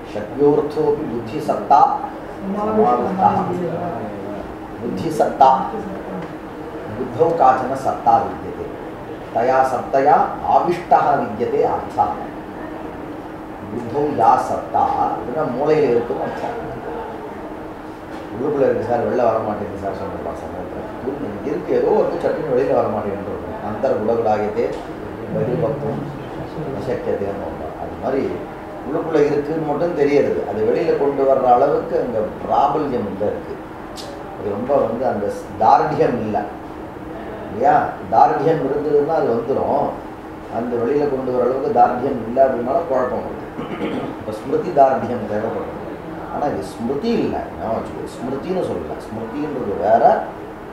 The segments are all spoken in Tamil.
षड्योर्थोऽपि बुद्धिसत्ता समाविष्टः बुद्धिसत्ता बुद्धौ काचन सत्ता विद्यते तया सत्तया आविष्टः विद्यते अर्थः बुद्धौ या सत्ता அப்படின்னா மூளையில் இருக்கும் அர்த்தம் உள்ளுக்குள்ள இருக்கு சார் வெளில வர மாட்டேங்குது சார் சொல்லுறா சமயத்தில் இருக்கு ஏதோ வந்து சட்டுன்னு வெளியில் வர மாட்டேங்குது அந்தர் குலகுலாகியதே பக்தும் அசக்கியதேன்னு அது மாதிரி உள்ளுக்குள்ளே இருக்குன்னு மட்டும் தெரியுது அது வெளியில் கொண்டு வர்ற அளவுக்கு அந்த பிராபல்யம் இல்லை இருக்குது அது ரொம்ப வந்து அந்த தார்டியம் இல்லை இல்லையா தார்டியம் இருந்ததுன்னா அது வந்துடும் அந்த வெளியில் கொண்டு வர அளவுக்கு தார்டியம் இல்லை அப்படின்னால குழப்பம் வருது இப்போ ஸ்மிருதி தார்டியம் தேவைப்படுது ஆனால் இது ஸ்மிருதி இல்லை நான் வச்சுக்கோ ஸ்மிருத்தின்னு சொல்லலை ஸ்மிருதின்றது வேற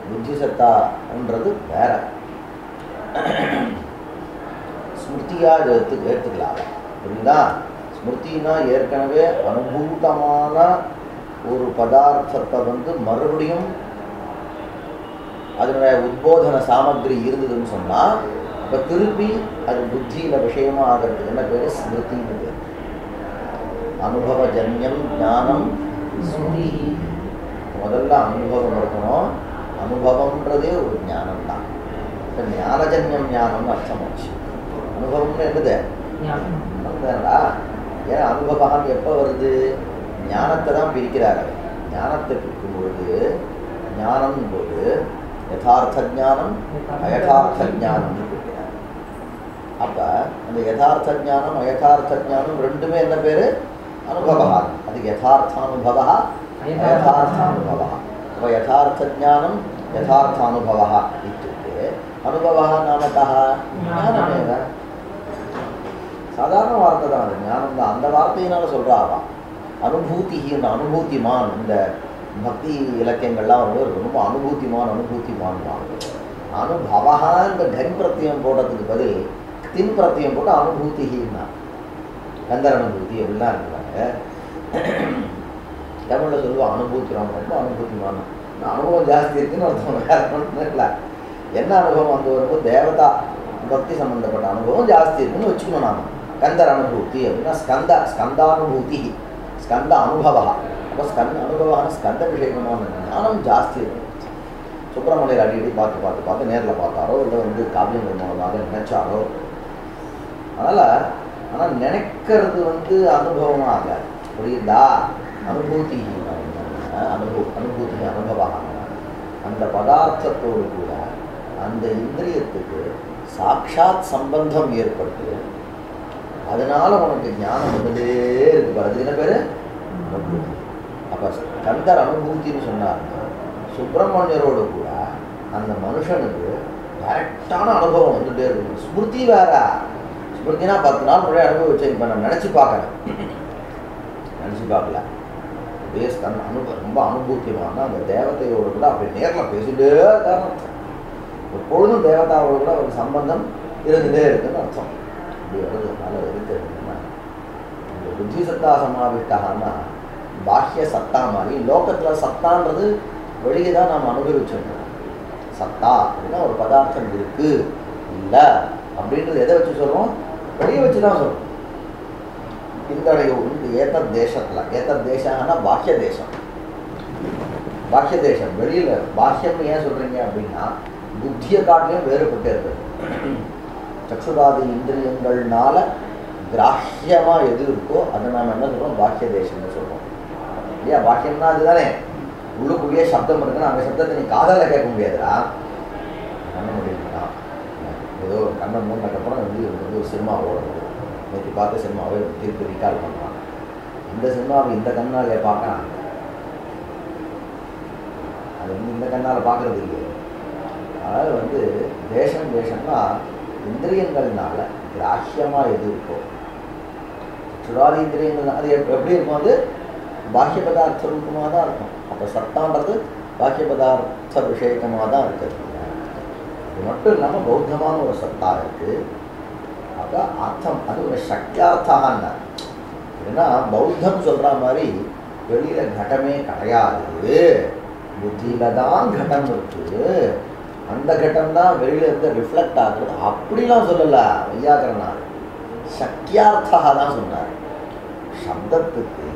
புத்திசத்தான்றது வேற ஸ்மிருதியாக எடுத்துக்கலாம் புரியுதா ஸ்மிருதினா ஏற்கனவே அனுபூதமான ஒரு பதார்த்தத்தை வந்து மறுபடியும் அதனுடைய உத்போதன சாமகிரி இருந்ததுன்னு சொன்னால் அப்போ திருப்பி அது புத்தியில் விஷயமாக ஆகிறது என்ன பேர் ஸ்மிருதின்னு பேர் அனுபவஜன்யம் ஞானம் ஸ்மிருதி முதல்ல அனுபவம் இருக்கணும் அனுபவம்ன்றதே ஒரு ஞானம் தான் இப்போ ஞானஜன்யம் ஞானம்னு அர்த்தமாச்சு அனுபவம்னு என்னது அதுதானடா ஏன்னா அனுபவம் எப்போ வருது ஞானத்தை தான் பிரிக்கிறாரு ஞானத்தை பிரிக்கும் பொழுது ஞானம் போது யதார்த்த ஞானம் அயதார்த்த ஞானம்னு பிரிக்கிறார் அப்போ அந்த யதார்த்த ஞானம் அயதார்த்த ஞானம் ரெண்டுமே என்ன பேர் அனுபவா அது யதார்த்தானுபவா அயதார்த்தானுபவா அப்போ யதார்த்த ஞானம் யதார்த்தானுபவா இत्युक्ते அனுபவா நாம கः ஞானமேவ சாதாரண வார்த்தை தான் அது ஞானம் தான் அந்த வார்த்தையினால சொல்கிறாவா அனுபூதின்னு அனுபூதிமான் இந்த பக்தி இலக்கியங்கள்லாம் வந்து ரொம்ப அனுபூதிமான் அனுபவகான்ற கன் பிரத்தியம் போடுறதுக்கு பதில் தின் பிரத்தியம் போட்டு அனுபூதினா கந்தர் அனுபூதி அப்படிலாம் இருக்கிறாங்க தமிழில் சொல்லுவான் அனுபூதி ரொம்ப அனுபூதிமான அனுபவம் ஜாஸ்தி இருக்குன்னு ஒருத்தவங்க வேற ஒன்றும் இல்லை என்ன அனுபவம் அங்கே வரும்போது தேவதா பக்தி சம்பந்தப்பட்ட அனுபவம் ஜாஸ்தி இருக்குன்னு வச்சுக்கணும் நாம கந்தர் அனுபூதி அப்படின்னா ஸ்கந்தானுபூதி ஸ்கந்த அனுபவா அப்போ ஸ்கந்த அனுபவான ஸ்கந்த விஷயமான ஞானம் ஜாஸ்தி இருக்கும் சுப்பிரமணியர் அடிக்கடி பார்த்து நேரில் பார்த்தாரோ இல்லை வந்து காவியங்கள் மூலமாக நினைச்சாரோ ஆனால் நினைக்கிறது வந்து அனுபவமாக ஆகாது புரியுதா அனுபூதி அனுபவம் அந்த பதார்த்தத்தோடு கூட அந்த இந்திரியத்துக்கு சாட்சாத் சம்பந்தம் ஏற்பட்டு அதனால உனக்கு ஞானம் வந்துட்டே இருக்கு அதுக்கு என்ன பேர் அனுபூதி அப்போ கந்தர் அனுபூத்தின்னு சொன்னாருன்னா சுப்பிரமணியரோடு கூட அந்த மனுஷனுக்கு டைரக்டான அனுபவம் வந்துட்டே இருக்கு ஸ்மிருதி வேற ஸ்மிருதினா 10 நாள் முன்னாடி அனுபவிச்சேன் இப்போ நான் நினச்சி பார்க்கல பேஸ் தன் ரொம்ப அனுபூத்தியமான அந்த தேவதையோடு கூட அப்படி நேரில் பேசிட்டே தான் எப்பொழுதும் தேவதாவோடு கூட ஒரு சம்பந்தம் இருந்துகிட்டே இருக்குன்னு அர்த்தம் இப்படி வருதுனால இருக்குன்னா இந்த புத்தி சத்தா சமாவிட்டான்னா பாஹ்ய சத்தா மாதிரி லோகத்தில் சத்தான்றது வெளியே தான் நாம் அனுபவிச்சிருக்கோம் சத்தா அப்படின்னா ஒரு பதார்த்தம் இருக்கு இல்லை அப்படின்றது எதை வச்சு சொல்கிறோம் வெளியே வச்சு தான் சொல்கிறோம் இந்த ஏத்தர் தேசத்தில் ஏத்தர் தேசம்னா பாஹ்ய தேசம் வெளியில் பாஹ்யம்னு ஏன் சொல்கிறீங்க அப்படின்னா புத்தியை காட்டிலையும் வேறுபட்டு இருக்குது சக்ஷுராதி இந்திரியங்கள்னால கிராஹ்யமாக எது இருக்கோ அதை நாம் என்ன சொல்கிறோம் பாஹ்ய தேசம்னு சொல்கிறோம் இல்லையா பாஹ்யம்னா அதுதானே உள்ளுக்குள்ளேயே சப்தம் இருக்குன்னா அந்த சப்தத்தை நீ காதால் கேட்க முடியாதுடா பண்ண முடியுங்களா ஏதோ கண்ணை மூடினதுக்கப்புறம் வந்து ஒரு சினிமா ஓடுறது நேற்று பார்த்த சினிமாவை திருப்பி ரீகால் பண்ணுறாங்க இந்த சினிமாவை இந்த கண்ணால் பார்க்குறாங்க அது வந்து இந்த கண்ணால் பார்க்குறது இல்லையே அதாவது வந்து தேசம்னா இந்திரியங்கள்னால கிராஹ்யமாக எது இருக்கோ சுடாதி இந்திரியங்கள் அது எப்படி இருக்கும் அது பாஹ்ய பதார்த்த ரூபமாக தான் இருக்கும் அப்போ சத்தான்றது பாஹ்ய பதார்த்த விஷயக்கமாக தான் இருக்குது இது மட்டும் இல்லாமல் பௌத்தமான ஒரு சத்தா இருக்குது அப்போ அர்த்தம் அது ஒரு சக்தியார்த்தான்னு ஏன்னா பௌத்தம் சொல்கிற மாதிரி வெளியில் கடமே கிடையாது புத்தியில் தான் கடம் இருக்குது அந்த கட்டம் தான் வெளியில் இருந்து ரிஃப்ளெக்ட் ஆகுறது அப்படிலாம் சொல்லலை வையாகரனார் சக்கியார்த்தா தான் சொன்னார். சப்தத்துக்கு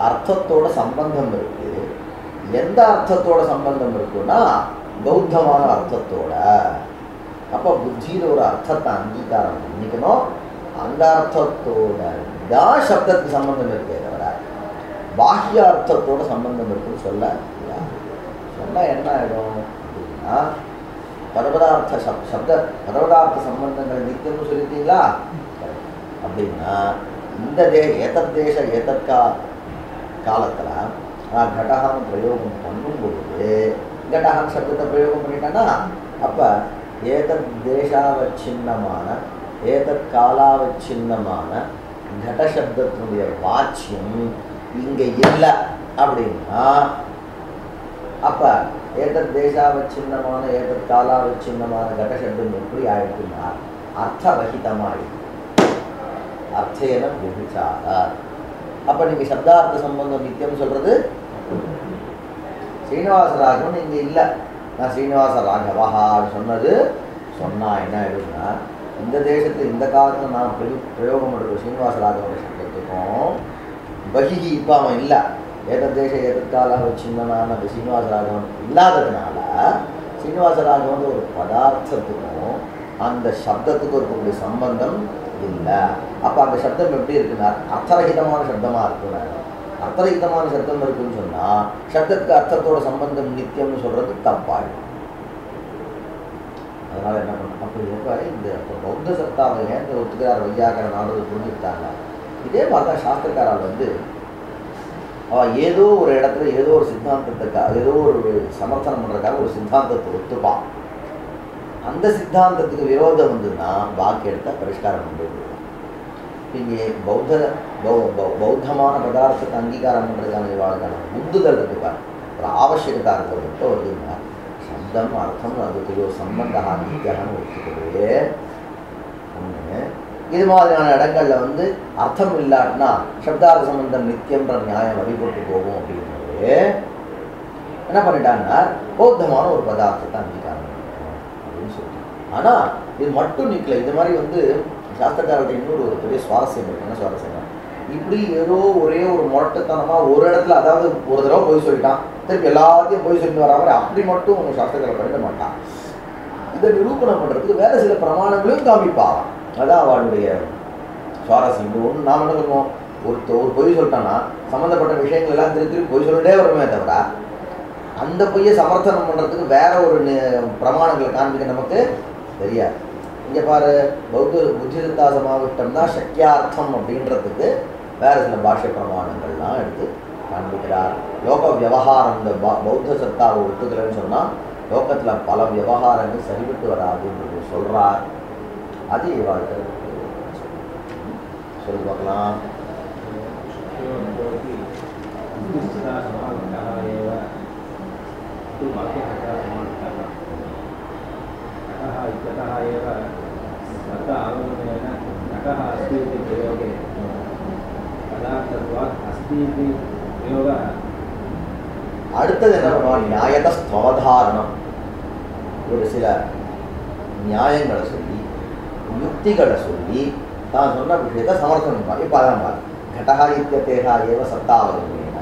அர்த்தத்தோட சம்பந்தம் இருக்கு. எந்த அர்த்தத்தோட சம்பந்தம் இருக்குன்னா பௌத்தமான அர்த்தத்தோட. அப்போ புத்தியில் ஒரு அர்த்தத்தை அங்கீகாரம் பண்ணிக்கணும். அந்த அர்த்தத்தோட தான் சப்தத்துக்கு சம்பந்தம் இருக்கே தவிர பாஹ்ய அர்த்தத்தோட சம்பந்தம் இருக்குன்னு சொல்ல சொன்னால் என்ன ஆகிடும் அப்படின்னா பரபதார்த்த சப்த பரபதார்த்த சம்பந்தங்கள் நித்தியம்னு சொல்லிட்டீங்களா அப்படின்னா இந்த ஏதத் தேச ஏதத் காலத்தில் கடகான்னு பிரயோகம் பண்ணும் பொழுது கடகான் சப்தத்தை பிரயோகம் பண்ணிட்டான்னா அப்போ ஏதத் தேசாவச்சின்னமான ஏதத் காலாவச்சின்னமான கடசப்தத்தினுடைய வாச்சியம் இங்கே இல்லை அப்படின்னா அப்போ ஏதத் தேசாவச்சின்னமான ஏதத் காலாவச்சின்னமான கடசப்தம் எப்படி ஆயிடுச்சுன்னா அர்த்தரகிதமாயிடுது. அர்த்தேன விபிச்சார. அப்போ நீங்கள் சப்தார்த்த சம்பந்தம் நித்தியம் சொல்கிறது ஸ்ரீனிவாச ராகவன் இங்கே இல்லை. நான் ஸ்ரீனிவாச ராகவஹான்னு சொன்னது சொன்னால் என்ன ஆயிடும்னா இந்த தேசத்தில் இந்த காலத்தில் நான் பிரயோகம் பண்ணுற ஸ்ரீனிவாச ராகவன் சப்தத்துக்கும் பகிகி இப்போ அவன் இல்லை. ஏதத் தேச ஏதற்கால சின்னமான ஸ்ரீனிவாச ராகவன் இல்லாததுனால ஸ்ரீனிவாச ராகவன் ஒரு பதார்த்தத்துக்கும் அந்த சப்தத்துக்கும் இருக்கக்கூடிய சம்பந்தம் இல்லை. அப்போ அந்த சப்தம் எப்படி இருக்குன்னா அர்த்தரகிதமான சப்தமாக இருக்குன்னா அர்த்தரகிதமான சப்தம் இருக்குன்னு சொன்னால் சப்தத்துக்கு அர்த்தத்தோட சம்பந்தம் நித்தியம்னு சொல்கிறது தப்பாயிடும். அதனால் என்ன பண்ணணும் அப்படி எப்போ இந்த பௌத்த சத்தாவை ஏன் ஒத்துக்கிறார் வையாக்கர நாடு புரிஞ்சுக்கிட்டாங்க. இதே மாதிரி தான் சாஸ்திரக்காரால் வந்து அவள் ஏதோ ஒரு இடத்துல ஏதோ ஒரு சித்தாந்தத்துக்காக ஏதோ ஒரு சமர்த்தனம் பண்ணுறதுக்காக ஒரு சித்தாந்தத்தை ஒத்துப்பான். அந்த சித்தாந்தத்துக்கு விரோதம் வந்துன்னா வாக்கு எடுத்தால் பரிஷ்காரம் பண்ணுறது. இங்கே பௌத்தமான பதார்த்தத்தை அங்கீகாரம் பண்ணுறதுக்கான வாழ்க்கான உந்துதல் இருக்குப்பார். ஒரு ஆவசியகதா இருக்கிறது மட்டும் வருதுன்னா சப்தம் அர்த்தம் அதுக்கு ஒரு சம்பந்தம் நித்தியான்னு ஒத்துக்கவே ஒன்று. இது மாதிரியான இடங்களில் வந்து அர்த்தம் இல்லாட்டினா சப்தார்த்த சம்பந்தம் நித்தியம்ன்ற நியாயம் வழிபட்டு போகும் அப்படிங்கிறது என்ன பண்ணிட்டாங்கன்னா பௌத்தமான ஒரு பதார்த்தத்தை அங்கீகாரம் அப்படின்னு சொல்லிட்டு. ஆனால் இது மட்டும் நிற்கல. இது மாதிரி வந்து சாஸ்திரக்காரர்கிட்ட இன்னொரு ஒரு பெரிய சுவாரஸ்யம் இருக்கு. என்ன சுவாரஸ்யம்? இப்படி ஏதோ ஒரே ஒரு முரட்டுத்தனமாக ஒரு இடத்துல அதாவது ஒரு தடவை போய் சொல்லிட்டான் திருப்பி எல்லாத்தையும் போய் சொல்லிட்டு வர மாதிரி அப்படி மட்டும் உங்கள் சாஸ்திரக்காரர் பண்ணிட மாட்டான். இதை நிரூபணம் பண்ணுறதுக்கு வேறு சில பிரமாணங்களையும் காமிப்பாங்க. அதான் அவளுடைய சுவாரஸ்யம். இது ஒன்று நாம் என்ன சொல்லுவோம், ஒரு பொய் சொல்லிட்டான்னா சம்மந்தப்பட்ட விஷயங்கள் எல்லாம் திருப்பி பொய் சொல்லிட்டே வருமே தவிர அந்த பொய்யை சமர்த்தனம் பண்ணுறதுக்கு வேற ஒரு பிரமாணங்களை காண்பிக்க நமக்கு தெரியாது. இங்கே பாரு பௌத்த புத்திசித்தா சமாவிஷ்டம் தான் சக்கியார்த்தம் அப்படின்றதுக்கு வேறு சில பாஷ்ய பிரமாணங்கள்லாம் எடுத்து காண்பிக்கிறார். லோக விவகாரம் இந்த பௌத்த சத்தாவை ஒத்துக்கலைன்னு சொன்னால் லோகத்தில் பல விவகாரங்கள் சரிவிட்டு வராதுன்றது சொல்கிறார். அது வாழ்க்கை சொல்லி பார்க்கலாம். அடுத்தது என்ன பண்ணுவாங்க, நியாயத ஸ்வதாரணம். ஒரு சில நியாயங்களை சொல்லி யுக்திகளை சொல்லி தான் சொன்ன விஷயத்தை சமர்த்தனம் பண்ணுவாங்க. இப்போ அதான் பாரு, கடஹா இத்தியதேஹா ஏவ சத்தாவகமேன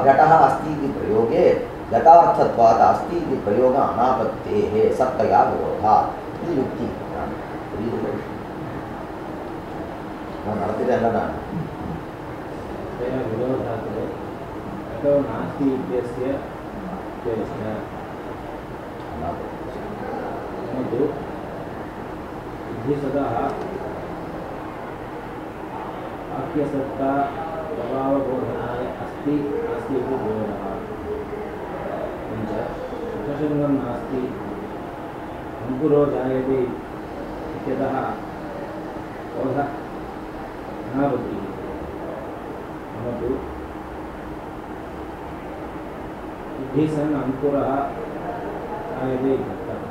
கடஹ அஸ்தி இதி பிரயோகே கதார்த்தத்வாத் அஸ்தி இதி பிரயோக அனாபத்தேஹே சத்தயா விரோதா. இது யுக்தி. புரியுது? நான் நடத்திட்டேன் இல்லை நான் आख्यसत्ता प्रभावबोधनाय अस्ति नास्ति इति बोधः। किञ्च उपशमनं नास्ति अंकुरो जायते इत्यतः बोधः अनावृत्तिः। मम तु बुद्धि सन् अंकुरः जायते इत्यर्थः।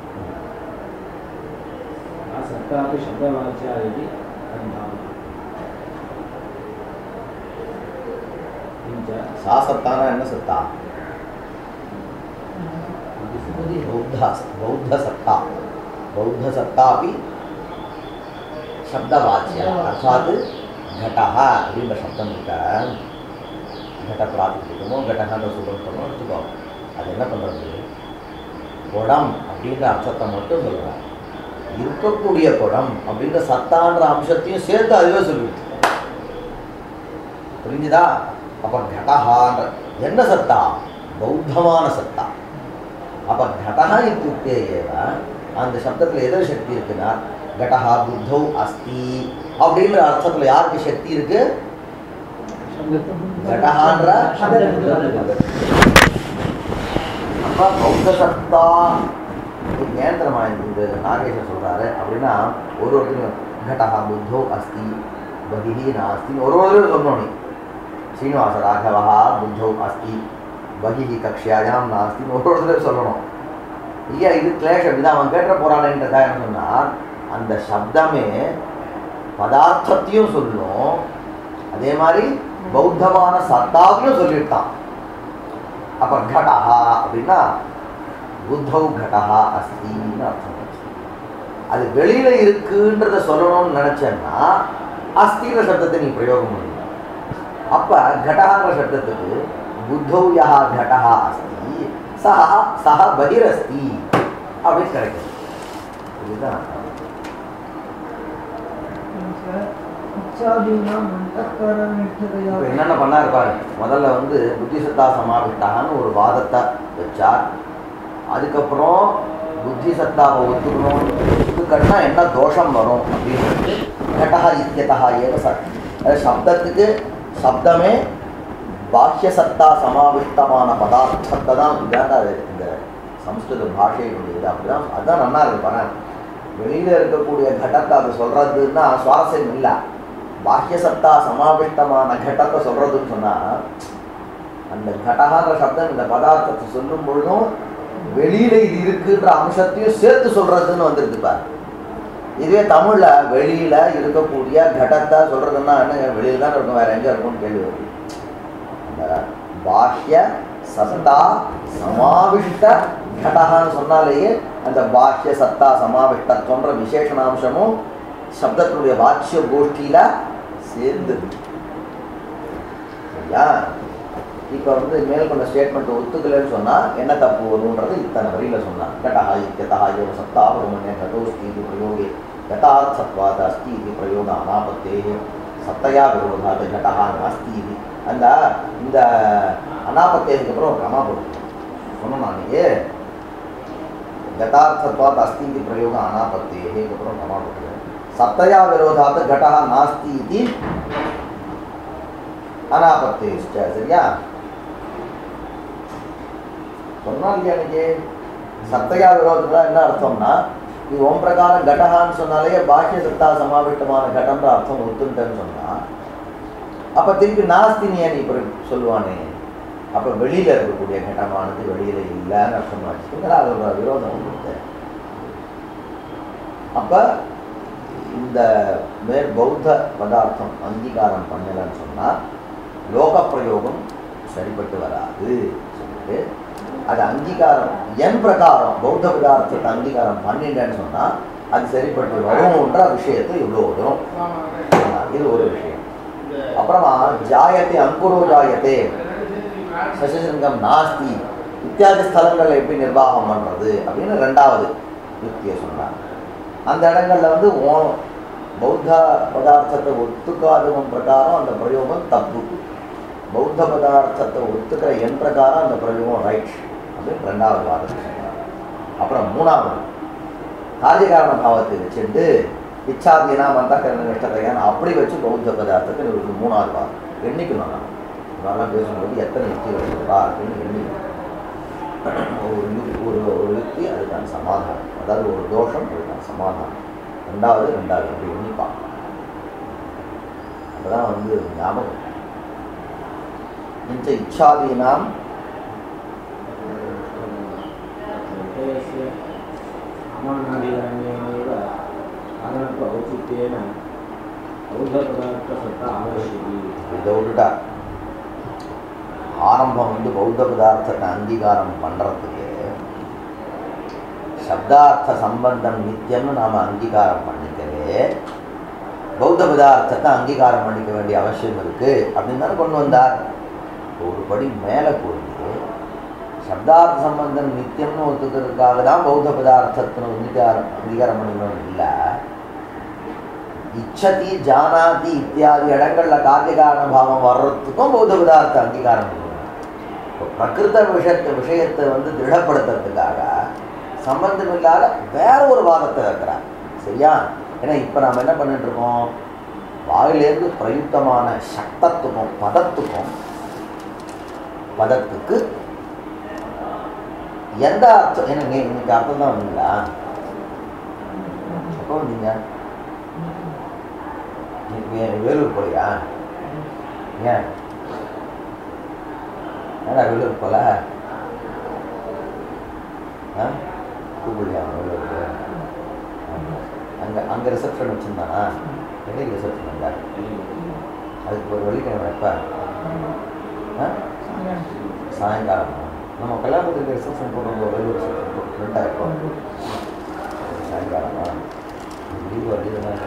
सा सत्ता अपि शब्दवाच्या इति अनुभावः। सा सत्ताना என்ன சத்தா? बौद्ध सत्ता. बौद्ध सत्ता अपि சப்தவாச்சியா அர்த்தாத் கடஹா அப்படின்ற சப்தம் இருக்க கட பிரார்த்திக்கணும் கடஹான்ற சொல்றோம் எடுத்துக்கோ. அது என்ன பண்ணுறது, குடம் அப்படின்ற அர்த்தத்தை மட்டும் சொல்கிறார். இருக்கக்கூடிய குடம் அப்படின்ற சத்தான்ற அம்சத்தையும் சேர்த்து அதுவே சொல்லிவிட்டு புரிஞ்சுதா? அப்போ கடஹான்ற என்ன சத்தா, பௌத்தமான சத்தா. அப்போ கடஹா இத்தியுக்தே ஏவ அந்த சப்தத்தில் எதோ சக்தி இருக்குன்னா கடஹா புத்தௌ அஸ்தி அப்படின்ற அர்த்தத்தில் யாருக்கு சக்தி இருக்கு? கடஹான்ற அப்போ பௌத்த சத்தா நேந்திரமா இந்த நாகேஷன் சொல்றாரு அப்படின்னா ஒருத்தரும் கடஹா புத்தௌ அஸ்தி பகிஹி நாஸ்தி ஒருவரும் சொல்லணும். நீ ஸ்ரீனிவாச ராகவா புத்தௌ அஸ்தி பகிஹி கக்ஷாயாம் நாஸ்தின்னு ஒருத்தர் சொல்லணும். இல்லையா? இது கிளேஷம். இதான் அவன் கேட்ட போறானேன்றதா என்ன சொன்னால் அந்த சப்தமே பதார்த்தத்தையும் சொல்லும், அதே மாதிரி பௌத்தமான சத்தாவையும் சொல்லிட்டான். அப்ப கடஹா அப்படின்னா புத்தௌ கடஹா அஸ்தின்னு அர்த்தம். அது வெளியில இருக்குன்றத சொல்லணும்னு நினைச்சேன்னா அஸ்தின்ற சப்தத்தை நீ பிரயோகம் பண்ணணும். அப்ப கடஹான்ற சப்தத்துக்கு புத்தௌ யஹா கடஹா அஸ்தி சஹ பகிரஸ்தி அப்படின்னு கிடைக்கும். இதுதான் என்னென்ன பண்ணா இருப்பாரு. முதல்ல வந்து புத்தி சத்தா சமாவிட்டான்னு ஒரு வாதத்தை வச்சார். அதுக்கப்புறம் புத்தி சத்தாவை ஒத்துக்கணும்னா என்ன தோஷம் வரும் அப்படின்றது கடஹா இத்தியதா ஏவ சக்தி. அது சப்தத்துக்கு சப்தமே பாஹ்ய சத்தா சமாவிஷ்டமான பதார்த்தத்தை தான் இதான் அது இந்த சம்ஸ்கிருத பாஷையினுடைய இது. அப்படிதான் அதுதான் நல்லா இருக்கு. பாருங்க, வெளியில இருக்கக்கூடிய கடத்தை அது சொல்றதுன்னா சுவாரஸ்யம் இல்லை. பாஹ்ய சத்தா சமாவிஷ்டமான கடத்தை சொல்றதுன்னு சொன்னா அந்த கடகான்ற சப்தம் இந்த பதார்த்தத்தை சொல்லும் பொழுதும் வெளியில இது இருக்குன்ற அம்சத்தையும் சேர்த்து சொல்றதுன்னு வந்துருக்கு பாரு. இதுவே தமிழ்ல வெளியில இருக்கக்கூடிய கடத்தை சொல்றதுன்னா என்ன, வெளியில தான் இருக்கும், வேற எங்க இருக்கும்னு கேள்வி வருது. பாஹ்ய சத்தா சமாவிஷ்ட கடகான்னு சொன்னாலேயே அந்த பாஹ்ய சத்தா சமாவிஷ்டன்ற விசேஷணாம்சமும் சப்தத்தினுடைய வாட்சிய கோஷ்டியில சேர்ந்தது. சரியா? இப்போ வந்து மேல் கொண்ட ஸ்டேட்மெண்ட் ஒத்துக்கலன்னு சொன்னா என்ன தப்பு வரும்ன்றது இத்தனை வரியில சொன்னான். கடஹா இத்தியதா ஏவ சத்தா பிரம்மண்ய கடோஸ்தி இது பிரயோகே யதார்த்தத்வாத் அஸ்தி இது பிரயோக அனாபத்தேஹ சத்தயா விரோதாத் கடஹா நாஸ்தி இது. அந்த இந்த அனாபத்தேதுக்கு அப்புறம் ஒரு கமா போட்டு சொன்னோம். நானே யதார்த்தத்வாத் அஸ்தி இது பிரயோக அனாபத்தேஹக்கு அப்புறம் கமா போட்டு சத்தயா விரோதாத் கடஹா நாஸ்தி இது அனாபத்தேஷ்ட. சரியா? சொன்னா இல்லையா? இன்னைக்கு சத்தையா விரோதத்துல என்ன அர்த்தம்னா இது ஓம் பிரகாரம் கடகான்னு சொன்னாலே பாஹ்ய சத்தா சமாவிட்டமான கடம்ன்ற அர்த்தம் ஒத்துட்டேன்னு சொன்னா அப்ப திருப்பி நாஸ்தினிய நீ சொல்லுவானே, அப்ப வெளியில இருக்கக்கூடிய கடமானது வெளியில இல்லைன்னு அர்த்தம் ஆச்சுங்களா? அதோட விரோதம் கொடுத்த. அப்ப இந்த மேற் பௌத்த பதார்த்தம் அங்கீகாரம் பண்ணலன்னு சொன்னா லோக பிரயோகம் சரிப்பட்டு வராது சொல்லிட்டு அது அங்கீகாரம் என் பிரகாரம் பௌத்த பதார்த்தத்தை அங்கீகாரம் பண்ணிட்டேன்னு சொன்னா அது சரிப்பட்டு வரும்ன்ற விஷயத்தை இவ்வளோ வரும். இது ஒரு விஷயம். அப்புறமா ஜாயத்தை அங்குரோ ஜாயத்தே சசிசங்கம் நாஸ்தி இத்தியாதி ஸ்தலங்கள் எப்படி நிர்வாகம் பண்றது அப்படின்னு ரெண்டாவது யுக்தியை சொன்னார். அந்த இடங்கள்ல வந்து பௌத்த பதார்த்தத்தை ஒத்துக்காதவன் பிரகாரம் அந்த பிரயோகம் தப்பு, பௌத்த பதார்த்தத்தை ஒத்துக்கிற என் பிரகாரம் அந்த பிரயோகம் ரைட் அப்படின்னு ரெண்டாவது வாதத்தை சொன்னார். அப்புறம் மூணாவது காரியகாரண பாவத்தை வச்சுட்டு இச்சாதீனா மந்தகரண நிஷ்டத்தையான அப்படி வச்சு பௌத்த பதார்த்தத்தை ஒரு மூணாவது வாதம் எண்ணிக்கணும். நான் இதெல்லாம் பேசும்போது எத்தனை யுக்திகள் சொல்றா அப்படின்னு எண்ணிக்கணும். ஒரு யுக்தி அதுக்கான சமாதானம், அதாவது ஒரு தோஷம் அதுக்கான சமாதானம், ரெண்டாவது அப்படி எண்ணி பார்க்கலாம். அப்பதான் வந்து ஞாபகம் இந்த இச்சாதீனாம் இதை விட்டுட்டா ஆரம்பம் வந்து பௌத்த பதார்த்தத்தை அங்கீகாரம் பண்றதுக்கு சப்தார்த்த சம்பந்தம் நித்தியம்னு நாம அங்கீகாரம் பண்ணிக்கவே பௌத்த பதார்த்தத்தை அங்கீகாரம் பண்ணிக்க வேண்டிய அவசியம் இருக்குது அப்படின்னு தானே கொண்டு வந்தார். ஒரு படி மேலே போய் சப்தார்த்த சம்பந்தம் நித்தியம்னு ஒத்துக்கிறதுக்காக தான் பௌத்த பதார்த்தத்தின் அங்கீகாரம் பண்ணிக்கணும் இல்லை. இச்சதி ஜானாதி இத்தியாதி இடங்களில் காரியகாரண பாவம் வர்றதுக்கும் பௌத்த பதார்த்த அங்கீகாரம் பண்ணணும். இப்போ பிரகிருத விஷயத்தை வந்து திருடப்படுத்துறதுக்காக சம்பந்தம் இல்லாத வேற ஒரு வாதத்தை இருக்கிறார். சரியா? ஏன்னா இப்போ நாம் என்ன பண்ணிட்டு இருக்கோம், வாயிலேருந்து பிரயுக்தமான சக்தத்துக்கும் பதத்துக்கு எந்த அர்த்தம் என்ன இன்னைக்கு அர்த்தம் தான் வந்தீங்களா? எப்போ வந்தீங்க? வேலூர் போலியா? ஏன் ஏடா வேலூர் போல கூப்பிடலையா வேலூருக்கு? அங்கே ரிசப்ஷன் வச்சுருந்தானா? என்னைக்கு ரிசப்ஷன் வந்தா? அதுக்கு ஒரு வெள்ளிக்கிழமை எப்போ? சாயங்காலம். நம்ம கல்யாணத்துக்கு ரிசப்ஷன் போடுறோம், வேலூர் ரிசப்ஷன் போட்டு ஃப்ரெண்டாக சாயங்காலமா லீவ் வண்டிதான்.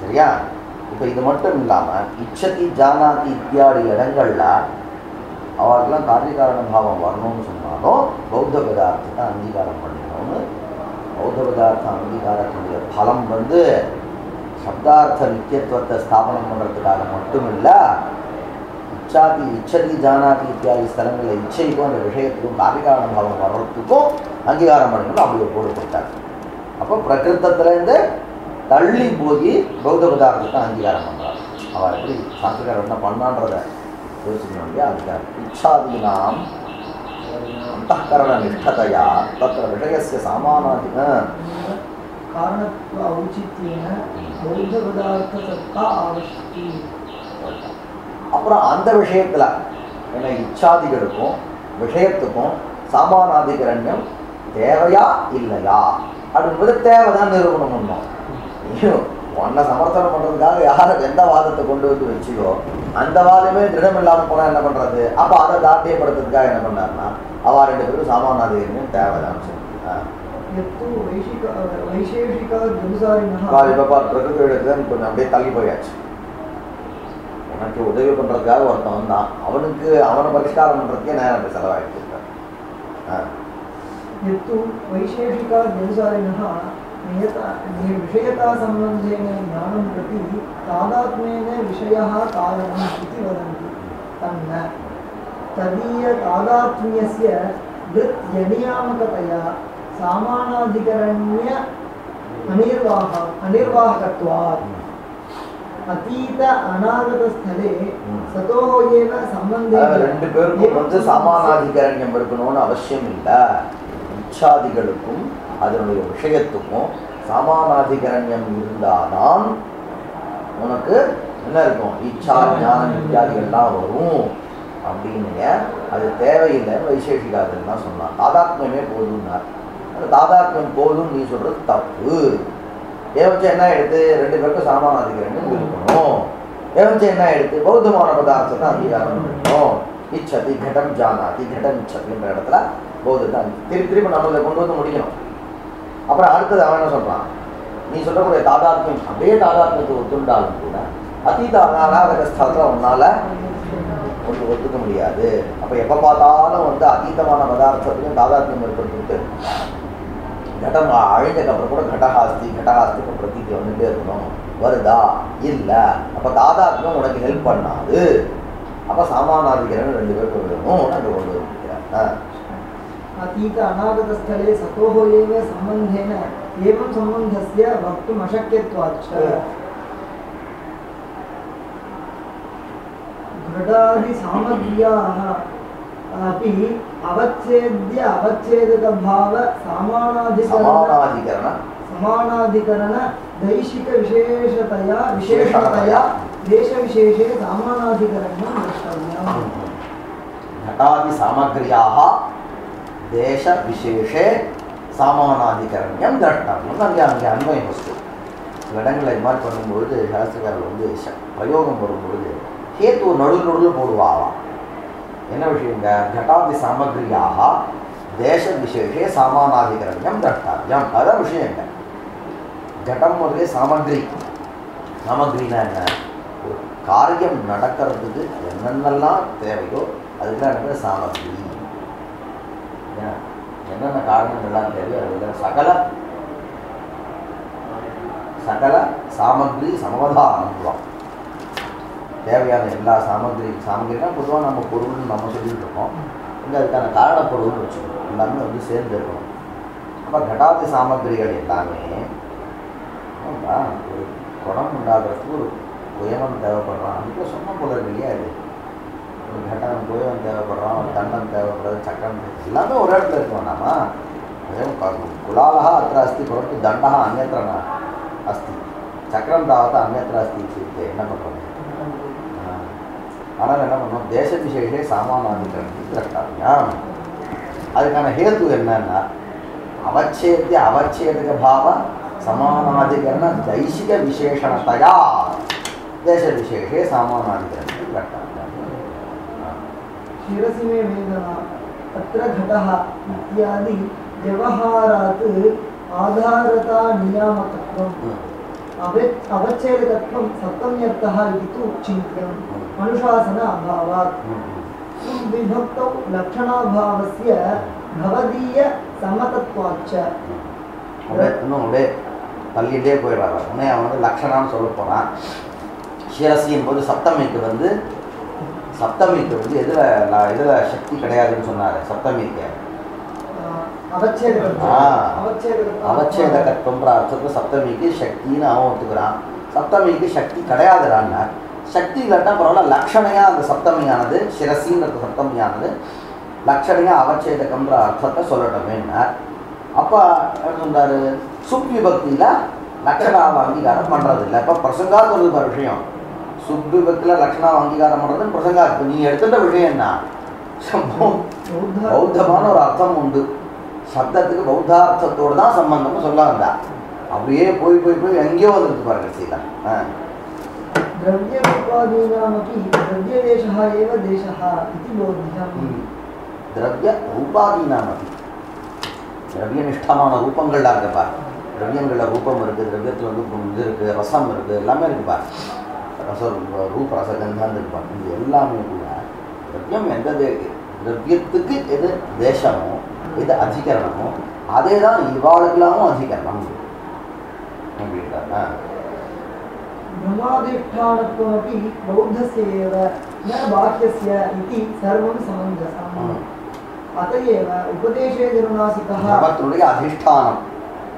சரியா? இப்போ இது மட்டும் இல்லாமல் இச்சதி ஜானாதி இத்தியாதி இடங்கள்ல அவர்களெலாம் காரியகாரண பாவம் வரணும்னு சொன்னாலும் பௌத்த பதார்த்தத்தை அங்கீகாரம் பண்ணிக்கணும்னு. பௌத்த பதார்த்த அங்கீகாரத்தினுடைய பலம் வந்து சப்தார்த்த நித்தியத்துவத்தை ஸ்தாபனம் பண்ணுறதுக்காக மட்டும் இல்லை, இச்சதி ஜானாதி இத்தியாதி ஸ்தலங்களில் இச்சைக்கும் அந்த விஷயத்துக்கும் காரியகாரண பாவம் வர்றதுக்கும் அங்கீகாரம் பண்ணிக்கணும். அப்படி ஒரு போடு போட்டார். அப்போ பிரகிருத்தத்துலேருந்து தள்ளி போய் பௌத்த பதார்த்தத்தை அங்கீகாரம் பண்ணுறாரு. அவர் எப்படி சாஸ்திரக்காரர் என்ன பண்ணான்றதை யோசிக்கணும் இல்லையா? அதுக்காக இச்சாதீனாம் அந்தःकरण நிஷ்டதையா தத்திர விஷயஸ்ய சாமானாதிக காரணத்துவ ஔச்சித்யேன பௌத்த பதார்த்த சத்தா ஆவஷ்யதி. அப்புறம் அந்த விஷயத்தில் என்ன இச்சாதிகளுக்கும் விஷயத்துக்கும் சாமானாதிகரண்யம் தேவையா இல்லையா அப்படின்றது தேவைதான் நிரூபணம் பண்ணணும். உன்னை சமர்த்தனம் பண்ணுறதுக்காக யாரை எந்த வாதத்தை கொண்டு வந்து வச்சியோ அந்த வாதமே திருடம் இல்லாமல் போனால் என்ன பண்ணுறது? அப்போ அதை தாட்டியப்படுத்துறதுக்காக என்ன பண்ணாருன்னா அவ ரெண்டு பேரும் சாமானாதிகரண்யம் தேவைதான் சொல்லி கொஞ்சம் அப்படியே தள்ளி போயாச்சு. உனக்கு உதவி பண்ணுறதுக்காக ஒருத்தன் வந்தான், அவனை பரிஷ்காரம் பண்ணுறதுக்கே நேரம் செலவாயிட்டு இருக்கான். विषयता संबंधेन ज्ञानं प्रति तादात्म्येन विषयः कारणम् इति वदन्ति तन्न तदीय तादात्म्यस्य वृत्त्यनियामकतया सामानाधिकरण्य अनिर्वाहकत्वात् अतीत अनागत स्थले सतोः एव संबन्धे ரெண்டு பேருக்கும் வந்து சமானாதிகரண்யம் இருக்கணும்னு அவசியம் இல்லை. இச்சாதிகளுக்கும் அதனுடைய விஷயத்துக்கும் சமானாதிகரண்யம் இருந்தால்தான் உனக்கு என்ன இருக்கும்? இச்சா ஞானம் இத்தியாதிகள்லாம் வரும் அப்படின்னு. அது தேவையில்லைன்னு வைசேஷிகாதன் தான் சொன்னான். தாதாத்மியமே போதும்னார். அந்த தாதாத்மியம் போதும் நீ சொல்றது தப்பு. ஏவச்சு என்ன எடுத்து ரெண்டு பேருக்கும் சாமானாதிகரண்யம் இருக்கணும். ஏவச்சு என்ன எடுத்து பௌத்தமான பதார்த்தத்தை அங்கீகாரம் பண்ணணும். இச்சதி கடம் ஜானாதி கடம் இச்சதின்ற இடத்துல பௌத்தத்தை திருப்பி நம்மளை கொண்டு வந்து முடிக்கணும். அப்புறம் அடுத்தது அவன் என்ன சொல்கிறான்? நீ சொல்லக்கூடிய தாதாத்மியம் அப்படியே தாதாத்மியத்தை ஒத்துண்டாலும் கூட அதீத அனாகத ஸ்தலத்தில் உன்னால் ஒத்துக்க முடியாது. அப்போ எப்போ பார்த்தாலும் வந்து அதீதமான பதார்த்தத்துக்கும் தாதாத்மியம் இருக்கிறதுக்கு கடம் அழிஞ்சதுக்கப்புறம் கூட கடகாஸ்திக்கு பிரதீதி வந்துகிட்டே இருக்கணும். வருதா? இல்லை. அப்போ தாதாத்மியம் உனக்கு ஹெல்ப் பண்ணாது. அப்போ சாமானாதிகரன் ரெண்டு பேருக்கு விடணும் அங்கே கொண்டு வந்துருக்கிறார். अतीत अनागत स्थले सतोः एव सम्बन्धेन एवं सम्बन्धस्य वक्तुम् अशक्यत्वाच्च घटादिसामग्र्याः अपि अवच्छेद्य अवच्छेदकभाव समानाधिकरण दैशिकविशेषतया देशविशेषे सामानाधिकरणं द्रष्टव्यम्. घटादिसामग्र्याः தேச விசேஷே சாமானாதிகரண்யம் தட்டணும். அங்கே அன்வயம் வஸ்து சில இடங்களில் இது மாதிரி பண்ணும்பொழுது சாஸ்திரக்காரர்கள் வந்து பிரயோகம் வரும்பொழுது ஹேத்து நடுவில் போடுவாங்களாம். என்ன விஷயங்க घटादि सामग्र्याः देशविशेषे सामानाधिकरण्यं द्रष्टव्यम् अதான் விஷயங்க घटம் முதலே சாமகிரினா என்ன ஒரு காரியம் நடக்கிறதுக்கு என்னென்னலாம் தேவையோ அதுக்கெல்லாம் இருக்கிற சாமகிரி என்னென்ன காரணங்கள்லாம் தேவையோ அதில் சகல சாமகிரி சமவதானம் தேவையான எல்லா சாமகிரினா பொதுவாக நம்ம பொருள்னு நம்ம சொல்லிட்டு இருக்கோம் இங்கே அதுக்கான காரண பொருள்னு வச்சுக்கணும் எல்லாமே வந்து சேர்ந்து இருக்கணும் அப்போ घटादि சாமகிரிகள் எல்லாமே ஒரு குடம் உண்டாகிறதுக்கு ஒரு குயவன் தேவைப்படுறான் அதுக்கு சொன்ன போல இல்லையா இது ஒரு घटம் குயவன் தேவைப்படுறான் ஒரு தண்டம் தேவைப்படுறது சக்கரம் எல்லாமே ஒரு இடத்துல இருக்கோம் நாம कुलालः अत्र अस्ति परन्तु दण्डः अन्यत्र न अस्ति चक्रं तावत् अन्यत्र अस्ति इत्युक्ते न पठ्यते ஆனால் என்ன பண்ணோம் தேசவிசேஷே சாமானாதிகரணம் द्रष्टव्यम् அதுக்கான ஹேத்து என்னன்னா அவச்சேதக பாவ சமானாதிகரண தைசிக விசேஷணத்தையா தேசவிசேஷே சாமானாதிகரணம் द्रष्टव्यम् शिरसि मे वेदना अत्र घटः इत्यादि व्यवहारात् आधारता नियामकत्वम् अवच्छेदकत्वं सप्तम्यर्थः इति तु चिन्त्यम् अनुशासन अभावात् सुविभक्तौ लक्षणाभावस्य भवदीय समतत्वाच्च இன்னும் அப்படியே தள்ளிகிட்டே போயிடுறாரு உடனே அவன் வந்து லக்ஷணான்னு சொல்ல போனான் சிரசியின் போது சப்தமிக்கு வந்து எதில் சக்தி கிடையாதுன்னு சொன்னார் சப்தமிக்கு அவச்சேதகத்துவம்ன்ற அர்த்தத்தை சப்தமிக்கு சக்தின்னு அவன் ஒத்துக்கிறான் சப்தமிக்கு சக்தி கிடையாதுறான்னா சக்தி இல்லாட்டா பரவாயில்ல லக்ஷணையாக அந்த சப்தமியானது சிரசின்றது சப்தமியானது லக்ஷணையாக அவச்சேதகம்ன்ற அர்த்தத்தை சொல்லட்டமேன்னார் அப்போ என்ன சொன்னார் சுப்விபக்தியில் லக்ஷணாவை அங்கீகாரம் பண்ணுறதில்லை இப்போ பிரசங்காத் ஒரு விஷயம் சுப்விபக்தியில் லக்ஷணாவை அங்கீகாரம் பண்ணுறது பிரசங்கா இப்போ நீ எடுத்துட்ட விஷயம் என்ன பௌத்தமான ஒரு அர்த்தம் உண்டு சப்தத்துக்கு பௌத்தார்த்தத்தோடு தான் சம்பந்தம்னு சொல்ல வந்தா அப்படியே போய் எங்கேயோ வந்துருக்கு பாருங்க சீதா द्रव्यरूपादीनामपि द्रव्यदेशः एव देशः इति बोध्यम् द्रव्य रूपादीनामपि द्रव्यनिष्ठமான ரூபங்கள்லாம் இருக்குப்பா திரவியங்களில் ரூபம் இருக்குது திரவியத்தில் வந்து இது இருக்குது ரசம் இருக்குது எல்லாமே இருக்குப்பா ரூப ரசகந்தான்னு இருப்பாங்க இது எல்லாமே கூட திரவியம் எந்த திரவியத்துக்கு எது தேசமோ எது அதிகரணமோ அதே தான் இவாளுக்கெல்லாமும் அதிகரணம் அப்படின்றாங்க ब्रह्माधिष्ठानत्वमपि बौद्धस्य एव न बाह्यस्य इति सर्वं समञ्जसम् अत एव उपदेशे जरुनासिकः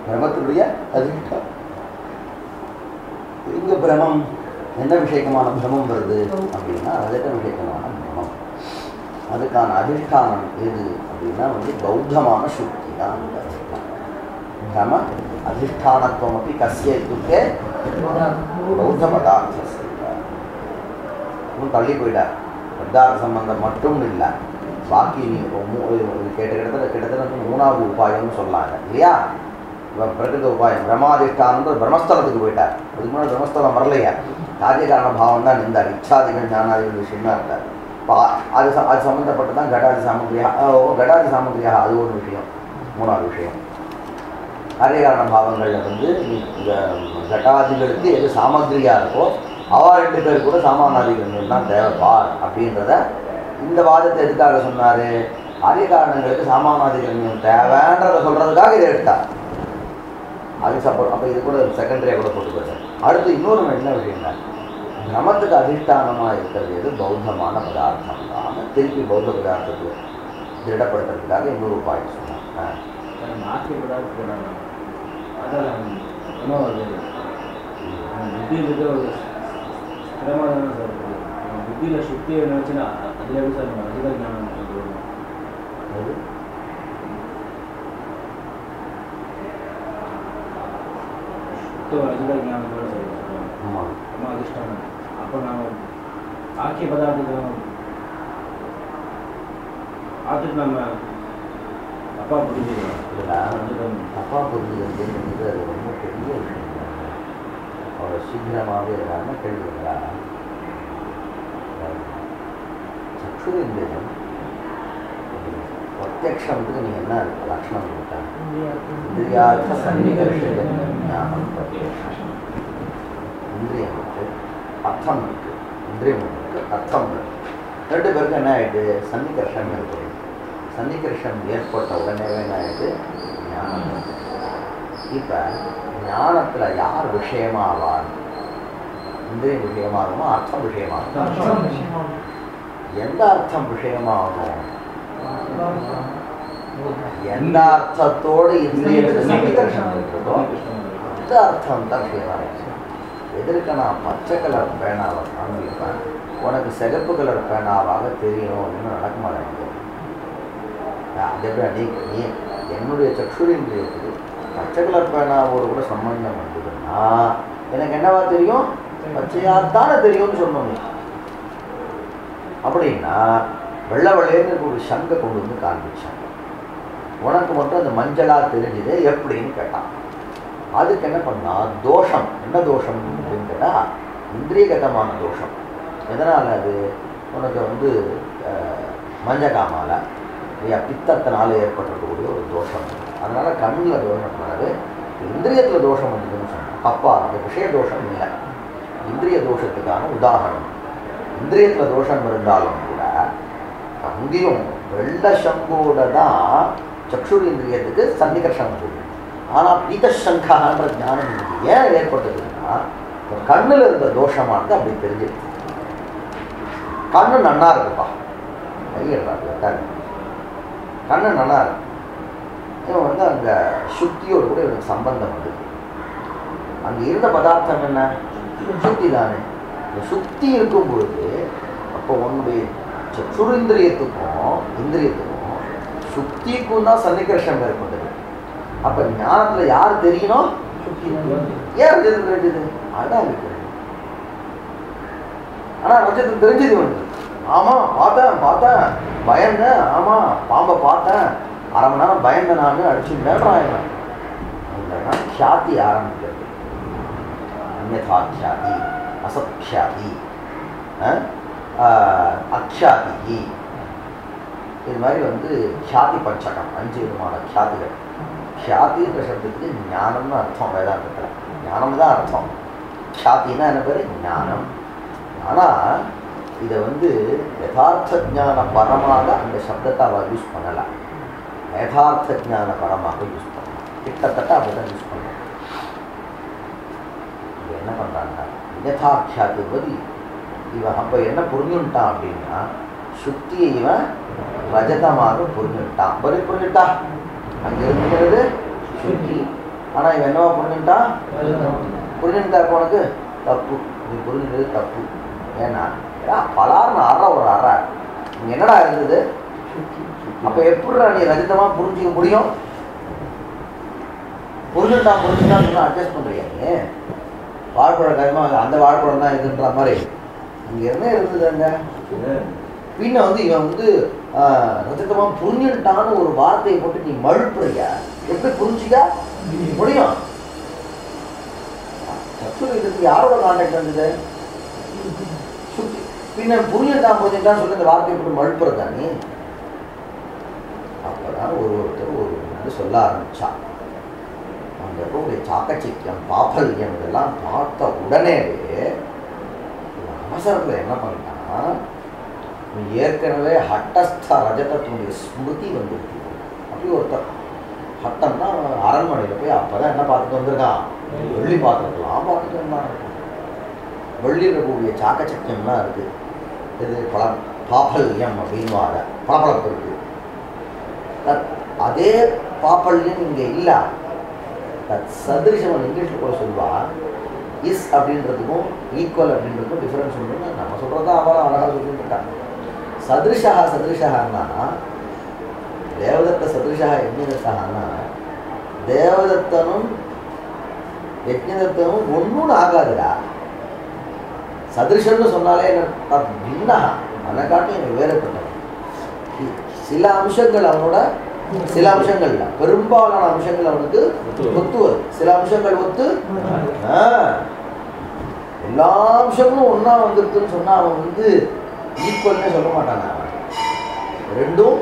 பிரம்மத்தினுடைய அதிஷ்டானம் இங்கே பிரமம் என்ன விஷயமான பிரமம் வருது அப்படின்னா அதற்க விஷயமான பிரமம் அதுக்கான அதிஷ்டானம் எது அப்படின்னா வந்து பௌத்தமான சுத்தி தான் பிரம अधिष्ठानत्वम् अपि कस्य इत्युक्ते बौद्ध पदार्थस्य तள்ளி போயிட்டார் பதார்த்த சம்பந்தம் மட்டும் இல்லை பாக்கி நீ கிட்டத்தட்ட மூணாவது உபாயம்னு சொல்லாங்க இல்லையா இப்போ பிரகிருத உபாயம் பிரம்மாதிஷ்டானன்ற பிரம்மஸ்தலத்துக்கு போயிட்டார் அதுக்கு முன்னாடி பிரம்மஸ்தலம் வரலையா காரியகாரண பாவம் தான் இருந்தார் இச்சாதிகள் ஞானாதிகள் விஷயம் தான் இருந்தார் இப்போ அது சம்மந்தப்பட்டு தான் घटादि சாமகிரியாக அது ஒரு விஷயம் மூணாவது விஷயம் காரியகாரண பாவங்களில் வந்து இந்த घटादिகளுக்கு எது சாமகிரியாக இருக்கோ அவா ரெண்டு பேர் கூட சாமானாதிகள் தான் தேவைப்பார் அப்படின்றத இந்த வாதத்தை எதுக்காக சொன்னார் காரியகாரணங்களுக்கு சாமானாதிகள் தேவைன்றதை சொல்கிறதுக்காக இதை எடுத்தார் அது சப்போர்ட் அப்போ இது கூட செகண்டரியாக கூட போட்டு போயிட்டார் அடுத்து இன்னொரு என்ன விஷயம்னா நமத்துக்கு அதிஷ்டானமாக இருக்கிறது எது பௌத்தமான பதார்த்தம் தான் திருப்பி பௌத்த பதார்த்தத்தை திருடப்படுத்துறதுக்காக இன்னொரு உபாயம் சொன்னார் புத்தியில் சுத்தி நினைச்சுன்னா அதில் எப்படி சார் நம்ம அதிக ஞானம் அதிக ஞானம் ரொம்ப அதிஷ்டானம் அப்போ நாம் ஆக்கிய பதார்த்தத்தை ஆற்றுக்கு நம்ம அப்பா புரிஞ்சுக்கலாம் அப்பா புரிஞ்சுக்கிறது அது ரொம்ப பெரிய விஷயம் அவரை சீக்கிரமாகவே இல்லாமல் கேள்விங்களா சக்ஷுரேந்திரியம் பிரத்யக்ஷத்துக்கு நீ என்ன லட்சணம் கொடுத்தா? இந்திரியார்த்த சன்னிகர்ஷ ஞானம் பிரத்யக்ஷம். இந்திரியம் இருக்கு, அர்த்தம் இருக்கு. இந்திரியம் இருக்கு, அர்த்தம் இருக்கு. ரெண்டு பேருக்கு என்ன ஆயிடுது? சன்னிகர்ஷம் இருக்கு. சன்னிகர்ஷம் ஏற்பட்ட உடனே என்ன ஆயிடுது? ஞானம். இப்போ ஞானத்தில் யார் விஷயமாவார்? இந்திரியம் விஷயமாகுமோ அர்த்தம் விஷயமாகும்? எந்த அர்த்தம் விஷயமாகும்? எந்த அர்த்தத்தோடு இந்திரியத்துக்கு சன்னிகர்ஷம் இருக்கிறதோ அந்த அர்த்தம் தான் விஷயமாகும். எதற்கு நான் பச்சை கலர் பேனாவை காண்பிப்பேன், உனக்கு சிகப்பு கலர் பேனாவாக தெரியணும் அப்படின்னு நடக்க மாட்டேங்குது. அதே நீ என்னுடைய சக்ஷுரேந்திரியத்துக்கு பச்சை கலர் பேனாவோடு கூட சம்பந்தம் வந்ததுன்னா எனக்கு என்னவா தெரியும்? பச்சையாத்தானே தெரியும்னு சொன்னோம். அப்படின்னா வெள்ளை வெள்ளையன்னு ஒரு சங்கை கொண்டு வந்து காண்பிச்சாங்க. உனக்கு மட்டும் அந்த மஞ்சளாக தெரிஞ்சுது எப்படின்னு கேட்டான். அதுக்கு என்ன பண்ணா? தோஷம். என்ன தோஷம் அப்படின்னு கேட்டால் இந்திரியகதமான தோஷம். எதனால் அது? உனக்கு வந்து மஞ்சகாமால பித்தத்தினால ஏற்பட்டிருக்கக்கூடிய ஒரு தோஷம். அதனால் கண்ணில் தோஷம் பண்ணது, இந்திரியத்தில் தோஷம் வந்ததுன்னு சொன்னான். அப்பா அந்த விஷய தோஷம் இல்லை, இந்திரிய தோஷத்துக்கான உதாரணம். இந்திரியத்தில் தோஷம் இருந்தாலும் கூட அங்கேயும் வெள்ள சங்கோட தான் சக்ஷுரேந்திரியத்துக்கு சன்னிகர்ஷம் வந்தது. ஆனால் பீதசங்கான்ற ஞானம் ஏன் ஏற்பட்டதுன்னா கண்ணில் இருந்த தோஷமானது அப்படி தெரிஞ்சிருக்கு. கண்ணு நன்னா இருக்குப்பா, கையிடுறாங்க, கண்ணு நல்லா இருக்கு. இவன் வந்து அங்கே சுத்தியோடு கூட இவனுக்கு சம்பந்தம் வந்து அங்கே இருந்த பதார்த்தம் என்ன? சுத்தி தானே. இந்த சுத்தி இருக்கும் பொழுது அப்போ உன்னுடைய சக்ஷுரேந்திரியத்துக்கும் இந்திரியத்துக்கும் சுத்திக்கும் தான் சன்னிகர்ஷம் ஏற்பட்டது. அப்போ ஞானத்தில் யார் தெரியணும்? ஏன் ரஜத்துக்கு தெரிஞ்சது? அதுதான் இருக்கு. ஆனால் ரஜத்துக்கு தெரிஞ்சது வந்து ஆமாம் பார்த்தேன் பயந்தேன், ஆமாம் பாம்பை பார்த்தேன், அரை மணி நேரம் பயந்தேன், நான் அடிச்சுட்டேன்றான். இல்லைன்னா க்ஷாத்தி ஆரம்பிக்கிறது. அந்யதா க்ஷாதி, அசத்க்ஷாதி, அக்ஷாதி, இது மாதிரி வந்து க்ஷாதி பஞ்சகம், 5 விதமான க்ஷாதிகள். க்ஷாத்தின்ற சப்தத்துக்கு ஞானம்னு அர்த்தம். வேதாந்தத்தில் ஞானம் தான் அர்த்தம். க்ஷாத்தின்னா என்ன பேர்? ஞானம். ஆனால் இதை வந்து யதார்த்த ஜான பரமாக அந்த சப்தத்தை அவள் யூஸ் பண்ணலை, யதார்த்த ஜான பரமாக யூஸ் பண்ணலாம். கிட்டத்தட்ட அப்படி தான் யூஸ் பண்ணலாம். இது என்ன பண்ணுறாங்க? யதார்த்தியாக்கு பதி இவன் அப்போ என்ன புரிஞ்சுட்டான் அப்படின்னா சுத்தியை இவன் ரஜதமாக புரிஞ்சுட்டான். பதி புரிஞ்சுட்டா அங்கே இருக்கிறது சுத்தி. ஆனால் இவன் என்னவா புரிஞ்சுட்டான்? புரிஞ்சுட்டா இப்போ உனக்கு தப்பு, நீ புரிஞ்சுட்டது தப்பு. ஏன்னா பலார்னு ஒரு அறை இங்கே என்னடா இருந்தது? அப்போ எப்படிடா நீ ரஜிதமாக புரிஞ்சிக்க முடியும்? புரிஞ்சுட்டான்னு சொன்னால் அட்ஜஸ்ட் பண்ணுறியா? நீ வாழைப்பழம் கைமா அந்த வாழைப்பழம் தான் இதுன்ற மாதிரி இங்கே என்ன இருந்தது? அங்கே பின்ன வந்து இவன் வந்து ரஜிதமாக புரிஞ்சுட்டான்னு ஒரு வார்த்தையை போட்டு நீ மழுப்புறியா? எப்படி புரிஞ்சிக்க முடியும்? சக்ஷுரேந்திரியத்துக்கு யாரோட கான்டாக்ட் வந்தது? சுத்தி. பின்ன புரிஞ்சுட்டான் புரிஞ்சுட்டான்னு சொல்லி இந்த வார்த்தையை போட்டு மழுப்புறதா நீ? அப்போதான் ஒருத்தர் வந்து சொல்ல ஆரம்பிச்சா. அங்கே இருக்கக்கூடிய சாக்கச்சிக்கம், பாபல்யம் இதெல்லாம் பார்த்த உடனேவே அவசரத்தில் என்ன பண்ணிட்டான்? ஏற்கனவே ஹட்டஸ்த ரஜதத்துடைய ஸ்மிருதி வந்துருக்கு. அப்படி ஒருத்தர் ஹட்டம்னா அரண்மனையில் போய் அப்போதான் என்ன பார்த்துட்டு வந்திருக்கான்? வெள்ளி பாத்திரத்தெல்லாம் பார்த்துட்டு வந்தான். வெள்ளி இருக்கக்கூடிய சாக்கச்சக்கியம்லாம் இருக்குது. இது பாபல்யம் அப்படின்வாங்க, பளபளப்பு இருக்குது. அதே பாப்பல்யம் இங்கே இல்லை. சதிருஷம் இங்கிலீஷில் கூட சொல்லுவா இஸ் அப்படின்றதுக்கும் ஈக்குவல் அப்படின்றதுக்கும் டிஃப்ரென்ஸ் சொல்லுன்னு நம்ம சொல்கிறது தான் அவன் அழகாக சொல்லிட்டு இருக்காங்க. சதிருஷான்னா தேவதத்த சதிருஷா யஜ்ஞதத்தான்னா தேவதத்தனும் யஜ்ஞதத்தனும் ஒன்றும் ஆகாதுடா. சதிருஷன்னு சொன்னாலே பின்னா அதை காட்டி எனக்கு வேறுபட்டவன். சில அம்சங்கள் அவனோட, சில அம்சங்கள் இல்லை, பெரும்பாலான அம்சங்கள் அவனுக்கு ஒத்துவது. சில அம்சங்கள் ஒத்து எல்லா அம்சங்களும் ஒன்றா வந்துருக்குன்னு சொன்னால் அவன் வந்து ஈக்குவல்னே சொல்ல மாட்டாங்க. அவன் ரெண்டும்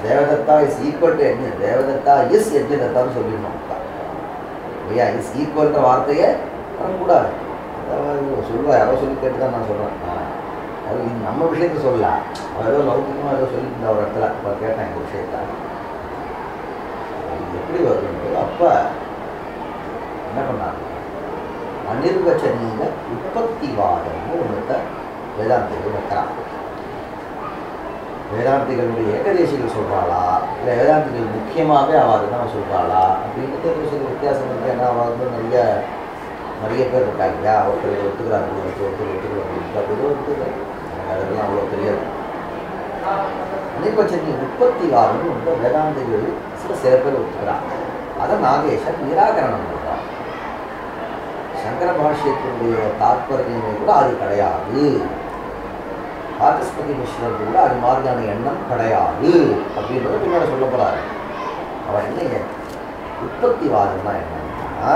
தேவதத்தா இஸ் ஈக்குவல் டு யஜ்ஞ தேவதத்தா இஸ் யஜ்ஞதத்தான்னு சொல்லிடணும் இல்லையா. இஸ் ஈக்குவல்ன்ற வார்த்தையை வரக்கூடாது. அதாவது சொல்லுவா யாரோ சொல்லி கேட்டு தான் நான் சொல்கிறேன். அது நம்ம விஷயத்த சொல்லலாம். அவர் ஏதோ லௌகிகமாக ஏதோ சொல்லிட்டு ஒரு இடத்துல இப்போ கேட்டேன் இந்த விஷயத்த. அது எப்படி வருதுன்றது அப்போ என்ன பண்ணாங்க, அனிர்வச்சனீய உற்பத்திவாதம்னு ஒன்றத்தை வேதாந்திகள் வைக்கிறாங்க. வேதாந்திகளுடைய ஏகதேசிகள் சொல்கிறாளா இல்லை வேதாந்திகள் முக்கியமாகவே அவள் தான் சொல்கிறாளா அப்படின்றது சில வித்தியாசம் இருக்குது. ஏன்னா அவள் வந்து நிறைய பேர் இருக்காங்க இல்லையா. ஒருத்தர் ஒத்துக்கிறாங்க, ஒருத்தர் ஒத்துக்கிறாங்க, அப்படிதோ ஒத்துக்கிறாங்க. எனக்கு அதெல்லாம் அவ்வளோ தெரியாது. அனிர்வச்சனீய உற்பத்திவாதம்னு ஒன்று வேதாந்திகள் சில பேர் ஒத்துக்கிறாங்க. அதை நாகேஷன் நிராகரணம் பண்ணுறாங்க. சங்கர பாஷ்யத்தினுடைய தாற்பயமே கூட அது கிடையாது. வாசஸ்பதி மிஸ்ரர் கூட அது மாதிரியான எண்ணம் கிடையாது அப்படின்றத பின்னாடி சொல்ல போறாரு. அவன் என்ன உற்பத்திவாதம்னா என்னன்னா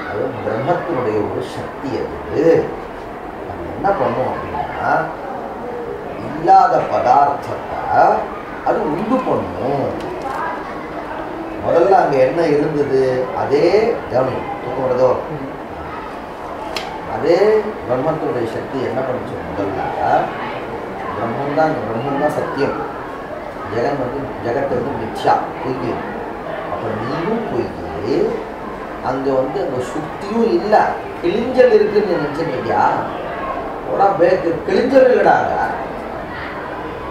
அது பிரம்மத்தினுடைய ஒரு சக்தி. அது என்ன பண்ணும் அப்படின்னா இல்லாத பதார்த்தத்தை அது உண்டு பண்ணும். முதல்ல அங்கே என்ன இருந்தது அதே கவனி தூக்கப்படுதோ அதே பிரம்மத்தினுடைய சக்தி என்ன பண்ணிச்சு முதல்ல பிரம்மன் தான் சத்தியம். ஜெகத்தை மித்யா பொய். அப்புறம் நீயும் பொய். அங்கே அந்த சுத்தியும் இல்லை, கிழிஞ்சல் இருக்குன்னு நினச்சிட்டியா ஓடா பேக்கு கிழிஞ்சல் இல்லைடாங்க.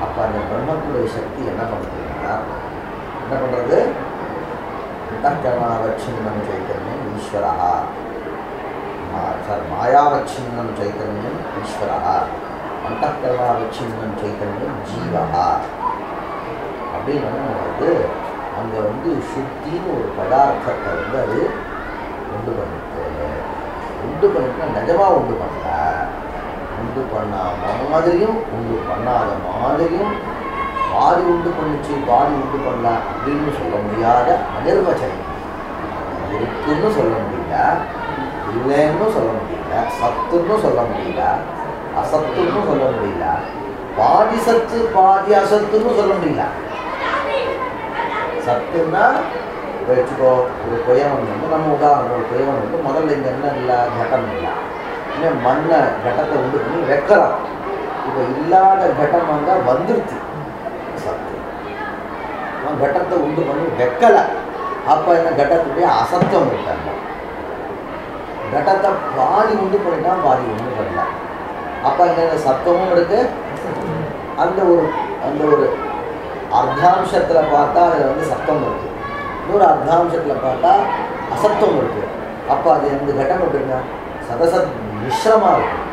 அப்போ அந்த பிரம்மத்தினுடைய சக்தி என்ன பண்ணுறதுன்னா என்ன பண்ணுறது அந்தர்கரணாவச்சின்னம் சைத்தன்யம் ஈஸ்வரா மாயாவச்சின்னம் சைத்தன்யம் ஈஸ்வரா அந்தர்கரணாவச்சின்னம் சைத்தன்யம் ஜீவா அப்படின்னு அங்கே சுத்தின்னு ஒரு பதார்த்தத்தை அது உண்டு பண்ணிட்டு நிஜமாக உண்டு பண்ணல. உண்டு பண்ணாத மாதிரியும் உண்டு பண்ணாத மாதிரியும் பாதி உண்டு பண்ணிச்சு பாதி உண்டு பண்ணல அப்படின்னு சொல்ல முடியாத அனிர்வச்சனம். இருக்குன்னு சொல்ல முடியல, இல்லைன்னு சொல்ல முடியல, சத்துன்னு சொல்ல முடியல, அசத்துன்னு சொல்ல முடியல, பாதி சத்து பாதி அசத்துன்னு சொல்ல முடியல. சத்துன்னா வச்சுக்கோ ஒரு புயவன் நம்ம உதாரணம் ஒரு புயவன் முதல்ல இங்கே என்ன இல்லை கட்டம் இல்லை, இன்னும் மண்ணை கட்டத்தை உண்டு பண்ணி வைக்கலாம். இப்போ இல்லாத கட்டம் அங்கே வந்துருச்சு. சத்து கட்டத்தை உண்டு பண்ணி வைக்கலை. அப்போ என்ன கட்டத்துடைய அசத்தம் இருக்காங்க. கட்டத்தை பாதி உண்டு பண்ணிட்டா பாதி உண்டு பண்ணல. அப்போ இங்கே சத்தமும் இருக்கு. அந்த ஒரு அர்த்தாம்சத்தில் பார்த்தா அதில் சத்தம் இருக்கு, இன்னொரு அர்த்தாம்சத்தில் பார்த்தா அசத்தம் இருக்கு. அப்போ அது இந்த கட்டம் எப்படின்னா சதசத் மிஸ்ரமாக இருக்கும்.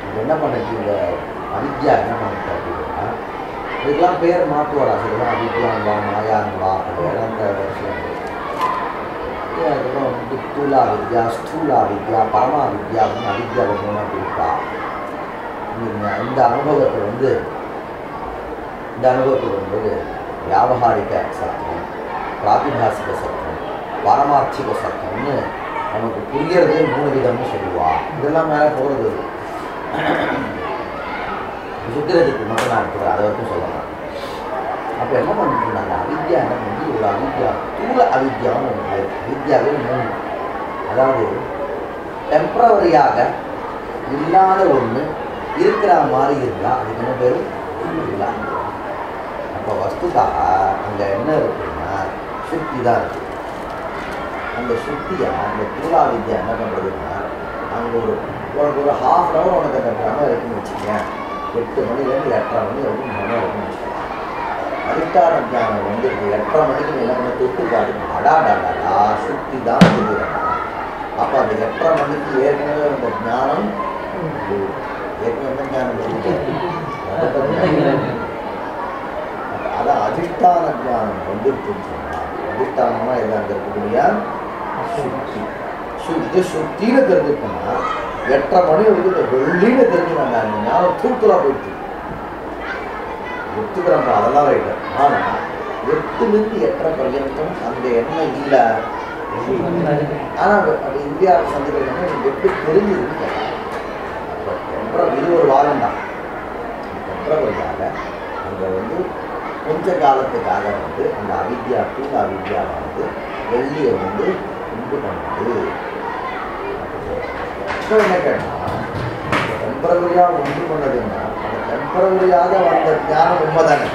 இது என்ன பண்ணிட்டு இந்த அவித்யா என்ன பண்ணிட்டு அப்படின்னா இதுக்கெல்லாம் பேர் மாற்றுவாரா. இதெல்லாம் அவித்யாங்களா மாயாங்களா வேதாந்த விஷயம். அதுக்கப்புறம் தூலா வித்யா, ஸ்தூலா வித்யா, பரமா வித்யா அப்படின்னு அவித்யாவை மூணாக பிரிப்பா. இந்த அனுபவத்தில் வியாபகாரிக சத்தம், பிராதிபாசிக சத்தம், பாரமார்த்திக சத்தம்னு நமக்கு புரியறது 3 விதம்னு சொல்லுவா. இதெல்லாம் மேலே போகிறது சுத்திரத்துக்கு மட்டும் நான் இருக்கிறேன், அதை வரைக்கும் சொல்லலாம். அப்போ என்ன பண்ணிட்டு இருந்தாங்க அவித்யா என்ன பண்ணி ஒரு அவித்யா தூள அவித்யான்னு ஒன்று. அவித்யாவே 3. அதாவது டெம்பரவரியாக இல்லாத ஒன்று இருக்கிற மாதிரி இருந்தால் அதுக்கு என்ன பேர் இல்லை. அப்போ வஸ்துக்காக அங்கே என்ன இருக்குன்னா சுத்தி தான் இருக்குது. அந்த சுத்தியை அந்த தூளா வித்யா என்ன பண்ணுறதுன்னா அங்கே உனக்கு ஒரு ½ hour உனக்கு அந்த பிரமம் இருக்குன்னு வச்சுக்கேன். 8 மணிலேருந்து 8:30 மணி வரைக்கும் பிரமம் இருக்குன்னு வச்சுக்கேன். அதிஷ்டான ஞானம் 8:30 மணிக்கு எல்லாமே தொட்டு பாருங்க. அடாடாடா சுத்தி தான் தெரியுறாங்க. அப்போ அந்த 8:30 மணிக்கு ஏற்கனவே அந்த ஞானம் ஏற்கனவே ஞானம் அதான் அதிஷ்டான ஞானம் வந்துருக்குன்னு சொன்னால் அதிஷ்டானமாக எல்லாம் அங்கே இருக்கக்கூடிய சுத்தி சுத்தின்னு தெரிஞ்சுக்கோன்னா 8:30 மணி வரைக்கும் இந்த வெள்ளின்னு தெரிஞ்சுனாங்க. அந்த ஞானம் தூக்கலாக போயிடுச்சு. ஒத்துக்கிறப்ப அதெல்லாம் ரைட்டு. ஆனால் 8லேருந்து 8:30 பர்யந்தம் அந்த எண்ணம் இல்லை. ஆனால் அது இந்தியா சந்திக்கிறது எப்படி தெரிஞ்சிருக்கு. இது ஒரு வாரம் தான். காலத்துக்காக அங்கே வந்து கொஞ்ச காலத்துக்காக வந்து அந்த அவித்யா தூங்க அவித்யாவானது வெள்ளியை வந்து உண்டு பண்ணுது. இப்போ என்ன கேட்டால் டெம்பரவரியாக உண்டு பண்ணதுன்னா அந்த டெம்பரவரியாக வந்த ஞானம் உண்மை தானே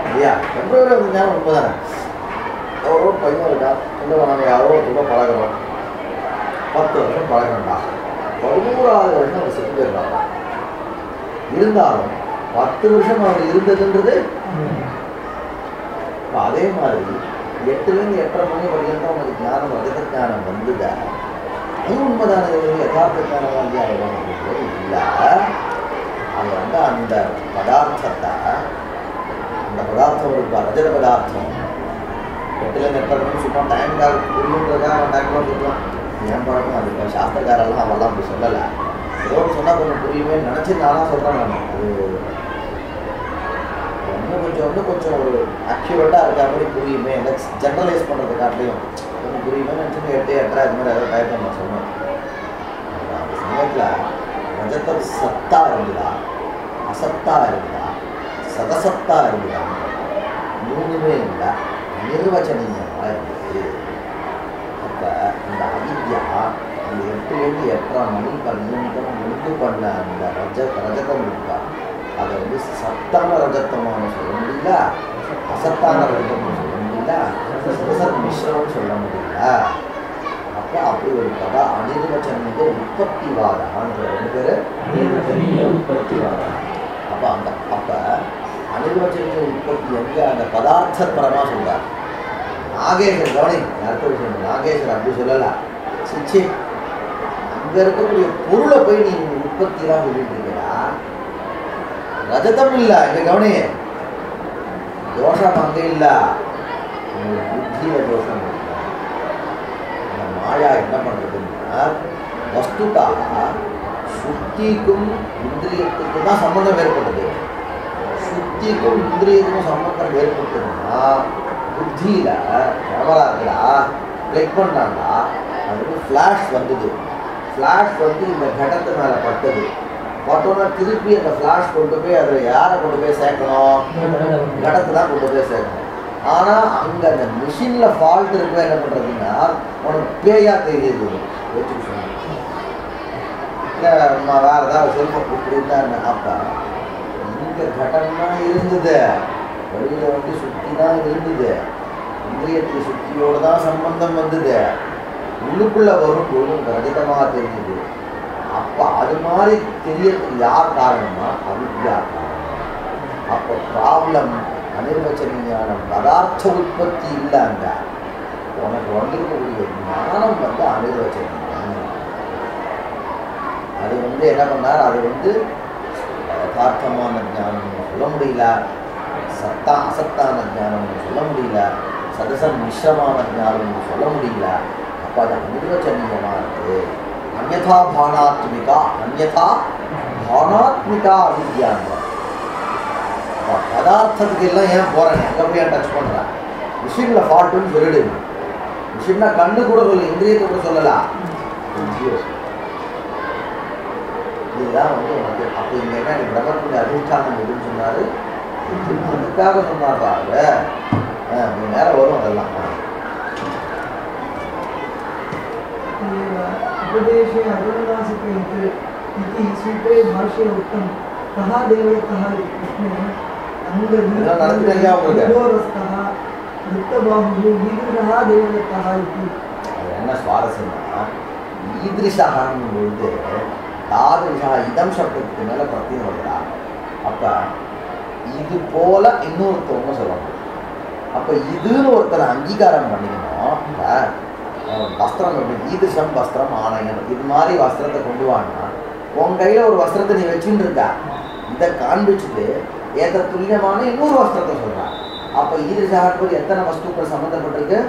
இல்லையா? டெம்பரவரியாக வந்த ஞானம் உண்மை தானே. ஒரு பையன் இருக்கா, இல்லை நம்ம யாரோ ஒருத்தர் பழகிறோம், 10 வருஷம் பழகிறோம்டா, 11வது வருஷம் அவர் செத்து போயிருக்காங்க. இருந்தாலும் 10 வருஷம் அவர் இருந்ததுன்றது இப்போ அதே மாதிரி 8லேருந்து 8:30 மணி வரைக்கும் அவனுக்கு ஞானம் ரஜத ஞானம் வந்துதா, அது உண்மைதான யதார்த்த ஞானம் அத்தியாயம் இல்லை. அது வந்து அந்த பதார்த்தத்தை அந்த பதார்த்தம் ஒரு ரஜத பதார்த்தம் 8லேருந்து 8:30 மணி சும்மா டைமுக்காக புரியுன்றதுக்காக அவன் டைம் வந்துக்கலாம். ஏன் பழக்கம் அது சாஸ்திரக்காரெல்லாம் அவெல்லாம் அப்படி சொல்லலை. ஏதோ சொன்னால் கொஞ்சம் புரியுமே நினச்சி நானாக சொல்கிறேன். நான் அது இன்னும் கொஞ்சம் ஒரு அக்யூரேட்டாக இருக்கா மாதிரி புரியுமே, எனக்கு ஜென்ரலைஸ் பண்ணுறதுக்காட்டிலையும் கொஞ்சம் புரியுமே நினச்சி 8, 8:30 அது மாதிரி ஏதாவது டயத்தை நான் சொன்னேன். அந்த சமயத்தில் ரஜத்த சத்தா இருந்ததா, அசத்தா இருந்ததா, சதசத்தா இருந்ததா, மூணுமே இல்லை, நிர்வச்சனீயமாக இருந்தது. அப்போ அந்த அவித்யா அந்த 8லேருந்து 8:30 மணி பர்யந்தம் உண்டு பண்ண அந்த ரஜதம் இருக்கா, அதை வந்து சத்தான ரஜத்தமான சொல்ல முடியல, அசத்தான ரஜத்தம்னு சொல்ல முடியல, சதசத் மிஸ்ரம்னு சொல்ல முடியல. அப்போ அப்படி ஒரு கதை அனிர்வச்சனீய உற்பத்திவாதான்ற 2 பேர் உற்பத்திவாதம். அப்போ அப்போ அனிர்வச்சனீய உற்பத்தி வந்து அந்த பதார்த்தபரமாக சொல்கிறார். நாகேஸ்வர் கவனி அடுத்த விஷயம், நாகேஸ்வர் அப்படி சொல்லலை. சிச்சி அங்கே இருக்கக்கூடிய பொருளை போய் நீ உற்பத்திலாம் சொல்லிட்டு இருக்கா, ரஜதம் இல்லை இங்கே கவனி, தோஷம் அங்கே இல்லை, புத்தியில தோஷம் இல்லை. அந்த மாயா என்ன பண்ணுறதுன்னா வஸ்துக்காக சுத்திக்கும் இந்திரியத்துக்கும் தான் சம்பந்தம் ஏற்படுது. சுத்திக்கும் இந்திரியத்துக்கும் சம்பந்தம் ஏற்படுத்துதுன்னா புத்தியில் கேமரா இருக்குடா, கிளிக் பண்ணாண்டா அதுக்கு ஃப்ளாஷ் வந்தது. ஃப்ளாஷ் வந்து இந்த கடத்து மேலே பட்டது. பட்டோன்னா திருப்பி அந்த ஃப்ளாஷ் கொண்டு போய் அதில் யாரை கொண்டு போய் சேர்க்கணும், கடத்து தான் கொண்டு போய் சேர்க்கணும். ஆனால் அங்கே அந்த மிஷினில் ஃபால்ட் இருக்க என்ன பண்ணுறதுன்னா உனக்கு பேயாக தெரியுது வச்சுக்க சொன்னேன். இல்லை நான் வேறு ஏதாவது செல்ஃபோன் இப்படின்னா என்ன, அப்போ இங்கே கடன்னா இருந்தது, வெளியில் வந்து சுற்றி தான் இருந்தது, இந்திரியத்துக்கு சுற்றியோடு தான் சம்பந்தம் வந்தது, உள்ளுக்குள்ளே வரும்போது ரஜிதமாக தெரிஞ்சுது. அப்போ அது மாதிரி தெரியறதுக்கு யார் காரணம்னா அவித்யா காரணம். அப்போ ப்ராப்ளம் அனிர்வச்சனீயான பதார்த்த உற்பத்தி இல்லைங்க, உனக்கு வந்திருக்கக்கூடிய ஞானம் வந்து அனிர்வச்சனீயம். அது வந்து என்ன பண்ணார், அது வந்து யதார்த்தமான ஞானம்னு சொல்ல முடியல, அசத்தான ஞானம்னு சொல்ல முடியல, சதசம் மிஸ்ரமான ஞானம்னு சொல்ல முடியல. அப்போ அது அனிர்வச்சனீயமாக இருக்குது. அந்யதா பானாத்மிகா அவித்யாங்க. பதார்த்தத்துக்கு எல்லாம் ஏன் போகிறேன், எங்கே போய் டச் பண்ணுறேன், மிஷினில் ஃபால்ட்டுன்னு சொல்லிடுது. மிஷின்னா கண்ணு கூட சொல்லு, இந்திரியத்தை கூட சொல்லலாம். இதுதான் வந்து உனக்கு அப்போ இங்கே என்ன எனக்கு பிரம்மத்துடைய அதிஷ்டானம் எதுன்னு சொன்னார், அதுக்காக சொன்னார் பாருங்க. நேரம் வரும் அதெல்லாம். उपदेशे अगुणनासिक इति सूत्रे भाष्ये उक्तं कः देवदत्तः इत्यस्मिन् अंगदीरस्तः वृत्तबाहुः ईदृशः देवदत्तः इति. என்ன சுவாரஸ்யம்னா ஈதிருஷான்னு பொழுது தாதிருஷா இதம் சப்தத்துக்கு மேலே பிரத்தியம் வருதா. அப்போ இது போல இன்னொருத்தவங்க சொல்லணும். அப்போ இதுன்னு ஒருத்தரை அங்கீகாரம் பண்ணிக்கணும். வஸ்திரம் எப்படி ஈதிருஷம் வஸ்திரம் ஆணையம், இது மாதிரி வஸ்திரத்தை கொண்டு வான்னா உன் கையில் ஒரு வஸ்திரத்தை நீ வச்சுட்டு இருக்கா, இதை காண்பிச்சுட்டு ஏற்ற துல்லியமான இன்னொரு வஸ்திரத்தை சொல்கிறான். அப்போ ஈதிருஷாக்கு எத்தனை வஸ்துக்கள் சம்மந்தப்பட்டிருக்கு,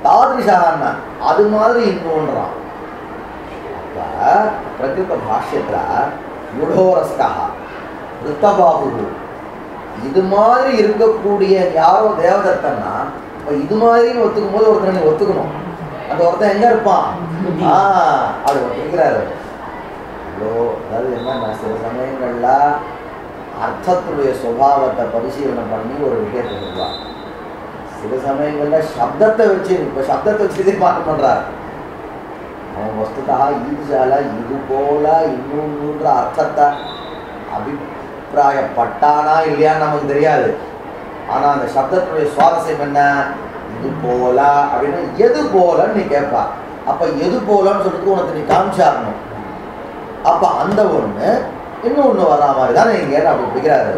தாதிருஷான்னா அது மாதிரி இன்னொன்றான். அப்போ பிரகிருத பாஷ்யத்தில் யுடோரஸ்கா ரித்தபாபு இது மாதிரி இருக்கக்கூடிய யாரோ தேவதத்தன்னா இப்போ இது மாதிரி ஒத்துக்கும் போது ஒருத்தர் நீ ஒத்துக்கணும். அந்த ஒருத்தன் எங்கே இருப்பான், அது ஒத்துக்கிறாரு. அதாவது என்னன்னா சில சமயங்கள்ல அர்த்தத்துடைய சுபாவத்தை பரிசீலனை பண்ணி ஒரு விஷயத்தை சொல்லுவாங்க. சில சமயங்கள்ல சப்தத்தை வச்சு இப்போ சப்தத்தை வச்சு தீர்மானம் பண்றாரு. அவன் வஸ்துதா ஈர்ஷால இது போல இன்னொன்ற அர்த்தத்தை அபிப்பிராயப்பட்டானா இல்லையான்னு நமக்கு தெரியாது. ஆனா அந்த சப்தத்துடைய சுவாரஸ்யம் என்ன, இது போல அப்படின்னா எது போலன்னு நீ கேட்பா. அப்ப எது போலன்னு சொல்லிட்டு உனக்கு நீ காமிச்சாரணும். அப்ப அந்த ஒண்ணு இன்னும் ஒண்ணு வரா மாதிரி தான் நீங்க அப்படி பிடிக்கிறாரு.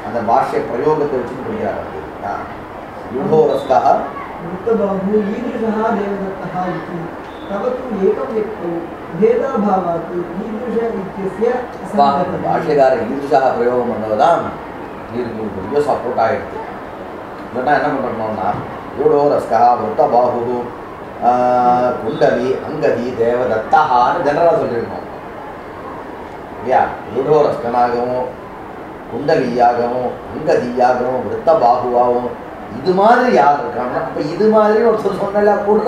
அந்த பாஷ்ய பிரயோகத்தை வச்சு பிடிக்கிறாரு. யூடோரஸ்கா वृत्तबाहु ईदृशः देवदत्तः इति तव तु एकं व्यक्तौ भेदाभावात् ईदृश इत्यस्य असङ्गतः. பாஷ்யக்காரர் ஈதுஷாக பிரயோகம் பண்ணதான் இதுக்கு பெரிய சப்போர்ட் ஆகிடுது. இல்லைன்னா என்ன பண்ணணும்னா யூடோரஸ்கா விருத்தபாஹு குண்டலி அங்கதி தேவதத்தான்னு ஜெனரலாக சொல்லியிருக்கோம் இல்லையா. யூடோரஸ்கனாகவும் குண்டலியாகவும் அங்கதியாகவும் விருத்தபாகுவாகவும் இது மாதிரி யார் இருக்காங்கன்னா அப்போ இது மாதிரி ஒருத்தர் சொன்னல கூட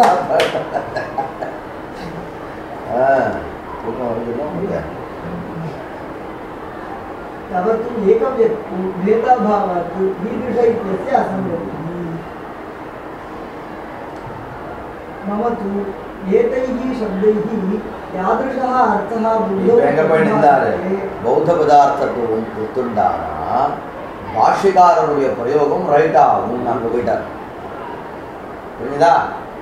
तव तु एकं व्यक्तौ भेदाभावात् ईदृश इत्यस्य असङ्गतिः. मम तु एतैः शब्दैः यादृशः अर्थः பௌத்த பதார்த்தத்துவம் கொடுத்துண்டானா பாஷ்யக்காரருடைய பிரயோகம் ரைட் ஆகும். நாங்கள் போயிட்டார் புரியுதா.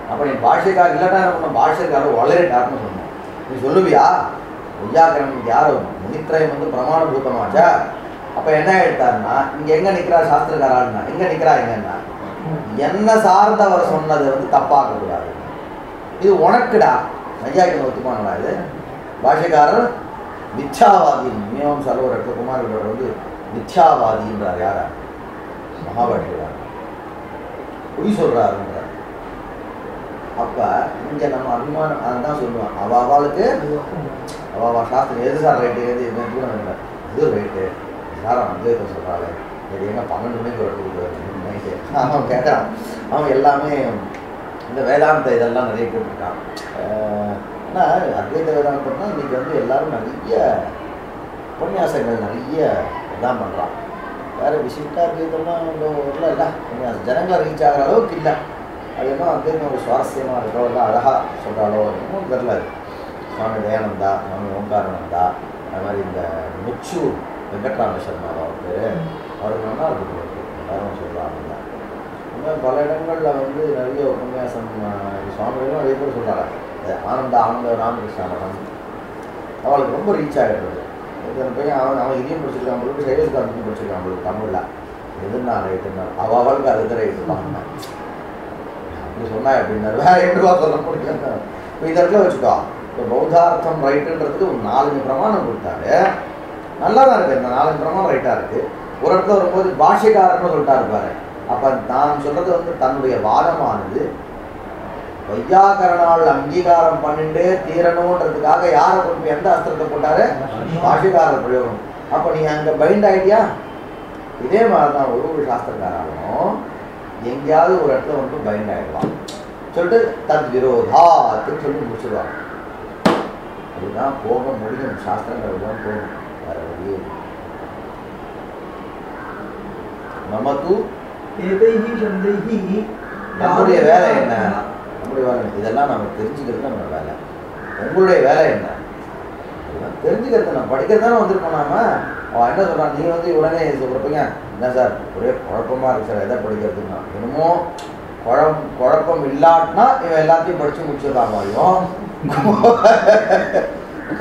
அப்போ நீ பாஷ்யக்காரர் இல்லைன்னா நம்ம பாஷ்யக்காரர் வளரட்டார்னு சொன்னோம். நீ சொல்லுவியா வையாக்கரன் யாரும் முனித்திரயம் வந்து பிரமாணபூதமாச்சா. அப்போ என்ன எடுத்தாருன்னா இங்கே எங்கே நிற்கிறா சாஸ்திரக்காரான்னா எங்கே நிற்கிறா எங்கன்னா என்ன சார்ந்தவர் சொன்னது வந்து தப்பாக்கக்கூடாது. இது உனக்குடா நையாயிரம் ஒத்துமானடா. இது பாஷ்யக்காரர் மித்யாவாதி மீமாம்சால ஒரு இடத்துல குமாரர் வந்து மித்யாவாதின்றார். யாரா மகாபாஷ்யக்காரர் பொய் சொல்றாருன்றார். அப்ப இங்க நம்ம அபிமானம் அதுதான் சொல்லுவான். அவளுக்கு அவ சாஸ்திரம் எது சார் ரைட்டு எது இது ரைட்டு சார் அத்வைத்தம் சொல்றாள் இது எங்க 12 மணிக்கு ஒரு நைட்டு அவன் கேட்கறான். அவன் எல்லாமே இந்த வேதாந்த இதெல்லாம் நிறைய கேட்டுருக்கான். ஆனால் அத்வைத வேதாந்தம்னா இன்னைக்கு வந்து எல்லாரும் நிறைய உபன்யாசங்கள் நிறைய இதான் பண்ணுறான். வேறு விசிட்டா அத்வைத்தம்லாம் இல்லை இல்லை உபன்யாசம் ஜனங்களை ரீச் ஆகிற அளவுக்கு இல்லை. அது என்ன அத்வைத்தம் ஒரு சுவாரஸ்யமாக இருக்கோ இல்லை அழகாக சொல்கிறாலோ இன்னும் தெரில. சுவாமி தயானந்தா சுவாமி ஓங்காரானந்தா அது மாதிரி இந்த முச்சூர் வெங்கட்ராம சர்மா அவருக்கு நல்லா இருக்குது எல்லாரும் சொல்கிறாங்க. இன்னும் பல இடங்களில் வந்து நிறைய உபன்யாசம் சுவாமிகளும் நிறைய பேர் சொல்கிறாங்க. ஆனந்த ராமகிருஷ்ணன் அவளுக்கு ரொம்ப ரீச் ஆகிடுறது. இத்தனை பையன் அவன் இதையும் படிச்சிருக்கான் பொழுது சைவஸ்காரத்தையும் படிச்சிருக்கான் பொழுது தமிழில் எதுனா ரைட்டுன்னா அவளுக்கு அதுக்கு ரைட்டு தான் அப்படி சொன்னா எப்படின்னா வேற எப்படிவா சொல்ல முடியும். இப்போ இந்த இடத்துல வச்சுக்கோ. இப்போ பௌத்தார்த்தம் ரைட்டுன்றதுக்கு ஒரு 4 பிரமாணம் கொடுத்தாரு. நல்லா தான் இருக்குது. இந்த 4 பிரமாணம் ரைட்டாக இருக்குது. ஒரு இடத்துல வரும்போது பாஷ்யக்காரன்னு சொல்லிட்டா இருப்பாரு. அப்போ நான் சொல்கிறது வந்து தன்னுடைய வாதமானது வையாக்கரனால் அங்கீகாரம் பண்ணிட்டு தீரணுன்றதுக்காக யாரை கொண்டு எந்த அஸ்திரத்தை போட்டாரு பாஷ்யக்கார பிரயோகம். அப்போ நீ அங்கே பைண்ட் ஆகிட்டியா. இதே மாதிரி தான் ஒரு சாஸ்திரக்காராலும் எங்கேயாவது ஒரு இடத்துல வந்து பைண்ட் ஆகிடலாம் சொல்லிட்டு தத் விரோதாத்துன்னு சொல்லி முடிச்சிடுவாங்க. அதுதான் போக முடியும். சாஸ்திரங்கள் தான் போகணும். வேற வழியே நமக்கு एतैः शब्दैः நம்முடைய வேலை என்ன? நம்முடைய வேலை இதெல்லாம் நம்ம தெரிஞ்சுக்கிறது நம்ம வேலை. உங்களுடைய வேலை என்ன? தெரிஞ்சுக்கிறது நம்ம படிக்கிறது தானே வந்திருக்கோம். நாம அவன் என்ன சொல்கிறான், நீ வந்து உடனே சொல்கிறப்பீங்க என்ன சார் ஒரே குழப்பமாக இருக்கு சார் எதை படிக்கிறதுன்னா என்னமோ குழப்பம் இல்லாட்டினா இவன் எல்லாத்தையும் படித்து முடிச்சிடலாம் மாதிரியும்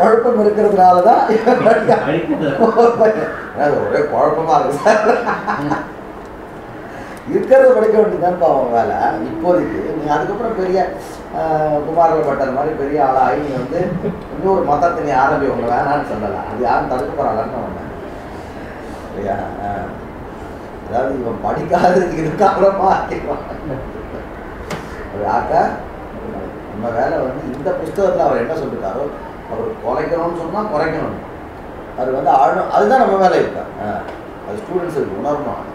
குழப்பம் இருக்கிறதுனால தான் ஒரே குழப்பமாக இருக்கு சார் இருக்கிறத படிக்க வேண்டியதுதான் அவன் வேலை இப்போதைக்கு. நீ அதுக்கப்புறம் பெரிய குமாரில் பட்டர் மாதிரி பெரிய ஆளாகி நீ வந்து இன்னொரு மதத்தை நீ ஆரம்பி உங்களை வேணான்னு சொல்லலாம். அது யாரும் தடுக்க போகிறாங்கன்னு ஒன்று இல்லையா. அதாவது இவன் படிக்காததுக்கு இதுக்கப்புறமா ஆக்கிடுவான் ஒரு ஆக்கா. நம்ம வேலை வந்து இந்த புஸ்தகத்தில் அவர் என்ன சொல்லிட்டாரோ அவர் குறைக்கணும்னு சொன்னால் குறைக்கணும். அது வந்து ஆழணும். அதுதான் நம்ம வேலை இருக்கா. அது ஸ்டூடெண்ட்ஸுக்கு உணரணும்.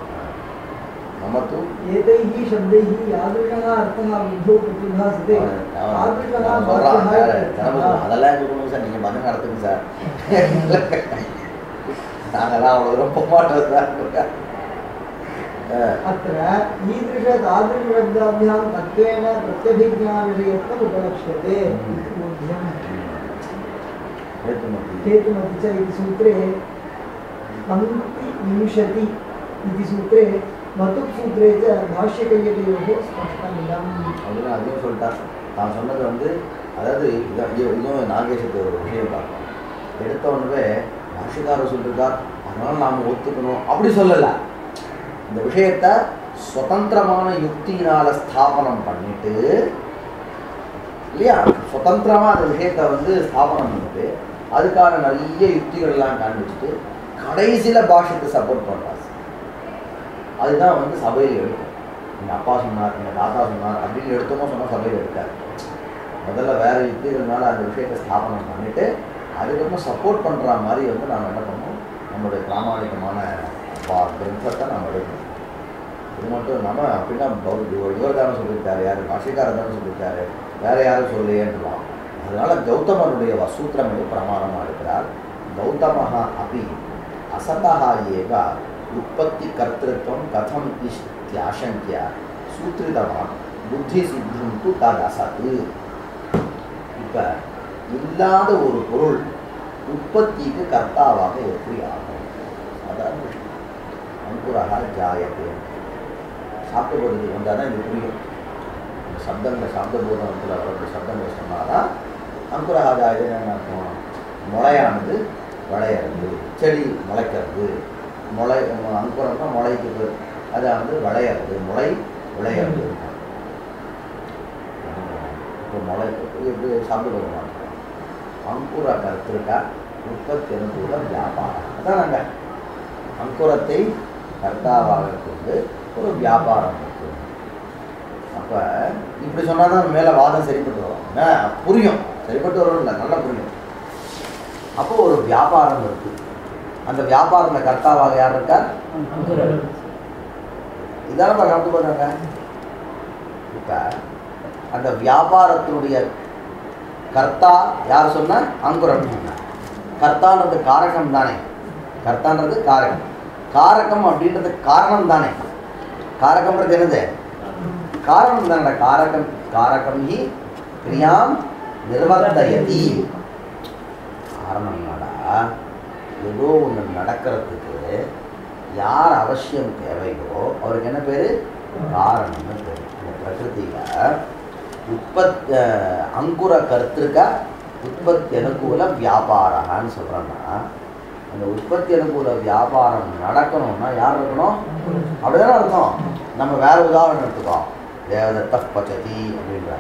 मम तु एतैः शब्दैः यादृशः अर्थः बुद्धौ प्रतिभासते तादृशः वाक्यः इत्यर्थः। அதெல்லாம் இருக்கணும் சார், நீங்கள் பதில் நடத்துங்க சார். நாங்கள்லாம் அவ்வளோ தூரம் போக மாட்டோம் சார். अत्र ईदृश तादृशशब्दाभ्यां तत्त्वेन प्रत्यभिज्ञाविषयत्वम् उपलक्ष्यते। हेतुमति च इति सूत्रे पङ्क्तिविंशति इति सूत्रे मतुक् सूत्रे च भाष्यकैयकयोः स्पष्टमिदम्। அப்படின்னு அதையும் சொல்லிட்டார். நான் சொன்னது வந்து அதாவது இதுவும் நாகேஷத்துக்கு ஒரு விஷயம் பார்ப்போம். எடுத்த உடனே பாஷிகாரர் சொல்லியிருக்கார், அதனால நாம் ஒத்துக்கணும் அப்படி சொல்லலை. இந்த விஷயத்தை சுதந்திரமான யுக்தியினால ஸ்தாபனம் பண்ணிட்டு இல்லையா, சுதந்திரமாக அந்த விஷயத்தை வந்து ஸ்தாபனம் பண்ணிட்டு அதுக்கான நிறைய யுக்திகள்லாம் காண்பிச்சுட்டு கடைசியில் பாஷத்தை சப்போர்ட் பண்ணுறாரு. அதுதான் வந்து சபையில் எடுக்கும். எங்கள் அப்பா சொன்னார், எங்கள் தாத்தா சொன்னார் அப்படின்னு எடுத்தோமோ சொன்னால் சபையில் எடுக்காது. முதல்ல வேறு யுக்திகள்னால அந்த விஷயத்தை ஸ்தாபனம் பண்ணிவிட்டு அதுக்கப்புறம் சப்போர்ட் பண்ணுற மாதிரி வந்து நாம் என்ன பண்ணோம், நம்மளுடைய பிராமணிகமான கிரந்தத்தை நம்ம எடுக்கணும். இது மட்டும் இல்லாமல் அப்படின்னா இவர் தானே சொல்லியிருக்காரு, யார் பாஷிகாரர் தானே சொல்லியிருக்காரு, வேறு யாரும் சொல்லையேன்றான். அதனால் கௌதமனுடைய சூத்திரம் பிரமாணமாக இருக்கிறார். கௌதமஹா அப்படி அசதா ஏவ உற்பத்தி கர்த்திருவம் கதம் இத்தியாசங்கிய சூத்திரிதவான் புத்தி சித்தம் து தது அசத்து. இப்போ இல்லாத ஒரு பொருள் உற்பத்திக்கு கர்த்தாவாக எப்படி ஆகும்? அதாவது அங்குரஹா ஜாயத்தே, சாப்பிட்டு போகிறதுக்கு வந்தால் தான் இது புரியும். இந்த சப்தங்கள் சாப்பிடபோதத்தில் வரக்கூடிய சப்தங்கள் சொன்னால்தான் அங்குரஹா ஜாயத்தேன்னு என்ன அர்த்தம்? முளையானது விளையிறது, செடி முளைக்கிறது. முளை அங்குரம்னா முளைக்கு, அதை வந்து விளையிறது, முளை விளையிறது. இப்போ முளை எப்படி சாப்பிட்டு போக மாட்டோம். அங்குர கர்த்திருக்கா உற்பத்தி அனுகூல வியாபாரம். அதான் நாங்கள் அங்குரத்தை கர்த்தாவாக கொண்டு ஒரு வியாபாரம் இருக்கு. அப்போ இப்படி சொன்னால் தான் மேலே வாதம் சரிப்பட்டு வரும். புரியும், சரிப்பட்டு வரும் இல்லை, நல்லா புரியும். அப்போ ஒரு வியாபாரம் இருக்கு. அந்த வியாபாரத்தில் கர்த்தாவாக யார் இருக்கார்? இதான சாப்பிட்டு போகிறாங்க. இப்போ அந்த வியாபாரத்தினுடைய கர்த்தா யார் சொன்ன? அங்குரம். கர்த்தான்றது காரகம் தானே. கர்த்தான்றது காரகம். காரகம் அப்படின்றது காரணம் தானே. காரகம்ன்றது என்னது? காரணம் தானே. காரகம் காரகம் ஹி கிரியாம் நிர்வர்த்தயதி. காரணம்னாடா ஏதோ ஒன்று நடக்கிறதுக்கு யார் அவசியம் தேவையோ அவருக்கு என்ன பேர்? காரணம்னு பேர். இந்த பிரகிருதியில் அங்குர கர்த்திருக்க உற்பத்தி அனுகூல வியாபாரம்னு சொல்கிறோன்னா, அந்த உற்பத்தி அனுகூல வியாபாரம் நடக்கணும்னா யார் இருக்கணும்? அப்படிதானே அர்த்தம். நம்ம வேற உதாரணம் எடுத்துக்கோம். தேவதத்த பச்சதி அப்படின்ற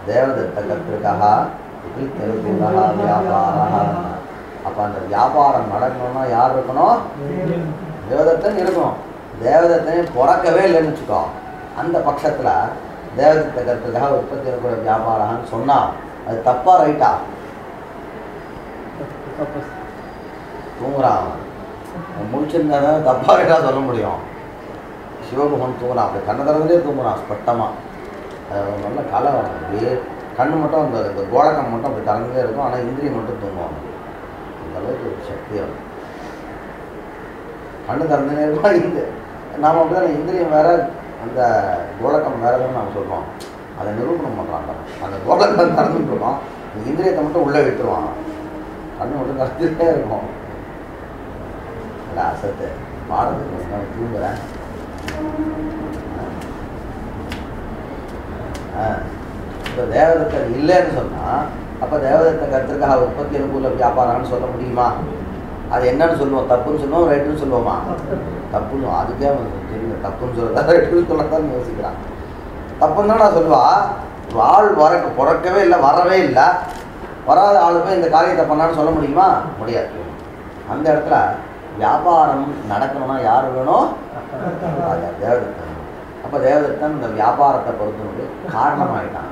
தேவதத்த கர்த்திருக்கா உற்பத்தி அனுகூல வியாபாரம். அப்போ அந்த வியாபாரம் நடக்கணும்னா யார் இருக்கணும்? தேவதத்தன் இருக்கணும். தேவதத்தனை பிறக்கவே இல்லைன்னு வச்சுக்கோ. அந்த பட்சத்தில் தேவதத்த கருத்துக்காக உற்பத்தி இருக்கிற வியாபாரம்னு சொன்னால் அது தப்பா ரைட்டா? தூங்குறான். முடிச்சிருந்தா தான் தப்பா ரைட்டாக சொல்ல முடியும். சிவபகவான் தூங்குறான், அப்படி கண்ணை திறந்தே தூங்குறான் ஸ்பட்டமாக. அது நல்ல கலை அப்படியே கண்ணு மட்டும் அந்த கோலக்கம் மட்டும் அப்படி திறந்தே இருக்கும். ஆனால் இந்திரியம் மட்டும் தூங்குவாங்க. அந்த அளவுக்கு ஒரு சக்தி வரும். கண்ணு திறந்தே இருக்கும். இது நாம் அப்படி தான் இந்திரியம் வேற அந்த கோலக்கம் வேறதுன்னு நாம் சொல்கிறோம். அதை நிரூபணம் பண்ணுறாங்க. அந்த கோலக்கம் திறந்துட்டுருக்கோம், இந்த இந்திரியத்தை மட்டும் உள்ளே விட்டுருவான். கண்ணு மட்டும் திறந்துட்டே இருக்கும். இல்லை அசத்து பாடத்துக்கு நான் தூங்குறேன். இப்போ தேவதத்தர் இல்லைன்னு சொன்னால் அப்போ தேவதத்தை கருத்துக்காக உற்பத்தி அனுகூல வியாபாரம்னு சொல்ல முடியுமா? அது என்னன்னு சொல்லுவோம்? தப்புன்னு சொல்லுவோம், ரைட்டுன்னு சொல்லுவோமா? தப்புன்னு. அதுக்கே தெரியும். தப்புன்னு சொல்லுறதா ரைட்டுன்னு சொல்லத்தான் யோசிக்கிறான். தப்புன்னு தான் நான் சொல்லுவா. ஒரு ஆள் பிறக்கவே இல்லை, வரவே இல்லை, வராத ஆள் போய் இந்த காரியத்தை பண்ணான்னு சொல்ல முடியுமா? முடியாது. அந்த இடத்துல வியாபாரம் நடக்கணும்னா யார் வேணும்? தேவதத்தன். அப்போ தேவதத்தன் இந்த வியாபாரத்தை பொறுத்தவரை காரணமாயிட்டான்.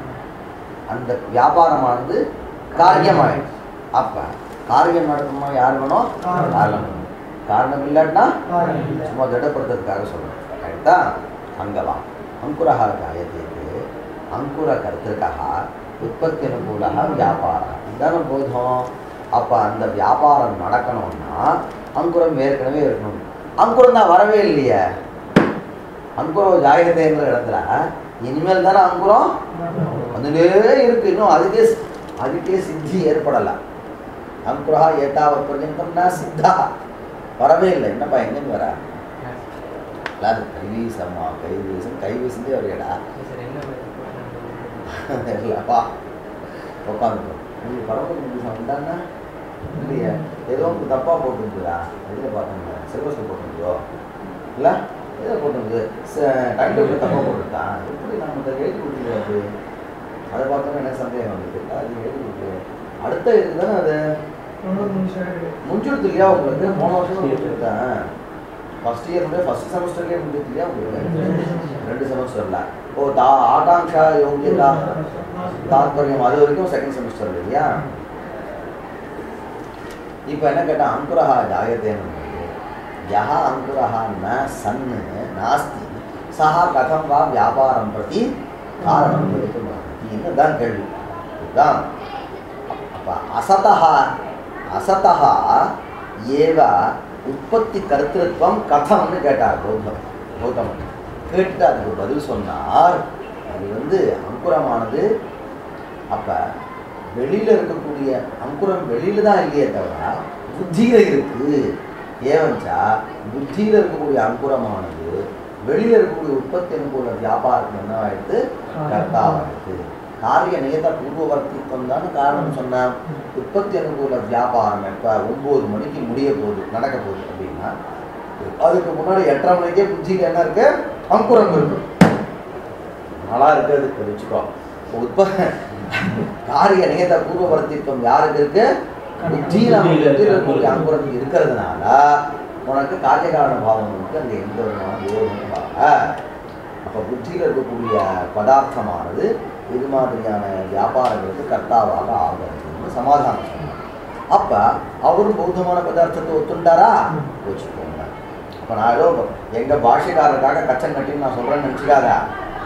அந்த வியாபாரமானது காரியமாயிடும். அப்போ காரியம் நடக்கணுமா யார் வேணும்? காரணம். காரணம் இல்லாட்டினா சும்மா திடப்படுத்துறதுக்காக சொல்லணும். ரைட்டா? அங்கவா அங்குரஹ ஜாயதே அங்குரகர்த்திருக்கः உற்பத்தியனுகூலः வியாபாரः இதான போதும். அப்போ அந்த வியாபாரம் நடக்கணும்னா அங்குரம் ஏற்கனவே இருக்கணும். அங்குரம் தான் வரவே இல்லையே. அங்குரம் ஜாயதேங்கிற இடத்துல இனிமேல் தானே அங்குரம் வந்துட்டே இருக்கு. இன்னும் அதுக்கே சித்தி ஏற்படலை. அங்குரா ஏட்டாவத் பர்யந்தம்னா சித்தா வரவே இல்லை. என்னப்பா எங்கேருந்து வர அது கைவீசம்மா கைவீசந்தே வரையடா இல்லைப்பா உட்காந்துட்டோம். உங்களுக்கு பரமபுரம் வந்தாங்கன்னா இல்லையா ஏதோ உங்களுக்கு தப்பாக போட்டுருக்குதா? எதில் பார்த்தோம்ல சிலபஸில் போட்டுருந்தோ இல்லை எதை போட்டுருக்குது டைம் டேபிள் தப்பாக போட்டுருக்கான். எப்படி நம்ம எழுதி கொடுத்துருக்காரு அதை பார்த்தோன்னா என்ன சந்தேகம் வந்துருக்கு. அது எழுதி கொடுத்து அடுத்த இதுக்கு தானே அது முடிஞ்சுடுது இல்லையா உங்களுக்கு? 3 வருஷம் முடிச்சுருக்கேன். ஃபஸ்ட் இயர் ஃபஸ்ட் செமஸ்டர்லேயே முடிஞ்சது இல்லையா உங்களுக்கு? 2 செமஸ்டரில் ஆகாங்ஷா யோகியதா தாத்பரியம் அது வரைக்கும் செகண்ட் செமஸ்டர் இல்லையா? இப்போ என்ன கேட்டால் அங்குரஹா ஜாயதேன்னு யா அங்குரஹா ந சன்னு நாஸ்தி சஹா கதம் வா வியாபாரம் பிரதி காரணம் இன்னும் தான் கேள்வி. இதுதான் அப்போ அசதா ஏவ உற்பத்தி கர்த்திருவம் கதம்னு கேட்டார் கௌதமன். கேட்டு அதுக்கு பதில் சொன்னார். அது அங்குரமானது அப்போ வெளியில் இருக்கக்கூடிய அங்குரம் வெளியில் தான் இல்லையே தவிர புத்தியில் இருக்குது. ஏவஞ்சா புத்தியில் இருக்கக்கூடிய அங்குரமானது வெளியில் இருக்கக்கூடிய உற்பத்தி அனுகூல வியாபாரத்துக்கு என்ன ஆயிடுது? கர்த்தாவாயிடுது. காரிய நியத பூர்வவர்த்தித்வம் தான் காரணம் சொன்ன. உற்பத்தி அனுகூல வியாபாரம் இப்போ 9 மணிக்கு முடிய போகுது நடக்க போகுது அப்படின்னா அதுக்கு முன்னாடி 8:30 மணிக்கே புத்தியில் என்ன இருக்கு? அங்குரம் இருக்கு. நல்லா இருக்குது வச்சுக்கோ. காரிய நியத பூர்வவர்த்தித்வம் யாருக்கு இருக்கு? புத்தியில் இருக்கக்கூடிய அங்குரம் இருக்கிறதுனால உனக்கு காரியகாரண பாவம் இருக்கு. அங்கே எந்த விதமான விரோதமும் அப்போ புத்தியில் இருக்கக்கூடிய பதார்த்தமானது இது மாதிரியான வியாபாரங்களுக்கு கர்த்தாவாக ஆகிறதுன்னு சமாதானம் சொன்னார். அப்போ அவரும் பௌத்தமான பதார்த்தத்தை ஒத்துண்டாரா? வச்சுக்கோங்க. அப்போ நான் ஏதோ எங்கள் பாஷைக்காரருக்காக கச்சன் கட்டின்னு நான் சொல்கிறேன்னு நினச்சிக்காத.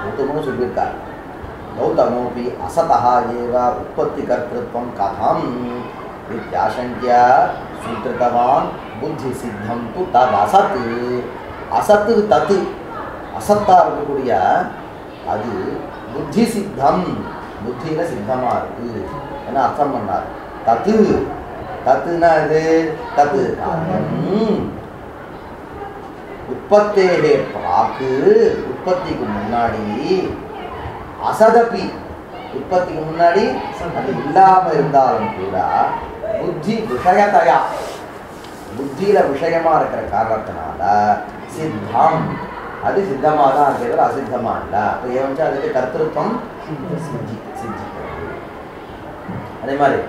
கௌதமும் சொல்லியிருக்கார். கௌதமோபி அசதா ஏவ உற்பத்தி கர்த்திருவம் கதம் இத்தியாசங்கிய சூத்திரவான் புத்தி சித்தம் து தத் அசத்து அசத்து தத்து அசத்தாக இருக்கக்கூடிய அது புத்தி சித்தம் புத்தியில் சித்தமாக இருக்குது என்ன அர்த்தம் பண்ணார். தத்துனா இது தத்து உற்பத்தேகே பிராக்கு உற்பத்திக்கு முன்னாடி அசதப்பி உற்பத்திக்கு முன்னாடி அது இல்லாமல் இருந்தாலும் கூட புத்தி விஷயத்தையா புத்தியில் விஷயமாக இருக்கிற காரணத்தினால சித்தம் அது சித்தமாக தான் இருக்கிறது அசித்தமாக இல்லை. அப்போ ஏன் அதுக்கு கர்த்திருவம் சித்திக்கிறது. அதே மாதிரி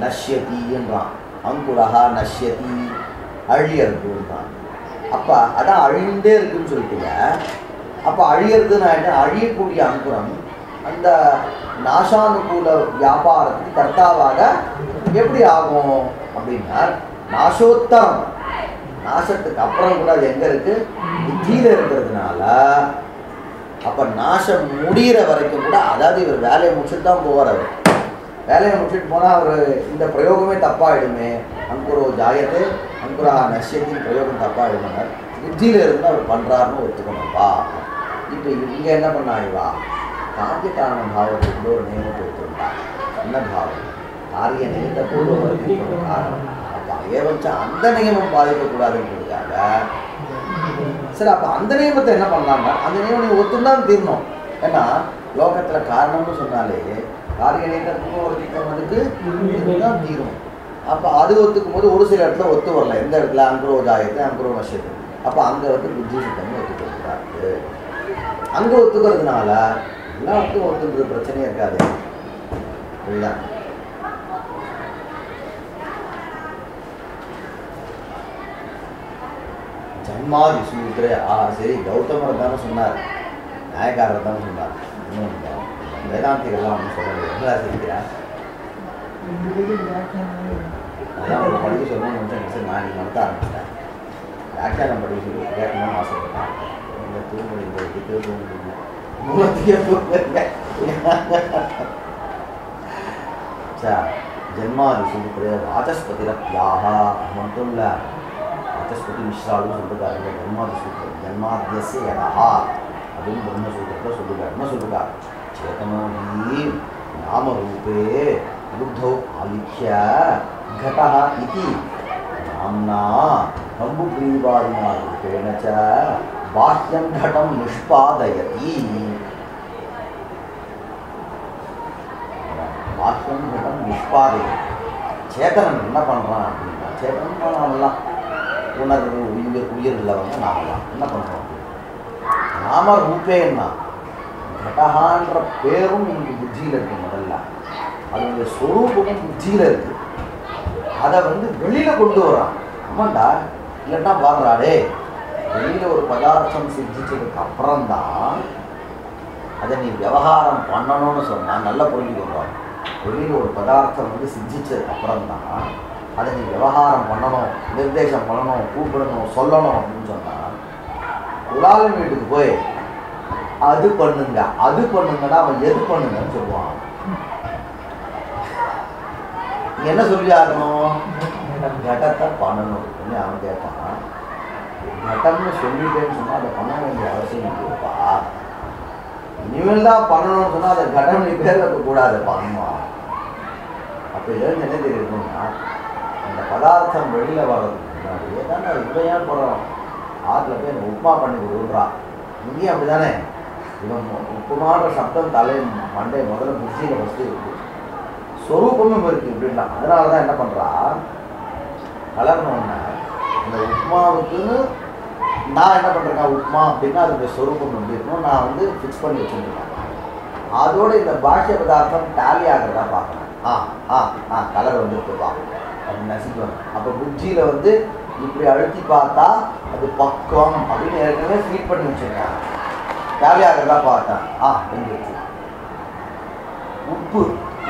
நஷ்யத்தின்றான் அங்குரஹா நஷ்யதி அழியறதுன்றான். அப்போ அதான் அழிந்தே இருக்குன்னு சொல்லிட்டுங்க. அப்போ அழியறதுன்னு அழியக்கூடிய அங்குரம் அந்த நாசானுகூல வியாபாரத்துக்கு கர்த்தாவாக எப்படி ஆகும் அப்படின்னா நாசோத்தரம் நாசத்துக்கு அப்புறம் கூட அது எங்கே இருக்குது? புத்தியில் இருக்கிறதுனால அப்போ நாசம் முடிகிற வரைக்கும் கூட அதாவது இவர் வேலையை முடிச்சுட்டு தான் போவார். அவர் வேலையை முடிச்சுட்டு போனால் அவர் இந்த பிரயோகமே தப்பாகிடுமே. அங்குரோ ஜாயத்து அங்குரா நஷ்யத்தின் பிரயோகம் தப்பாகிடுமார். புத்தியில் இருந்து அவர் பண்ணுறாருன்னு ஒத்துக்கணும்ப்பா. இப்போ இங்கே என்ன பண்ணாய்வா காரிய காரண பாவத்துக்கு ஒரு நியமத்தை ஒத்துருந்தா. என்ன பாவம்? காரிய நியமத்தை பூர்வ காரணம். அப்போ ஏவச்சா அந்த நியமம் பாதிக்கக்கூடாதுன்றதுக்காக சரி அப்போ அந்த நியமத்தை என்ன பண்ணலாம்னா அந்த நியமம் நீங்கள் ஒத்துந்தான் தீரணும். ஏன்னா லோகத்தில் காரணம்னு சொன்னாலே காரிய நியமத்தை பூர்வவர்த்திக்கு தான் தீரும். அப்போ அது ஒத்துக்கும் போது ஒரு சில இடத்துல ஒத்து வரல. எந்த இடத்துல அங்குரோ ஜாயத்தை அங்குரோ நஷ்யத்தை. அப்போ அங்கே புத்தி சித்தம்னு ஒத்துக்கிறாரு. அங்கே ஒத்துக்கிறதுனால எல்லாத்துக்கும் ஒத்துக்கிறது பிரச்சனையே இருக்காது. இதுதான் ஜன்மாதி சூத்திர சரி கௌதமர் தானே சொன்னார், நாயக்காரர் தானே சொன்னார். இன்னும் வேதாந்திகள்லாம் ஒன்றும் சொல்ல முடியாது. இருக்கிறா அதான் ஒரு படிக்க சொல்லணும்னு நினச்சேன். சரி நான் நீங்கள் நடத்த ஆரம்பிச்சிட்டேன். வியாக்கியானம் படிக்க சொல்லி கேட்கணும்னு ஆசைப்பட்டேன். இந்த தூங்குறீங்க இதுக்கே தூங்குறீங்க மூலத்தையே தூங்குறீங்க. ஜென்மாதி சூத்திர வாசஸ்பதிரப்யாக மட்டும் இல்லை, வாசஸ்பதி மிஸ்ராலும் சொல்லிருக்காரு ஜென்மாதி சூத்திரம். ஜென்மாத்தியசே யதா அப்படின்னு பிரம்மசூத்திரத்தில் சொல்லிருக்காரு. என்ன சொல்லிருக்காரு? சேதனோஹி நாமரூபே புத்தௌ ஆலிக்ய घटः इति नाम्ना कम्बुग्रीवादिना रूपेण च बाह्यं घटं निष्पादयति. बाह्यं घटं निष्पादयति. சேத்தனன் என்ன பண்ணுறான் அப்படின்னா, சேத்தனன் நாமெல்லாம் உணர்வு உயிரில் வந்து நாமெல்லாம் என்ன பண்ணுறோம், நாம ரூபேன்னா கடகான்ற பேரும் எனக்கு புத்தியில் இருக்கு. முதல்ல அதனுடைய ஸ்வரூபமும் புத்தியில் இருக்கு. அதை வந்து வெளியில் கொண்டு வரான். ஆமாண்டா, இல்லைன்னா பாடுறாடே, வெளியில் ஒரு பதார்த்தம் சித்திச்சதுக்கு அப்புறம்தான் அதை நீ விவகாரம் பண்ணணும்னு சொன்னால் நல்லா புரிஞ்சுக்கோங்க. வெளியில் ஒரு பதார்த்தம் வந்து சித்திச்சதுக்கு அப்புறம்தான் அதை நீ விவகாரம் பண்ணணும், நிர்தேசம் பண்ணணும், கூப்பிடணும், சொல்லணும் அப்படின்னு சொன்னால், குலாலன் வீட்டுக்கு போய் அது பண்ணுங்க அது பண்ணுங்கன்னா அவன் எது பண்ணுங்கன்னு சொல்லுவான். என்ன சொல்லி ஆகணும்? கடத்தை பண்ணணும். அவன் கேட்பான், கடம்னு சொல்லிட்டேன்னு சொன்னால் அதை பண்ண வேண்டிய அவசியம் இல்லைப்பா, இனிமேல் தான் பண்ணணும்னு சொன்னால் அதை கடம் நீ பேர் வைக்கக்கூடாது பண்ணுவான். அப்போ எழுந்து என்ன தெரியுதுன்னா, அந்த பதார்த்தம் வெளியில் வர்றதுக்கு முன்னாடியே தானே இவன் போடுறான். ஆற்றுல போய் எனக்கு உப்புமா பண்ணி கொடுக்குறான். இங்கேயும் அப்படி தானே, இவன் உப்புமான்ற சப்தம் தலை மண்டை முதல்ல புத்தியில் ஃபஸ்ட்டு இருக்குது, ஸ்வரூபமும் இருக்குது இப்படின்னா. அதனால தான் என்ன பண்ணுறா, கலர்னோன்னா இந்த உப்புமாவுக்குன்னு நான் என்ன பண்ணுறேன், உப்புமா அப்படின்னா அதோடைய ஸ்வரூபம் எப்படி இருக்கணும் நான் வந்து ஃபிக்ஸ் பண்ணி வச்சுருக்கேன். அதோட இந்த பாஷ்ய பதார்த்தம் டேலி ஆகிறதா பார்க்கணும். கலர் வந்துருக்குப்பா அப்படின்னு நசிக்குவாங்க. அப்போ புத்தியில் வந்து இப்படி அழுத்தி பார்த்தா அது பக்குவம் அப்படின்னு ஏற்கனவே ஃபீட் பண்ணி வச்சுருக்காங்க. டேலி ஆகிறதா பார்த்தேன். வந்துருச்சு. உப்பு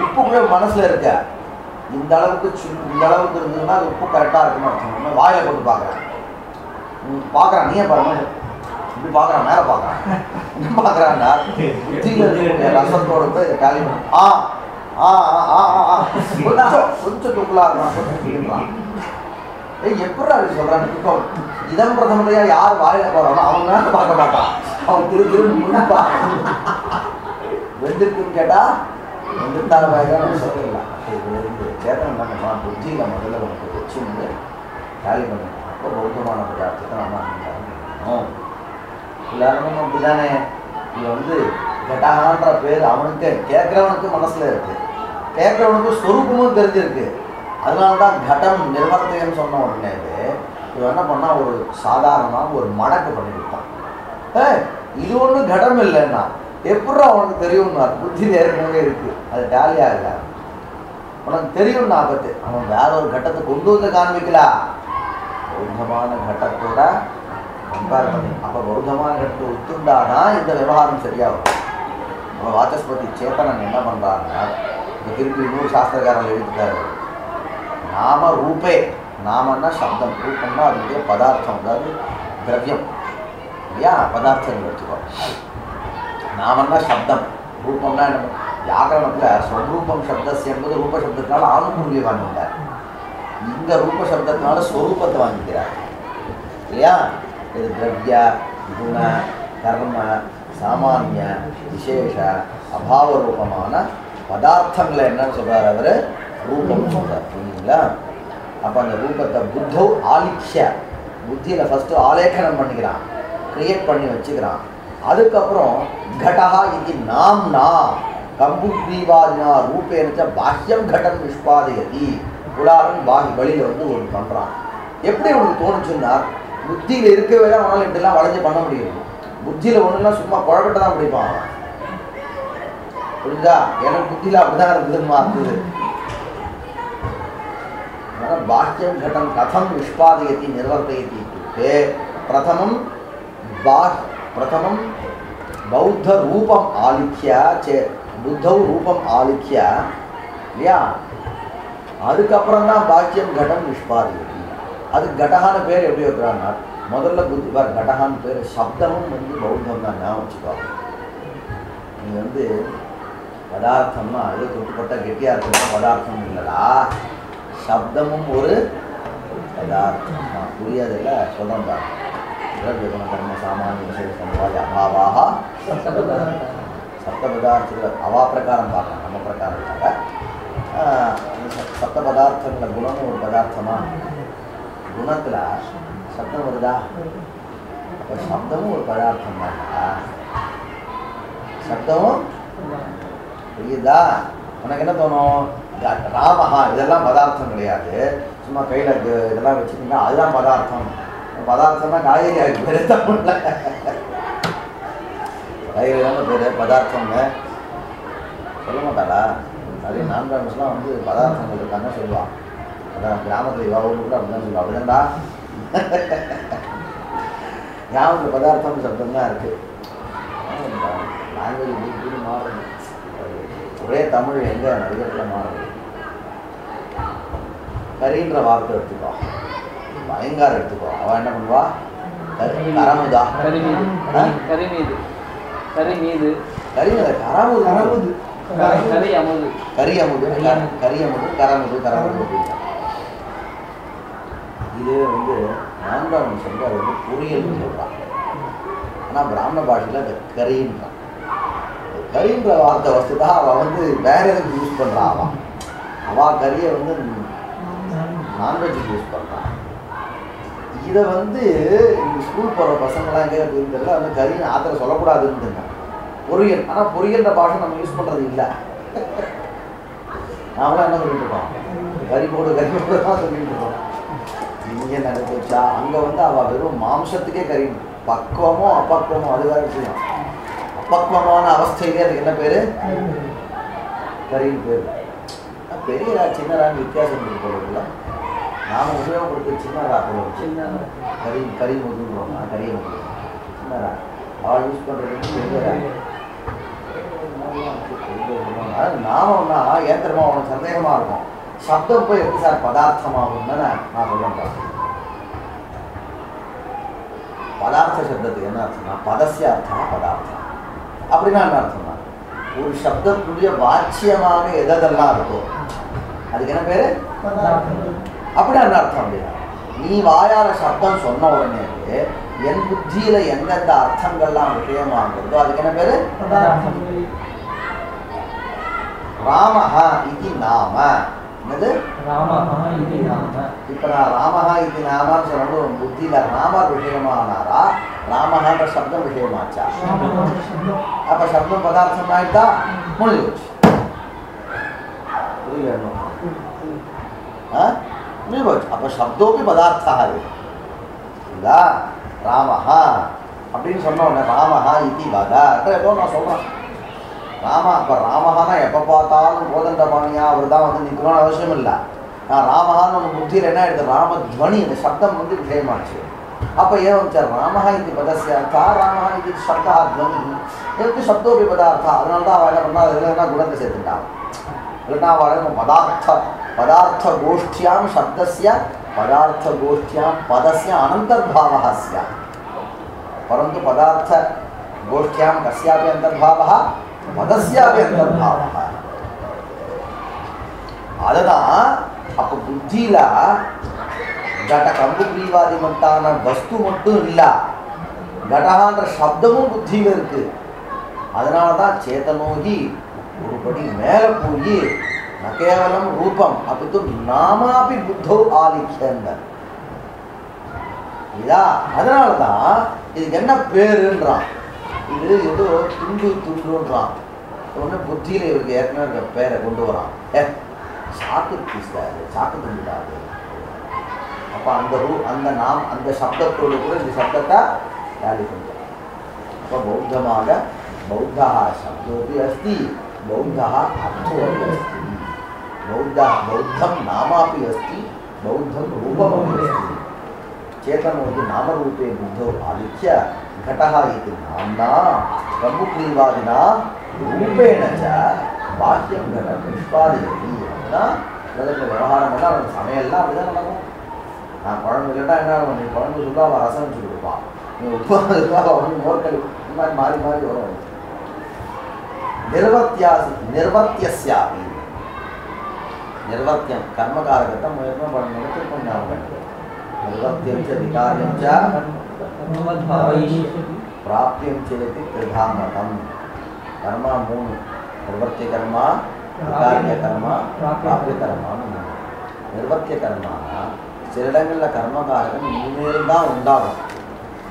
உப்புக்குள்ளே மனசில் இருக்க இந்த அளவுக்கு இருந்ததுன்னா அது உப்பு கரெக்டாக இருக்குன்னு வச்சுக்கோங்க. வாயில் போட்டு பார்க்குறேன், பார்க்குறான், நீயே பாருங்க இப்படி பார்க்குறான், மேலே பார்க்குறான், இன்னும் பார்க்குறான்டா. புத்தியில் இருக்கக்கூடிய ரசத்தோடு கூட இதை டேலி பண்ணி கொஞ்சம் தூக்கலாக இருக்கான், சொல்லிடுறான். எப்படி அப்படி சொல்கிறான்னு இப்போ இதன் பிரதமரையாக யார் வாயில் போகிறானோ அவன் மேலே பார்க்க மாட்டான், அவன் திருன்னு முன்னாப்பா வெந்திருக்குன்னு கேட்டால் வெந்திருந்தாலும் வேகான்னு சொல்லலாம். சேத்தனம் என்ன பண்ணுறான், புத்தியில் முதல்ல உனக்கு வச்சு வந்து டேலி பண்ணணும். அப்போ பௌத்தமான பதார்த்தத்தை நம்ம அனுப்பிடணும். எல்லாருமே அப்படி தானே. இது வந்து கடகான்ற பேர் அவனுக்கு கேட்குறவனுக்கு மனசில் இருக்குது, கேட்குறவனுக்கு ஸ்வரூபமும் தெரிஞ்சிருக்கு. அதனால தான் கடம் நிர்வர்த்தைன்னு சொன்ன உடனே இவன் என்ன பண்ணால் ஒரு சாதாரணமாக ஒரு மடக்கு பண்ணி கொடுத்தான். இது ஒன்றும் கடம் இல்லைன்னா எப்படா அவனுக்கு தெரியும்னா, புத்தியில் ஏற்கனவே இருக்குது, அது டேலி ஆகல. உனக்கு தெரியும்னா ஆபத்து. அவன் வேற ஒரு கட்டத்தை கொண்டு வந்து காண்பிக்கலாம், பௌத்தமான கட்டத்தோட கம்பேர் பண்ணி. அப்போ பௌத்தமான கட்டத்தை ஒத்துண்டாதான் இந்த விவகாரம் சரியாகும். அவன் வாசஸ்பதி சேத்தனன் என்ன பண்ணுறாருன்னா, இப்போ திருப்பி இன்னொரு சாஸ்திரக்காரன் எழுதிட்டாரு, நாம ரூபே, நாமன்னா சப்தம், ரூபம்னா அதனுடைய பதார்த்தம், அதாவது திரவியம் இல்லையா, பதார்த்தங்கள் வச்சுக்கோ. நாமன்னா சப்தம், ரூபம்னா என்ன, வியாக்கரணத்தில் ஸ்வரூபம் சப்தஸ் என்பது ரூப சப்தத்தினால ஆணுக்குரிய வாங்கிட்டார், இந்த ரூப சப்தத்தினால ஸ்வரூபத்தை வாங்கிக்கிறார் இல்லையா. இது திரவிய குண கர்ம சாமானிய விசேஷ அபாவ ரூபமான பதார்த்தங்களை என்னன்னு சொல்கிறார் அவர், ரூபம் சொல்கிறார். புரியுங்களா? அப்போ அந்த ரூபத்தை புத்தௌ ஆலிக்ய, புத்தியில் ஃபஸ்ட்டு ஆலேக்கனம் பண்ணிக்கிறான், கிரியேட் பண்ணி வச்சுக்கிறான். அதுக்கப்புறம் கடஹா இது நாம்னா கம்புக்ரீவாதினா ரூபேனச்ச பாஹ்யம் கடம் நிஷ்பாதயதி, குலாலன் பாகி வழியில் வந்து ஒன்று பண்ணுறான். எப்படி உனக்கு தோணுச்சுன்னா, புத்தியில் இருக்கவே தான் அவனால் இப்படிலாம் வளைஞ்சு பண்ண முடியும். புத்தியில் ஒன்றுலாம் சும்மா குழப்பிட்டு தான் பிடிப்பான் அவன். புரியுதா? எனக்கு புத்தியில் அப்படி தான் இருக்குதுன்னு இருந்தது. அதனால் பாஹ்யம் கடம் கதம் நிஷ்பாதயதி நிர்வர்த்தயதி இत्युक्ते பிரதமம் பௌத்த ரூபம் ஆலிக்ய புத்தௌ ரூபம் ஆலிக்ய இல்லையா. அதுக்கப்புறம் தான் பாக்கியம் கடம் நிஷ்பாதயதி. அது கடகான பேர் எப்படி வைக்கிறான்னா, முதல்ல புத்தி கடகான்னு பேர். சப்தமும் வந்து பௌத்தம் தான், ஞாபகம் வச்சுக்கோ. நீங்கள் வந்து பதார்த்தம்னா அது தொட்டுப்பட்ட கெட்டியாக இருக்கிற பதார்த்தம் இல்லைடா, சப்தமும் ஒரு பதார்த்தம் தான். புரியாதில்ல சொல்கிறேன் பாரு. திரவியகுண கர்ம சாமானிய விசேஷமாய் அபாவாக சப்த பதார்த்தத்தில் அவா பிரகாரம் பார்க்கலாம், நம்ம பிரகாரம் இருக்காங்க. சப்த பதார்த்தங்கள குணமும் ஒரு பதார்த்தமா, குணத்தில் சப்தம் வருதா, அப்போ சப்தமும் ஒரு பதார்த்தம் தான்டா. சப்தமும் புரியுதா? உனக்கு என்ன தோணும்? ராமஹா இதெல்லாம் பதார்த்தம் கிடையாது, சும்மா கையில் இதெல்லாம் வச்சுக்கிட்டா அதுதான் பதார்த்தம். பதார்த்தம்னா காய்கறி ஆகிட்டு பேர் தமிழ்ல காய்கறி தான் பேர் பதார்த்தம்னு சொல்ல மாட்டாளா? அதே நான்காம்ஸ்லாம் வந்து பதார்த்தங்கள் இருக்காங்க சொல்லுவான். அதான் கிராமத்தில் இவாவும் கூட அப்படிதான் சொல்லுவாள். அப்படிதான்டா கிராமத்தில் பதார்த்தம் சப்தம் தான் இருக்குது. லாங்குவேஜ் இப்படி மாறுது. ஒரே தமிழ் எங்கே நடிகத்தில் மாறுது. கரின்ற வார்த்தை எடுத்துக்கோ, பயங்காரம் எடுத்துக்கோ. அவன் என்ன பண்ணுவா? கரமுதா, கரிமீது, கரிமீது, கரமுது, கரி அமுது, கரமுது, கரமுது. இது வந்து நான்காம் சொல்ற அது வந்து பொரியல்னு சொல்றான். ஆனால் பிராமண பாஷையில் அந்த கரின்றான். கரின்ற வார்த்தை வசதி அவன் வந்து வேற எதுக்கு யூஸ் பண்ணுறான். அவன் கறியை வந்து நான்வெஜ்ஜுக்கு யூஸ் பண்ணுறான். இதை வந்து ஸ்கூல் போகிற பசங்களாம் எங்கே தெரியல, அந்த கறின்னு ஆத்திர சொல்லக்கூடாதுன்னு பொரியல். ஆனால் பொரியல்ன்ற பாஷை நம்ம யூஸ் பண்ணுறது இல்லை. நாமளாம் என்ன சொல்லிட்டு இருக்கோம்? கறி போடு தான் சொல்லிட்டு இருக்கோம். இங்கே நினைச்சா அங்கே வந்து அவள் வெறும் மாம்சத்துக்கே கறி, பக்குவமோ அப்பக்குவமோ அது வேறு விஷயம். அப்பக்குவமான அவஸ்தையிலே அதுக்கு என்ன பேர்? கறின்னு பேர். பெரியரா சின்னரான்னு வித்தியாசம் இருக்கு போல. நாம் உபயோகப்படுத்த சின்னரா போடுவோம். சின்ன கறி முதுன்றோம், கறியை முது சின்னரா. அவள் யூஸ் பண்ணுறதுக்கு பெரியரா. நாமன்னா ஏத்திரமா அவனுக்கு சந்தேகமாக இருக்கும். சப்தம் போய் எப்படி சார் பதார்த்தமாகும்னு நான் சொல்லுறேன். பதார்த்த சப்தத்துக்கு என்ன அர்த்தம்னா பதசிய அர்த்தம் பதார்த்தம். அப்படின்னா என்ன அர்த்தம்னா ஒரு சப்தத்துடைய வாட்சியமாக எதெல்லாம் இருக்கும் அதுக்கு என்ன பேரு? அப்படின்னா என்ன அர்த்தம்? அப்படின்னா நீ வாயால சப்தம் சொன்ன உடனே என் புத்தியில எந்தெந்த அர்த்தங்கள்லாம் விஷயமாகிறதோ அதுக்கு என்ன பேரு? ராமஹா இது நாம. என்னது? இப்ப நான் ராமஹா இது நாமன்னு சொல்லணும். புத்தியில ராமர் விஷயமானாரா, ராமஹான்ற சப்தம் விஷயமாச்சா? அப்ப சப்தம் பதார்த்தம் ஆயிட்டா முடிஞ்சு போச்சு. முடிஞ்சு போச்சு. அப்ப சப்தோபி பதார்த்தா இல்லா ராமஹா அப்படின்னு சொன்ன உடனே ராமஹா இது வதா ஏதோ நான் சொல்றேன். ராமா இப்போ ராமஹானா எப்போ பார்த்தாலும் கோதண்டபாணியா அவர் தான் வந்து நிற்கணும்னு அவசியம் இல்லை. நான் ராமஹான்னு நம்ம புத்தியில் என்ன எடுத்து ராமத்வனி இந்த சப்தம் வந்து விஷயமாச்சு. அப்போ ஏன் வச்சார் ராமஹா இது பதசியார்த்தா, ராமஹா இது சப்தா துவனி எதுக்கு சப்தோபி பதார்த்தா. அதனால தான் அவள் என்ன பண்ணா அதில் என்ன குணத்தை சேர்த்துட்டான். இல்லைன்னா அவள் பதார்த்த கோஷ்டியாம் சப்தஸ்ய பதார்த்த கோஷ்டியாம் பதஸ்ய அனந்தர்பாவः ஸ்யாத். परन्तु पदार्थ गोष्ठ्यां कस्यापि अंतर्भावः पदस्यापि अंतर्भावः. அதுதான் அப்போ புத்தியில கட கம்பு பிரிவாதிமத்தான வஸ்து மட்டும் இல்லை, கடகான்ற சப்தமும் புத்தியில் இருக்கு. அதனால தான் சேதனோகி ஒருபடி மேலே போய் ந கேவலம் ரூபம் அப்பித்து நாமாபி புத்தோ ஆலிக்யங்க. இதா அதனால தான் இதுக்கு என்ன பேருன்றான். இது ஏதோ துண்டு துண்டுன்றான். ஒன்று புத்தியில் இவருக்கு ஏற்கனவே பேரை கொண்டு வரான். சாக்கு பீசாது, சாக்கு துண்டுடாது. அப்போ அந்த நாம் அந்த சப்தத்தோடு கூட இந்த சப்தத்தை டேலி பண்ணுறோம். அப்போ பௌத்தமாக பௌத்தா சப்தோபி அஸ்தி, பௌத்தா அர்த்தோபி அஸ்தி. பௌத்தம் நாமாபி அஸ்தி, பௌத்தம் ரூபமபி அஸ்தி. चेतनों नामरूपे बुद्धौ आलिख्य घटः इति नाम्ना कम्बुक्रीवादिना रूपेण च बाह्यं घटं निष्पादयति. व्यवहारमेல்லாம் சமையல்லாம் அப்படிதான் நடக்கும். நான் குழம்பு இல்லைன்னா என்ன பண்ணி குழம்பு சுத்தா அவள் ரசம் வச்சு கொடுப்பான், நீ உப்பு இருக்கா வந்து மோர்க்கல் இந்த மாதிரி மாறி மாறி வரும். நிர்வத்தியஸ்யாபி நிர்வத்தியம் கர்மகாரகத்தை முயற்சி பண்ணணும் திருப்பம் ஞாபகம். நிர்வத்தியம் ச விகாரியம் ச பிராப்தியம் சேதி திரிதாமதம். கர்மா 3, நிர்வத்திய கர்மா, விகாரிய கர்மா, பிராப்திய கர்மான்னு 3. நிர்வத்திய கர்மானா சில இடங்களில் கர்மகாரகம் இனிமேல் தான் உண்டாகும்.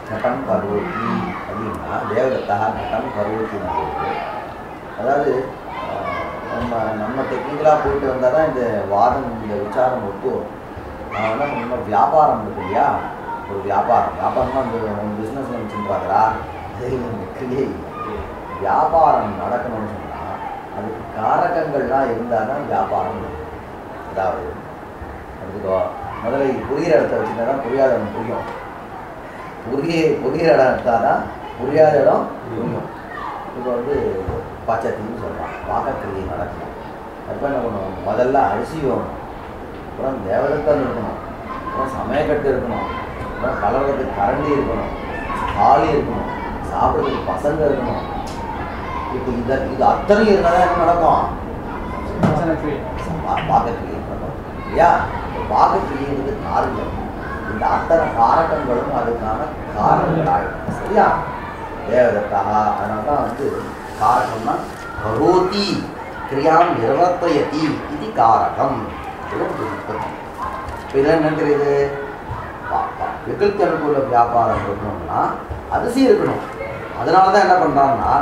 கட்டம் கருவத்தி அப்படின்னா தேவதத்தா கட்டம் கருவத்தின்னு, அதாவது நம்ம டெக்னிக்கலாக போயிட்டு வந்தால் தான் இந்த வாதம் இந்த விசாரம் ஒத்து வரும். அதனால் நம்ம வியாபாரம் இருக்கு இல்லையா, ஒரு வியாபாரம்னா அந்த பிஸ்னஸில் வச்சுருப்பாங்களா, கிரியை வியாபாரம் நடக்கணும்னு சொன்னால் அதுக்கு காரகங்கள்லாம் இருந்தால் தான் வியாபாரம் இருக்கும். அதாவது அதுக்கு முதல்ல புரிகிற இடத்த வச்சுருந்தா தான் புரியாத இடம் புரியும், புரிகிற இடம் எடுத்தால் தான் புரியாத இடம் புரியும். இப்போ வந்து பச்சத்தின்னு சொல்கிறான், பாக்கக்கிரியை நடக்கணும். அப்போ என்ன பண்ணுவோம், முதல்ல அரிசி வேணும், அப்புறம் தேவதத்தம் இருக்கணும், அப்புறம் சமயக்கட்டு இருக்கணும், அப்புறம் கலவரத்துக்கு கரண்டி இருக்கணும், தாலி இருக்கணும், சாப்பிட்றதுக்கு பசங்க இருக்கணும். இப்போ இது அத்தனை இருந்தால் தான் என்ன நடக்கும், பாக்கக்கிரியை நடக்கும் இல்லையா. பாக்கக்கிரிங்கிறது காரணம், இந்த அத்தனை காரகங்களும் அதுக்கான காரணங்கள் ஆகிடும். சரியா, தேவதத்தா. அதனால தான் வந்து காரகம்னா கரோதி கிரியாம் நிர்வர்த்தயதி இது காரகம். இப்போ இதெல்லாம் என்ன தெரியுது, விகல்ப அனுகூல வியாபாரம் இருக்கணும்னா அரிசி இருக்கணும். அதனால தான் என்ன பண்ணுறாங்கன்னா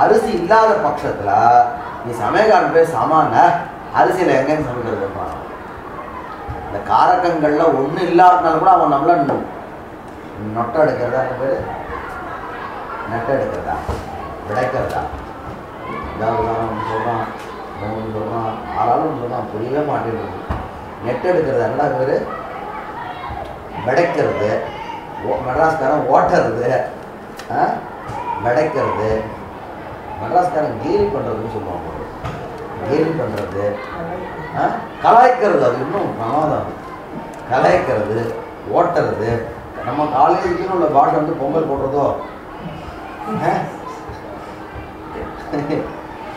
அரிசி இல்லாத பட்சத்தில் நீ சமயக்காரன் போய் சாமான அரிசியில் எங்கேன்னு சமைக்கிறது. இந்த காரகங்களில் ஒன்றும் இல்லாதனால கூட அவன் நம்மள நொட்டை எடுக்கிறதா, என்ன பேர் நெட்டை எடுக்கிறதா, விடைக்கிறதா, ஏதாவது சொல்கிறான் சொல்கிறான் ஆளாலும் சொல்கிறான், புரியவே மாட்டேங்குது. நெட்டை எடுக்கிறது என்ன பேர், விடைக்கிறது. மெட்ராஸ்காரன் ஓட்டுறது, விடைக்கிறது. மெட்ராஸ்காரன் கேலி பண்ணுறதுன்னு சொல்லுவாங்க. கேலி பண்ணுறது, கலாய்க்கிறது, அது இன்னும் பிரமாதம். கலாய்க்கிறது, ஓட்டுறது. நம்ம காலேஜுக்குன்னு உள்ள பாஷை வந்து பொங்கல் போடுறதோ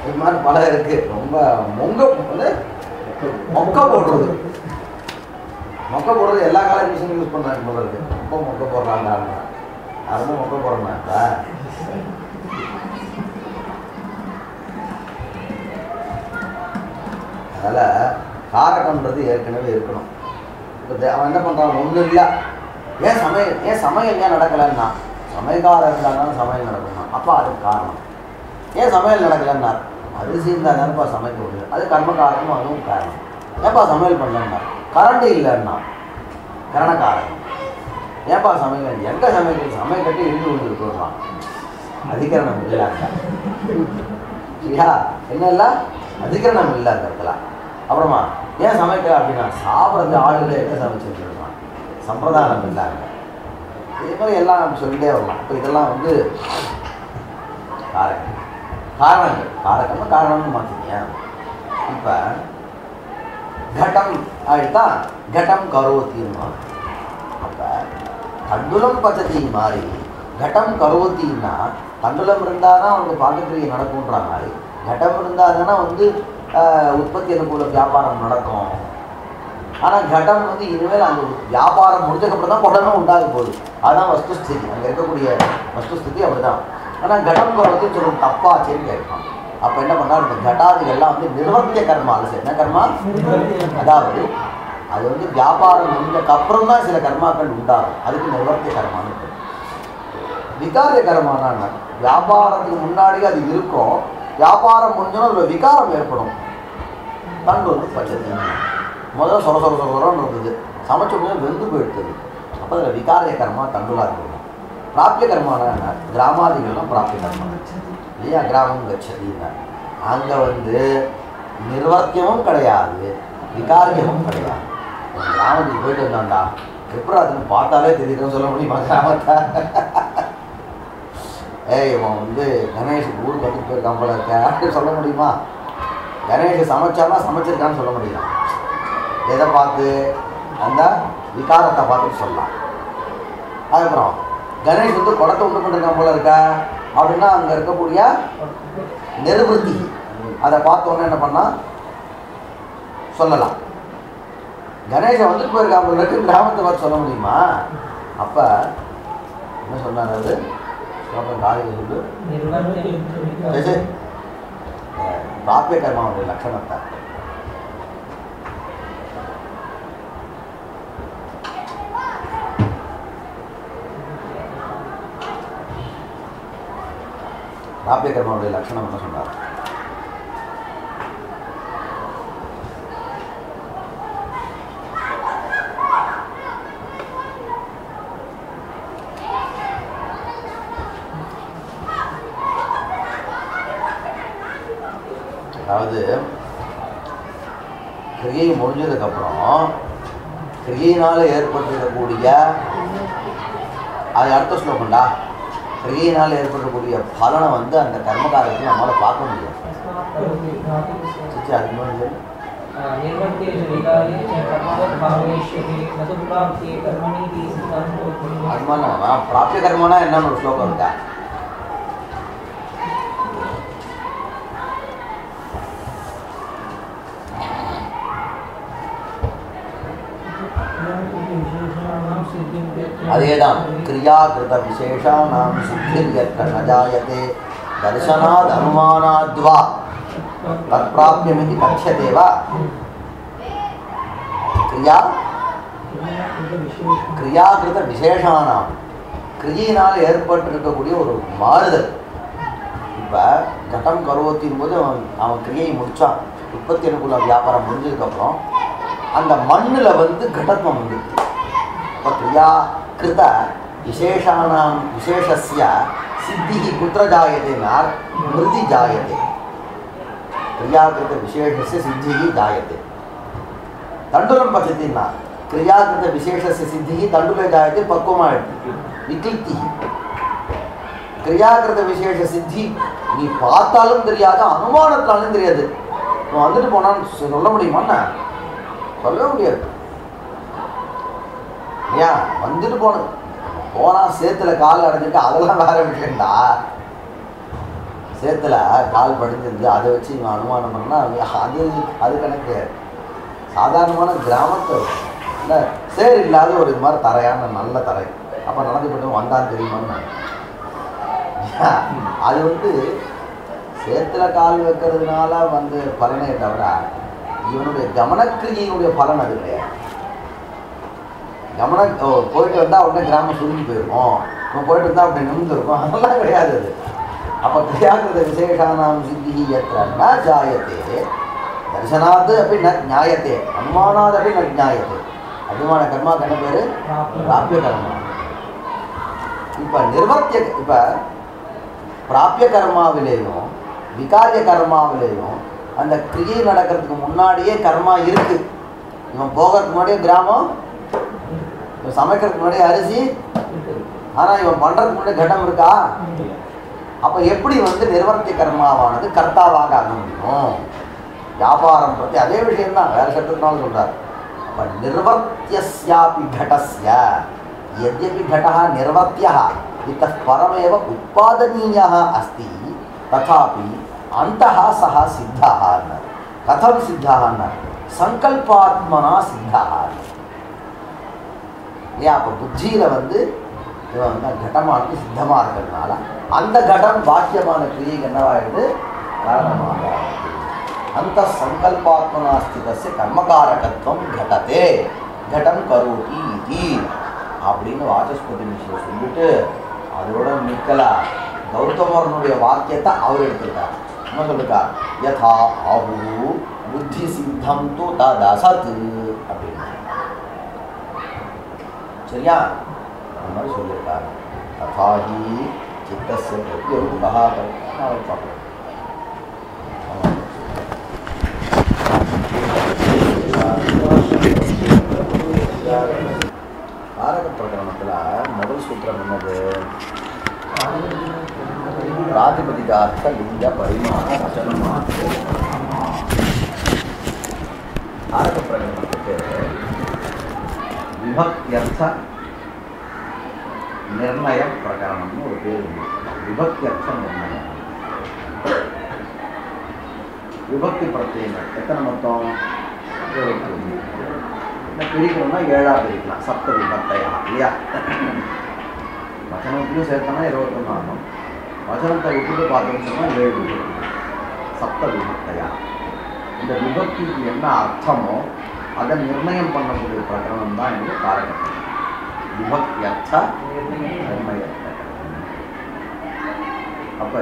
இது மாதிரி பல இருக்கு. ரொம்ப மொக்க போடுறது எல்லா காலேஜும் யூஸ் பண்ணுறாங்க போல இருக்கு. ரொம்ப மொக்க போடுறாங்க, ரொம்ப மொக்க போடுறாங்க. அதனால் காரகம்ன்றது ஏற்கனவே இருக்கணும். இப்போ அவன் என்ன பண்ணுறான், ஒன்றும் இல்லை, ஏன் சமையல் ஏன் நடக்கலைன்னா, சமையல்காரர் இருந்தாலும் சமையல் நடக்கணும்னா அப்போ அதுக்கு காரணம். ஏன் சமையல் நடக்கலைன்னா அரிசி இருந்தால் தானேப்பா சமைக்க முடியும், அது கர்மகாரமும் அதுவும் காரணம். ஏன்ப்பா சமையல் பண்ணலன்னா கரண்ட் இல்லைன்னா கரணக்காரன். ஏன்ப்பா சமையல் எங்கே சமையல் கட்டி இருந்து விழுந்துருக்கலாம், அதிகரணம் இல்லாங்க சரியா, என்ன இல்லை அதிகரணம் இல்லை அந்த இடத்துல. அப்புறமா ஏன் சமைக்கல அப்படின்னா சாப்பிட்றது ஆளுகளை எங்கே சமைச்சுருக்கலாம், சம்பிரதாயம் இல்லாங்க. இதே மாதிரி எல்லாம் நம்ம சொல்லிட்டே வரலாம். இப்போ இதெல்லாம் வந்து காரகம்னா காரணம்னு மாற்றிங்க. இப்போ கட்டம் ஆகிட்டா கட்டம் கரோத்தின்னா, அப்போ தண்டுலம் பச்சத்தி மாதிரி கட்டம் கரோத்தின்னா தண்டுலம் இருந்தால் தான் அவனுக்கு பாக்கக்கிரியை நடக்கும்ன்ற மாதிரி கட்டம் இருந்தால் தானே வந்து உற்பத்தி அனுகூல வியாபாரம் நடக்கும். ஆனால் கட்டம் வந்து இனிமேல் அந்த வியாபாரம் முடிஞ்சதுக்கப்புறம் தான் உடனே உண்டாக போகுது. அதுதான் வஸ்துஸ்திதி, அங்கே இருக்கக்கூடிய வஸ்துஸ்திதி அப்படி தான். ஆனால் கடம் கரோத்தி சொல்லுறது தப்பாச்சேன்னு கேட்கலாம். அப்போ என்ன பண்ணால் இந்த கட்டாதிகள்லாம் வந்து நிர்வர்த்திய கர்மா. அது என்ன கர்மா, அதாவது அது வந்து வியாபாரம் முடிஞ்சதுக்கப்புறம் தான் சில கர்மாக்கள் உண்டாகும், அதுக்கு நிர்வர்த்திய கர்மான்னு இருக்கு. விகாரிய கர்மானா வியாபாரத்துக்கு முன்னாடி அது இருக்கும், வியாபாரம் முடிஞ்சோன்னா அதில் விகாரம் ஏற்படும். தண்டு வந்து பச்சத்தி முதல்ல சொரன்னு இருந்தது, சமைச்ச முடியும் வெந்து போயிடுது. அப்போ அதில் விகாரிய கர்மா தண்டுலாக இருக்குது. பிராப்திய கர்மான கிராமாதிகள்லாம் பிராப்திய கர்மா இல்லையா, கிராமம் கச்சதின்னா அங்கே வந்து நிர்வர்த்தியமும் கிடையாது, விகாரியமும் கிடையாது. கிராமத்துக்கு போயிட்டு வந்தாண்டா எப்படி அதுன்னு பார்த்தாலே தெரியுதுன்னு சொல்ல முடியுமா கிராமத்தை? இவன் வந்து கணேஷ் ஊருக்கு வந்துட்டு போயிருக்கான் போல இருக்க அப்படின்னு சொல்ல முடியுமா? கணேஷ் சமைச்சானா சமைச்சிருக்கான்னு சொல்ல முடியும். எதை பார்த்து? அந்த விகாரத்தை பார்த்துட்டு சொல்லலாம். அதுக்கப்புறம் கணேஷ் வந்து குடத்தை உண்டு பண்ணிருக்கான் போல இருக்கா அப்படின்னா அங்கே இருக்கக்கூடிய நிர்வൃத்தி அதை பார்த்தோன்னே என்ன பண்ணால் சொல்லலாம். கணேஷை வந்துட்டு போயிருக்கா போல இருக்கு கிராமத்தை பார்த்து சொல்ல முடியுமா? அப்போ என்ன சொன்னார் அது ஸ்லோகம் காலையில் சொல்லு பிராபிய கர்மாவுடைய லட்சணத்தை பிராபிய கர்மாவுடைய லட்சணம் என்ன சொன்னார்? அதாவது கிரியை முடிஞ்சதுக்கப்புறம் கிரியையினால் ஏற்பட்டிருக்கக்கூடிய அது அடுத்த ஸ்லோகம்டா. கிரியையினால் ஏற்படக்கூடிய பலனை வந்து அந்த கர்மகாரத்தில் நம்மளால் பார்க்க முடியும். அது மாதிரி பிராபிய கர்மனா என்னன்னு ஒரு ஸ்லோகம் இருக்கா? அதேதான் கிரியாகிருத விசேஷானாம் சித்திர்யத்ர ந ஜாயதே தர்சனாத் அனுமானாத்வா தற்பிராப்யமிதி கக்ஷ்யதே வா. கிரியாகிருத விசேஷானாம் கிரியினால் ஏற்பட்டிருக்கக்கூடிய ஒரு மாறுதல். இப்போ கட்டம் கருவத்தின் போது அவன் கிரியை முடித்தான். உற்பத்தி அனுகூல வியாபாரம் முடிஞ்சதுக்கப்புறம் அந்த மண்ணில் வந்து கடத்வம் வந்துருக்கு. இப்போ கிரியா கிருத விசேஷானாம் விசேஷஸ்ய சித்திஹி குத்திர ஜாயதேனா மிருதி ஜாயதே. கிரியாகிருத விசேஷஸ்ய சித்திஹி ஜாயதே. தண்டுலம் பச்சத்தின்னா கிரியாகிருத விசேஷஸ்ய சித்திஹி தண்டுலே ஜாயதே பக்குவமாயிடுது விக்லிப்தி. கிரியாகிருத விசேஷ சித்தி நீ பார்த்தாலும் தெரியாது, அனுமானத்தாலும் தெரியாது. நான் வந்துட்டு போனான்னு சொல்ல முடியுமாண்ணா? சொல்லவே முடியாது. ஏன் வந்துட்டு போனால் சேத்துல கால் அடைஞ்சிட்டு அதெல்லாம் வேற விஷயம்டா. சேத்துல கால் படிஞ்சிருந்து அதை வச்சு இவன் அனுமானம் பண்ணால் அது கணக்கு. சாதாரணமான கிராமத்தை இல்லை சேர் இல்லாத ஒரு இது மாதிரி தரையான நல்ல தரை அப்போ நடந்து போய்ட்டு வந்தான்னு தெரியுமான்னு. அது வந்து சேத்துல கால் வைக்கிறதுனால வந்து பலனே தவிர இவனுடைய கவனக்கிரியினுடைய பலன் அது கிடையாது. போயிட்டு வந்தால் உடனே கிராமம் சுருங்கி போயிருக்கும், நம்ம போயிட்டு வந்தால் அப்படி நிமிர்ந்துருக்கும், அதெல்லாம் கிடையாது அது. அப்போ கிரியாகிருத விசேஷானாம் சித்தி எத்திர ந ஜாயத்தே தர்சனாத் அப்படி ந ஞாயத்தே அனுமானாத் அப்படி ந ஞாயத்தே. அனுமான கர்மாவுக்கு என்ன பேர்? பிராபிய கர்மா. இப்போ பிராபிய கர்மாவிலேயும் விகாரிய கர்மாவிலேயும் அந்த கிரியை நடக்கிறதுக்கு முன்னாடியே கர்மா இருக்கு. இவன் போகிறதுக்கு முன்னாடியே கிராமம், இவன் சமைக்கிறதுக்கு முன்னாடியே அரிசி, ஆனால் இவன் பண்ணுறதுக்கு முன்னாடியே கட்டம் இருக்கா? அப்போ எப்படி வந்து நிர்வர்த்திய கர்மாவானது கர்த்தாவாக ஆக முடியும்? வியாபாரம் பற்றி அதே விஷயம்தான், வேறு சட்டத்தினாலும் சொல்கிறார். அப்போ நிர்வர்த்தியஸ்யாபி கடஸ்ய यद्यपि घटः निर्वर्त्यः इतः परमेव उत्पादनीयः अस्ति तथापि अन्तः सः सिद्धः न. कथं सिद्धः न? संकल्पात्मना सिद्धः. இல்லையா? அப்போ புத்தியில் வந்து இவன் வந்து கடமானது சித்தமாக இருக்கிறதுனால அந்த கடம் பாக்கியமான கிரியைக்கு என்னவாயிடுது? காரணமாக அந்த சங்கல்பாத்மனா ஸ்திதஸ்ய கர்மகாரகத்துவம் கடதே கடம் கரோதி இதி அப்படின்னு வாசஸ்பதி மிஸ்ரர் சொல்லிட்டு அதோட நிற்கலாம். கௌதமரனுடைய வாக்கியத்தை அவர் எடுத்துட்டார். என்ன சொல்லிருக்கார்? யதா ஆஹு புத்தி சித்தம் து ததசத் அப்படின்னு. சரியா? அந்த மாதிரி சொல்லியிருக்காரு. ததாஹி சித்தஸ்ய பிரத்யோகः அவர் பார்க்கலாம். காரக பிரகரணத்தில் முதல் சூத்திரம் என்னது? பிராதிபதிகார்த்த லிங்க பரிமாண வசனமாக. காரக பிரகரணத்துக்கு விபக்தியர்த்த நிர்ணய பிரகரணம்னு ஒரு பேர் உண்டு. விபக்தியர்த்த நிர்ணயம். விபக்தி பிரத்யங்கள் எத்தனை மொத்தம்? 21. பிரிக்கணும்னா 7ஆ பிரிக்கலாம். சப்த விபக்தையா இல்லையா? வச்சனத்தையும் சேர்த்தோம்னா 21 ஆகும். வச்சனத்தை விட்டுட்டு பார்த்தோம்னு சொன்னால் 7 சப்த விபக்தையா. இந்த விபக்திக்கு என்ன அர்த்தமோ அதை நிர்ணயம் பண்ணக்கூடிய பிரகரணம் தான் என்று காரணம். விபக்தியர்த்த நிர்ணய. அப்போ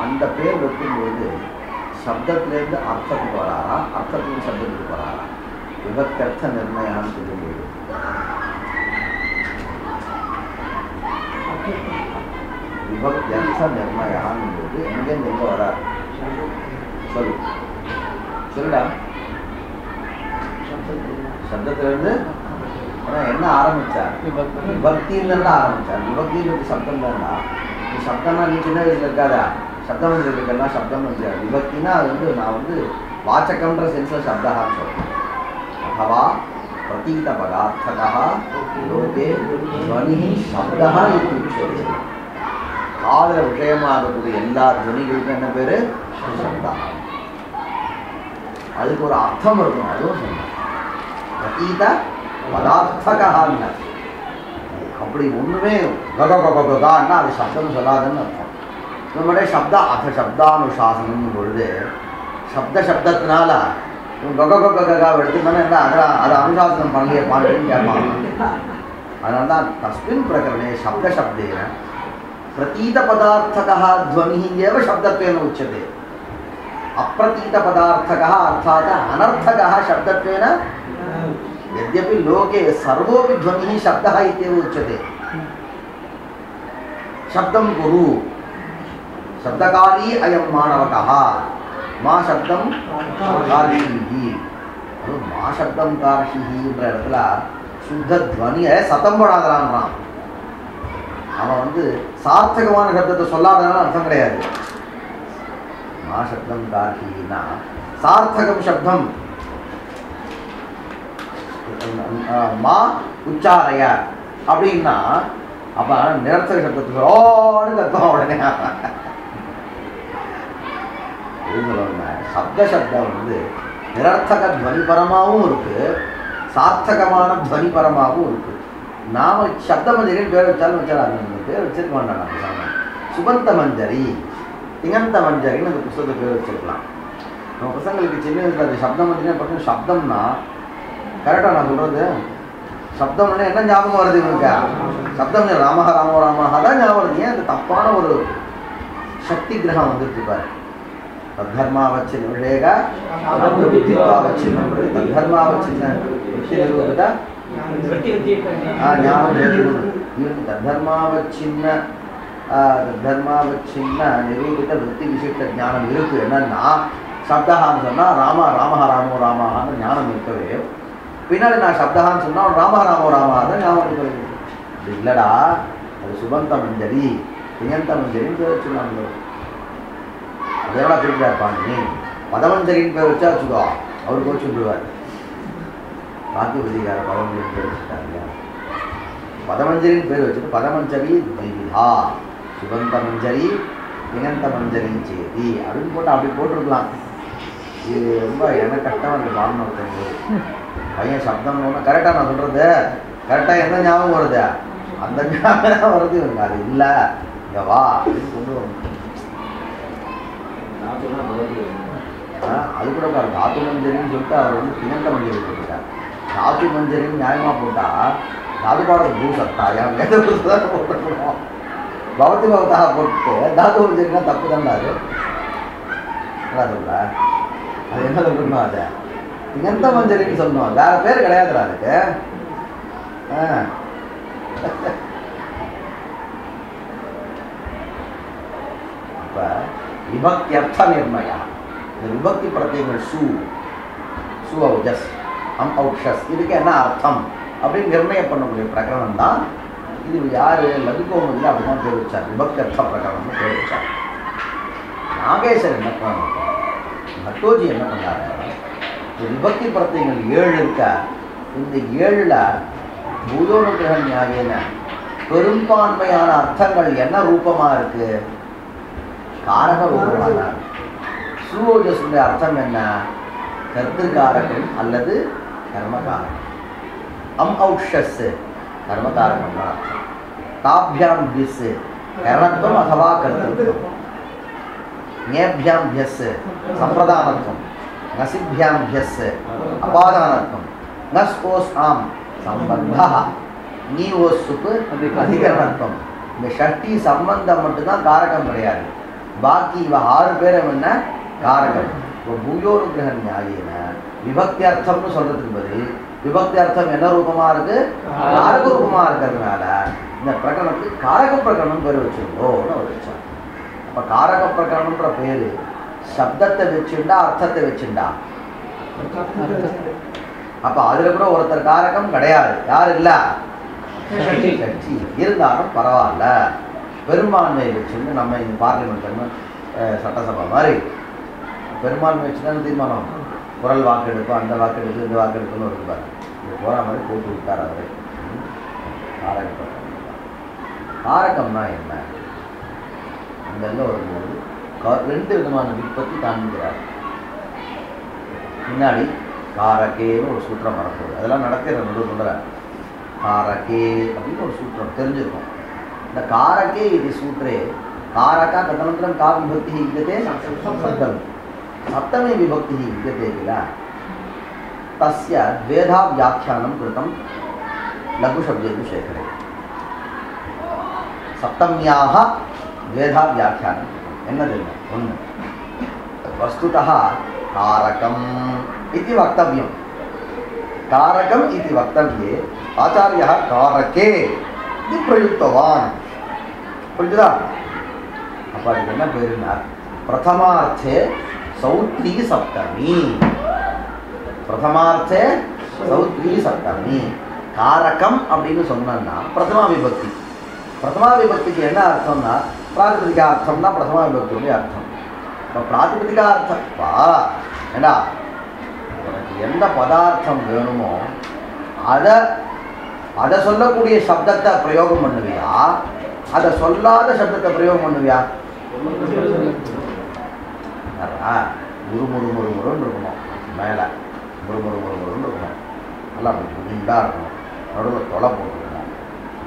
அந்த பேர் வைக்கும்போது சப்தத்திலேருந்து அர்த்தத்துக்கு வராரா, அர்த்தத்துக்கு சப்தத்துக்கு வராரா? விபக்தியர்த்த நிர்ணயான்னு சொல்லும்போது விபக்தியர்த்த நிர்ணயான்னு போது எங்கேருந்து எங்கே வராரு? சொல்லு சொல்லுடா. சப்தத்திலிருந்து என்ன ஆரம்பிச்சார்? விபக்தின்னு ஆரம்பிச்சார். விபக்தின்னு சப்தம் தானா? நீ சப்தம்னா நீ சின்ன வயசுல இருக்காதா? சப்தம் வந்து இருக்கலாம். சப்தம் வந்து விபக்தினா அது வந்து நான் வந்து வாச்சகம்ன்ற சென்ஸில் சப்தான்னு சொல்றேன். அथवा प्रतीत पदार्थतः लोके ध्वनिः शब्दः इति उच्यते. காதல விஷயமாகக்கூடிய எல்லா துவனிகளுக்கும் என்ன பேரு? சப்தம். அதுக்கு ஒரு அர்த்தம் இருக்கும். அதுவும் சொன்னாங்க பிரதீத பதார்த்தகான்னு. அப்படி ஒண்ணுமே கககககான்னா அது சப்தம் சொல்லாதுன்னு அர்த்தம். நம்முடைய சப்த அத சப்தானுசாசனம் பொழுது சப்தத்தினால கககககாவை எடுத்துக்கணும். என்ன அதை அனுசாசனம் பண்ணலையே பாண்டுன்னு கேட்பாங்க. அதனால தான் தஸ்மின் பிரகரணே சப்தேன பிரதீத பதார்த்தகா துவனிः एव शब्दत्वेन उच्यते. अप्रतीत पदार्थकः अर्थात् अनर्थकः शब्दत्वेन यद्यपि लोके सर्वोपि ध्वनिः शब्दः इत्येव उच्यते. शब्दं कुरु शब्दकारी अयं मानवकः मा शब्दं कार्षिः. मा शब्दं कार्षिःன்ற இடத்துல சுத்த துவனியை சத்தம் போடாதறான்றான். அவன் வந்து சார்த்தகமான சப்தத்தை சொல்லாதனால அர்த்தம் கிடையாது. மா சப்தம் கார்கினா சார்த்தகம் சப்தம் மா உச்சாரைய அப்படின்னா அப்ப நிரர்த்தக சப்தத்துக்கு ஓன்னு கத்தம் உடனே. சப்தம் வந்து நிரர்த்தக துவனிபரமாகவும் இருக்கு, சார்த்தகமான துவனிபரமாகவும் இருக்கு. நாம சப்த மஞ்சரின்னு பேர் வச்சாலும் வச்சாலும் பேர் வச்சிருக்க வேண்டாம். நம்ம சுபந்த மஞ்சரி திங்கந்த மஞ்சரின்னு அந்த புத்தகத்தை பேர் வச்சிருக்கலாம். நம்ம பசங்களுக்கு சின்ன வயசுல அது சப்த மஞ்சரின்னு பார்த்தீங்கன்னா சப்தம்னா கரெக்டாக நான் சொல்றது சப்தம்னா என்ன ஞாபகம் வருது இவனுக்கு? சப்தம் ராமஹ ராமோ ராமஹா தான் ஞாபகம் வருது. ஏன் அது தப்பான ஒரு சக்தி கிரகம் வந்துட்டு பாரு. தர்மாவச்சின் விஷேக புத்தித்வாவச்சின் தர்மாவச்சின் புத்தி நிரூபித தர்மாவச்சின்ன நிரூபித்த விருத்தி விசிஷ்ட ஞானம் இருக்கு. என்னன்னா சப்தகான்னு சொன்னா ராமஹ ராமோ ராமஹான்னு ஞானம் இருக்கவே, பின்னாடி நான் சப்தகான்னு சொன்னா ராமஹ ராமோ ராமஹான்னு ஞாபகம் இருக்கவே. அது இல்லடா, அது சுபந்த மஞ்சரி திங்கந்த மஞ்சரின்னு பேர் வச்சுருவாங்க. அதெல்லாம் திருப்பிடார் பாண்டி பதமஞ்சரின்னு பேர் வச்சா வச்சுக்கோ, அவருக்கு வச்சு விடுவார். வாக்கியபதிகார பதமஞ்சரின்னு பேர் வச்சுட்டாங்க. பதமஞ்சரின்னு பேர் வச்சுட்டு பதமஞ்சரி திவிதா சுபந்த மஞ்சரி திங்கந்த மஞ்சரி சேதி அப்படின்னு போட்டு அப்படி போட்டிருக்கலாம். இது ரொம்ப எனக்கு கஷ்டம். அந்த பாடணும் ஒருத்தங்க பையன் சப்தம்னு கரெக்டாக நான் சொல்கிறது கரெக்டாக என்ன ஞாபகம் வருது? அந்த ஞாபகம் தான் வருது. இவங்க அது இல்லை இங்கே வா அப்படின்னு கொண்டு வரணும். அது கூட பாருங்க தாத்து மஞ்சரின்னு சொல்லிட்டு அவர் வந்து திங்கந்த மஞ்சரி போட்டுட்டார். தாத்து மஞ்சரின்னு நியாயமாக போட்டால் தாது பாடல் பூ சத்தாயா போட்டுருக்கணும். பவதி பவதாக போட்டு தாத்து மஞ்சரினா தப்பு தாண்டாது. நல்லா சொல்ல அது என்ன சொல்லணும்? அதை திங்கந்த மஞ்சரின்னு சொல்லணும், வேற பேர் கிடையாதுடா அதுக்கு. அப்போ விபக்தி அர்த்த நிர்ணயா, இந்த விபக்தி பிரத்யங்கள் சு ஔஜஸ் அம் ஔஷஸ் இதுக்கு என்ன அர்த்தம் அப்படின்னு நிர்ணயம் பண்ணக்கூடிய பிரகரணம் தான் இது. யார் லகுகோமதியில் அப்படி தான் பேர் வச்சார், விபக்தி அர்த்த பிரகரணம்னு பேர் வச்சார். நாகேஸ்வர் என்ன பண்ணாங்க, பட்டோஜி என்ன பண்ணாரு, விபக்தி பிரத்யங்கள் 7 இருக்க, இந்த 7ல் பூதோனுகிரக நியாயேன பெரும்பான்மையான அர்த்தங்கள் என்ன ரூபமா இருக்கு? காரக ரூபமா தான். சுவோஜஸுடைய அர்த்தம் என்ன? கர்த்திருக்காரகம் அல்லது கர்மகாரகம். ஔஷஸ் கர்மகாரகம் தான். தாபியாம் பிஸ் கரணத்துவம் அथवा கர்த்திருவம். ஞேபியாம் பியஸ் சம்பிரதானத்துவம். நசிபியாம் பியஸ் அபாதானத்துவம். நஸ் ஓஸ் ஆம் சம்பந்தா. நீ ஓஸ் சுப்பு அதிகரணத்துவம். இந்த ஷஷ்டி சம்பந்தம் மட்டும்தான் காரகம் கிடையாது. பாக்கி இவ 6 பேரும் என்ன காரகம். இப்போ பூயோனுகிரக நியாயேன விபக்தி அர்த்தம்னு சொல்றதுக்கு பதில் விபக்தி அர்த்தம் என்ன ரூபமா இருக்கு? காரக ரூபமா இருக்கிறதுனால இந்த பிரகரணத்துக்கு காரக பிரகரணம் பேர் வச்சிருந்தோன்னு அவர் வச்சார். அப்ப காரக பிரகரணம்ன்ற பேரு சப்தத்தை வச்சுண்டா அர்த்தத்தை வச்சுண்டா? அப்ப அதுல கூட ஒருத்தர் காரகம் கிடையாது. யாரு இல்ல? கட்சி இருந்தாலும் பரவாயில்ல. பெரும்பான்மை வச்சுன்னு நம்ம இந்த பார்லிமெண்ட் சட்டசபை மாதிரி பெரும்பான்மை வச்சுதான் தீர்மானம். குரல் வாக்கெடுப்பு, அந்த வாக்கெடுப்பு, இந்த வாக்கெடுப்புன்னு இருப்பார். இது போகிற மாதிரி போட்டு விட்டார் அவரை. காரகம். காரகம்னா என்ன? அந்த வரும்போது 2 விதமான விற்பத்தி காண்பிக்கிறார். முன்னாடி காரகேன்னு ஒரு சூத்திரம் வரப்போகுது. அதெல்லாம் நடக்கிற நடுவு சொல்கிறார். காரகே அப்படின்னு ஒரு சூத்திரம் தெரிஞ்சிருக்கும். இந்த காரகே இது சூத்திரே காரகா தदनन्तरं का विभक्तिः विद्यते? सप्तमी. सप्तमी विभक्तिः विद्यते किल? तस्य द्वेधा व्याख्यानं कृतं लघुशब्देन्दुशेखरे. सप्तम्याः द्वेधा व्याख्यानं एन्नदेन्न ओन्नु वस्तुतः कारकम् इति वक्तव्यं. कारकम् इति वक्तव्ये आचार्यः कारके इति प्रयुक्तवान्. புரியுதா? அப்போ அதுக்கு என்ன பேருன்னா பிரதமார்த்தே சௌத்ரி சப்தமி. பிரதமார்த்தே சௌத்ரி சப்தமி. காரகம் அப்படின்னு சொன்னா பிரதமா விபக்தி. பிரதமா விபக்திக்கு என்ன அர்த்தம்னா பிராதிபதிகா அர்த்தம்னா பிரதமா விபக்தியுடைய அர்த்தம். இப்போ பிராதிபதிகா அர்த்தம்ப்பா ஏண்டா உனக்கு எந்த பதார்த்தம் வேணுமோ அதை சொல்லக்கூடிய சப்தத்தை பிரயோகம் பண்ணுவியா? அதை சொல்லாத சப்தத்தை பிரயோகம் பண்ணுவியா? முறுமுறுன்னு இருக்கணும். மேலே முறுமுறுன்னு இருக்கணும். நல்லா அப்படி குண்டாக இருக்கணும். நடுவில் தொலை போட்டுருக்கணும்.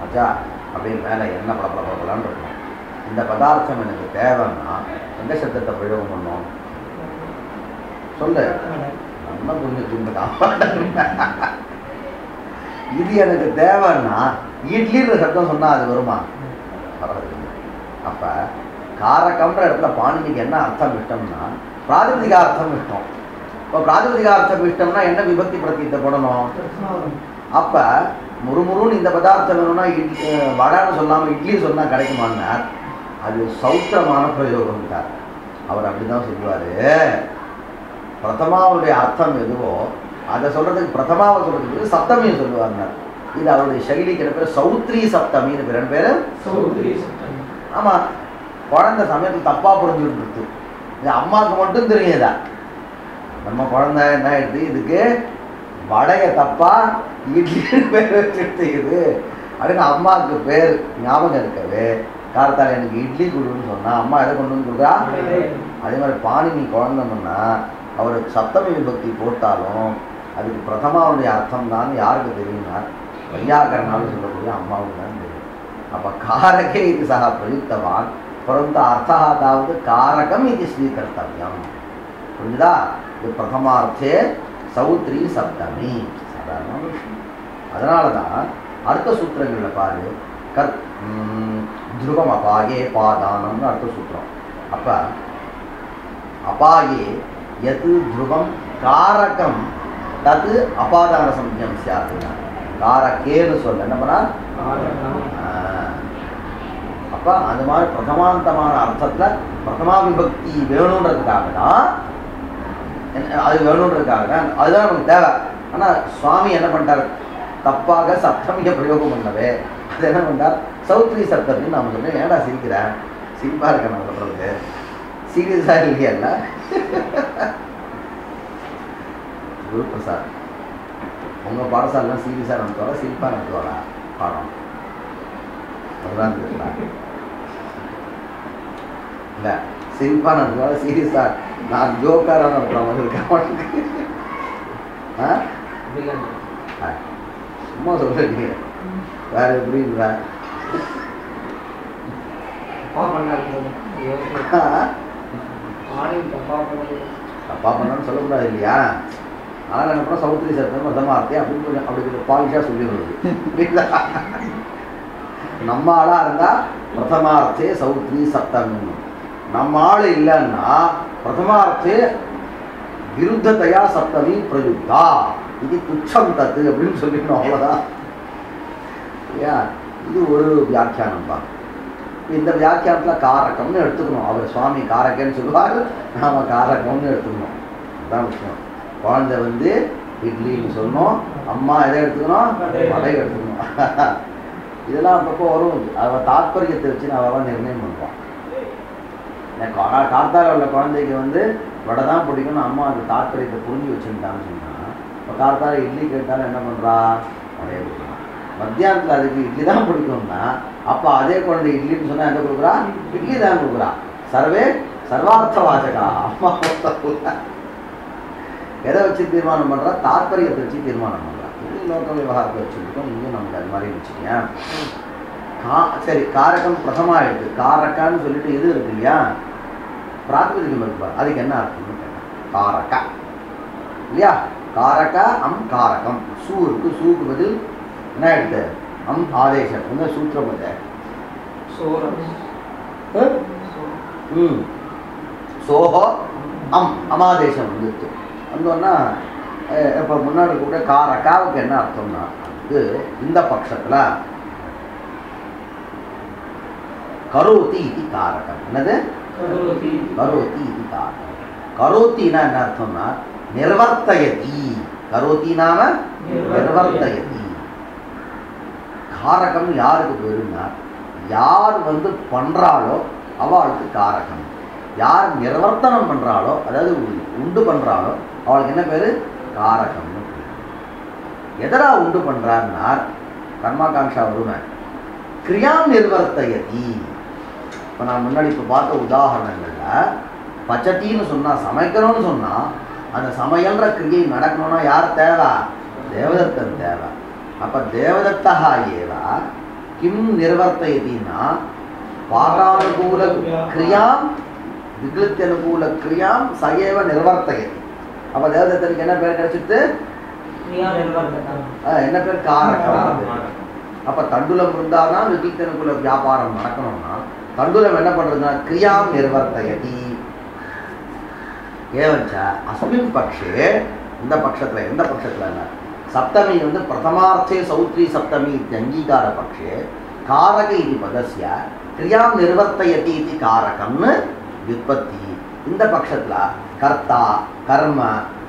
ஆச்சா அப்படியே மேலே எண்ணெய் பளபளன்னு இருக்கணும். இந்த பதார்த்தம் எனக்கு தேவைன்னா எந்த சப்தத்தை பிரயோகம் பண்ணணும்? சொல்லு. நல்லா கொஞ்சம் துண்டுதான். இது எனக்கு தேவைன்னா இட்லின்ற சப்தம் சொன்னால் அது வருமா? வராது. அப்போ காரகம்ன்ற இடத்துல பாணினிக்கு என்ன அர்த்தம் இஷ்டம்னா பிராதிபதிகா அர்த்தம் இஷ்டம். இப்போ பிராதிபதிகா அர்த்தம் இஷ்டம்னா என்ன விபக்தி பிரத்தியத்தை போடணும்? அப்போ முறுமுறுன்னு இந்த பதார்த்தம் வேணும்னா வடான்னு சொல்லாமல் இட்லி சொன்னால் கிடைக்குமான்னா அது சௌத்திரமான பிரயோகம் தான். அவர் அப்படி தான் சொல்லுவார். பிரதமாவுடைய அர்த்தம் எதுவோ அதை சொல்கிறதுக்கு பிரதமாவை சொல்கிறதுக்கு சப்தமியை சொல்லுவாங்க. இது அவருடைய சைலிக்கு பேர் சௌத்ரி சப்தமின்னு பேர். பேர் சௌத்ரி சப்தமி. ஆமாம், குழந்தை சமயத்தில் தப்பாக புரிஞ்சுட்டு இருக்கு. இது அம்மாவுக்கு மட்டும் தெரியுதா? நம்ம குழந்தை என்ன ஆயிடுது, இதுக்கு வடையை தப்பா இட்லி பேர் வச்சுருக்குது அப்படின்னு அம்மாவுக்கு பேர் ஞாபகம் இருக்கவே காலத்தால் எனக்கு இட்லி கொடுன்னு சொன்னால் அம்மா எதை கொண்டு வந்து கொடுக்குறா? அதே மாதிரி பாணினி குழந்தைன்னா அவருக்கு சப்தமி விபக்தி போட்டாலும் அதுக்கு பிரதமாவுடைய அர்த்தம் தான் யாருக்கு தெரியும்னா வையாகரனாலும் சொல்லக்கூடிய அம்மாவுக்கு தான் தெரியும். அப்போ காரகே இது சக பிரயுக்தவான் பரந்து அர்த்தா தாவது காரகம் இது ஸ்வீகர்த்தவியம். புரிஞ்சுதா? இது பிரதமார்த்தே சௌத்ரி சப்தமி சாதாரண விஷயம். அதனால தான் அர்த்த சூத்திரங்களில் பாரு துருவம் அபாயே பாதானம்னு அர்த்த சூத்திரம். அப்போ அபாயே எது துருவம் காரகம் தது அபாதான சம்ஞம் சாதுனா காரகேன்னு சொல்ல என்ன பண்ணா? அப்போ அந்த மாதிரி பிரதமாந்தமான அர்த்தத்தில் பிரதமா விபக்தி வேணுன்றதுக்காக தான், அது வேணுன்றதுக்காக தான், அதுதான் நமக்கு தேவை. ஆனால் சுவாமி என்ன பண்ணிட்டார்? தப்பாக சப்தமிக பிரயோகம் பண்ணவே அது என்ன பண்ணார்? சௌத்ரி சப்தம்னு நான் சொன்னேன். ஏன்டா சிரிக்கிறேன்? சிரிப்பாக இருக்கேன் நான் சொல்கிறது. சீரியஸாக இல்லையல்ல? குரு பிரசாத் உங்கள் பாடசாலாம் சீரியஸாக நடத்துவாரா சிரிப்பாக நடத்துவாரா பாடம்? அதுதான் இருக்குங்களா? இல்லை, சிரிப்பாக நடத்துவாரா சீரியஸாக நான் ஜோக்காராக நடத்துகிற மாதிரி இருக்கேன். சும்மா சொல்கிறீங்க, வேற எப்படிங்களா? தப்பா பண்ணான்னு சொல்லக்கூடாது இல்லையா? ஆனால் என்ன பண்ண சௌத்ரி சத்தம் பிரதமார்த்தே அப்படின்னு கொஞ்சம் அப்படி கொஞ்சம் பாலிஷாக சொல்லிடுறது. நம்ம ஆளாக இருந்தால் பிரதமார்த்தே சௌத்ரி சப்தம், நம்ம ஆள் இல்லைன்னா பிரதமார்த்தே விருத்ததையா சப்தமி பிரயுக்தா இது துச்சம் தத்து அப்படின்னு சொல்லிக்கணும், அவ்வளோதான். இல்லையா? இது ஒரு வியாக்கியானம் தான். இந்த வியாக்கியானத்தில் காரகம்னு எடுத்துக்கணும். அவர் சுவாமி காரகன்னு சொல்லுவார், நாம் காரகம்னு எடுத்துக்கணும். அதுதான் விஷயம். குழந்தை வந்து இட்லின்னு சொல்லணும், அம்மா எதை எடுத்துக்கணும், வடை எடுத்துக்கணும். இதெல்லாம் அப்பப்போ வரும். அவள் தாற்பயத்தை வச்சு நான் அவள் நிர்ணயம் பண்ணுவான். கார்த்தால உள்ள குழந்தைக்கு வந்து வடை தான் பிடிக்கணும், அம்மா அந்த தாற்பயத்தை புரிஞ்சு வச்சுட்டான்னு சொன்னால், இப்போ கார்த்தால இட்லி கேட்டாலும் என்ன பண்ணுறா, வடையை கொடுக்குறான். மத்தியானத்தில் அதுக்கு இட்லி தான் பிடிக்கும்னா அப்போ அதே குழந்தை இட்லின்னு சொன்னால் என்ன கொடுக்குறா, இட்லி தான் கொடுக்குறா. சர்வார்த்த வாசகா அம்மா எதை வச்சு தீர்மானம் பண்ணுறா, தாற்பயத்தை வச்சு தீர்மானம் பண்ணுறா. இது லோக விவகாரத்தை வச்சுருக்கோம். இங்கே நமக்கு அது மாதிரி வச்சுக்கேன். சரி, காரகம் பிரதமாக இருக்குது. காரக்கான்னு சொல்லிட்டு எது இருக்கு இல்லையா, பிராத்திபதிகம் இருப்பார். அதுக்கு என்ன அர்த்தம்னு கேட்டேன். காரக்கா இல்லையா? காரக்கா அம் காரகம். சூ இருக்கு, சூக்கு பதில் என்ன எடுத்து அம் ஆதேசம் வந்து சூத்திரம் இல்லை. சோஹோ அம் அமாதேசம் வந்துட்டு வந்தோன்னா இப்போ முன்னாடி கூட காரக்காவுக்கு என்ன அர்த்தம்னா, அது இந்த பட்சத்தில் கரோதி இது காரகம். என்னது கரோதி இது காரகம். கரோத்தினா என்ன அர்த்தம்னா நிர்வர்த்தயதி. கரோதி நாம நிர்வர்த்தயதி. காரகம் யாருக்கு பேருன்னா, யார் வந்து பண்றாளோ அவளுக்கு காரகம். யார் நிர்வர்த்தனம் பண்றாளோ, அதாவது உண்டு பண்றாளோ அவளுக்கு என்ன பேரு, காரகம்னு. எதரா உண்டு பண்றாருன்னா கர்மாகாங்ஷா வருமே, கிரியாம் நிர்வர்த்தயதி. இப்போ நான் முன்னாடி இப்போ பார்த்த உதாரணங்களில் பச்சத்தின்னு சொன்னால் சமைக்கணும்னு சொன்னால் அந்த சமையல்ற கிரியை நடக்கணும்னா யார் தேவை, தேவதத்தன் தேவை. அப்போ தேவதத்தா ஏவா கிம் நிர்வர்த்தயதினா பாகானுகூல கிரியாம் விகிருத்தியனுகூல கிரியாம் சயேவ நிர்வர்த்தயதி. அப்போ தேவதத்தனுக்கு என்ன பேர் கிடைச்சிட்டு, என்ன பேர், காரகம். அப்போ தண்டுலம் இருந்தால்தான் விகிருத்தியனுகூல வியாபாரம் நடக்கணும்னா தண்டுலம் என்ன பண்ணுறதுன்னா கிரியாம் நிர்வர்த்தயதி. ஏவச்ச அஸ்மின் பட்சே, இந்த பட்சத்தில் எந்த பட்சத்தில் என்ன, சப்தமி வந்து பிரதமார்த்தே சௌத்ரி சப்தமி அங்கீகார பட்சே காரக இது பதஸ்ய கிரியாம் நிர்வர்த்தயதி இது காரகம்னு விற்பத்தி. இந்த பட்சத்தில் கர்த்தா கர்ம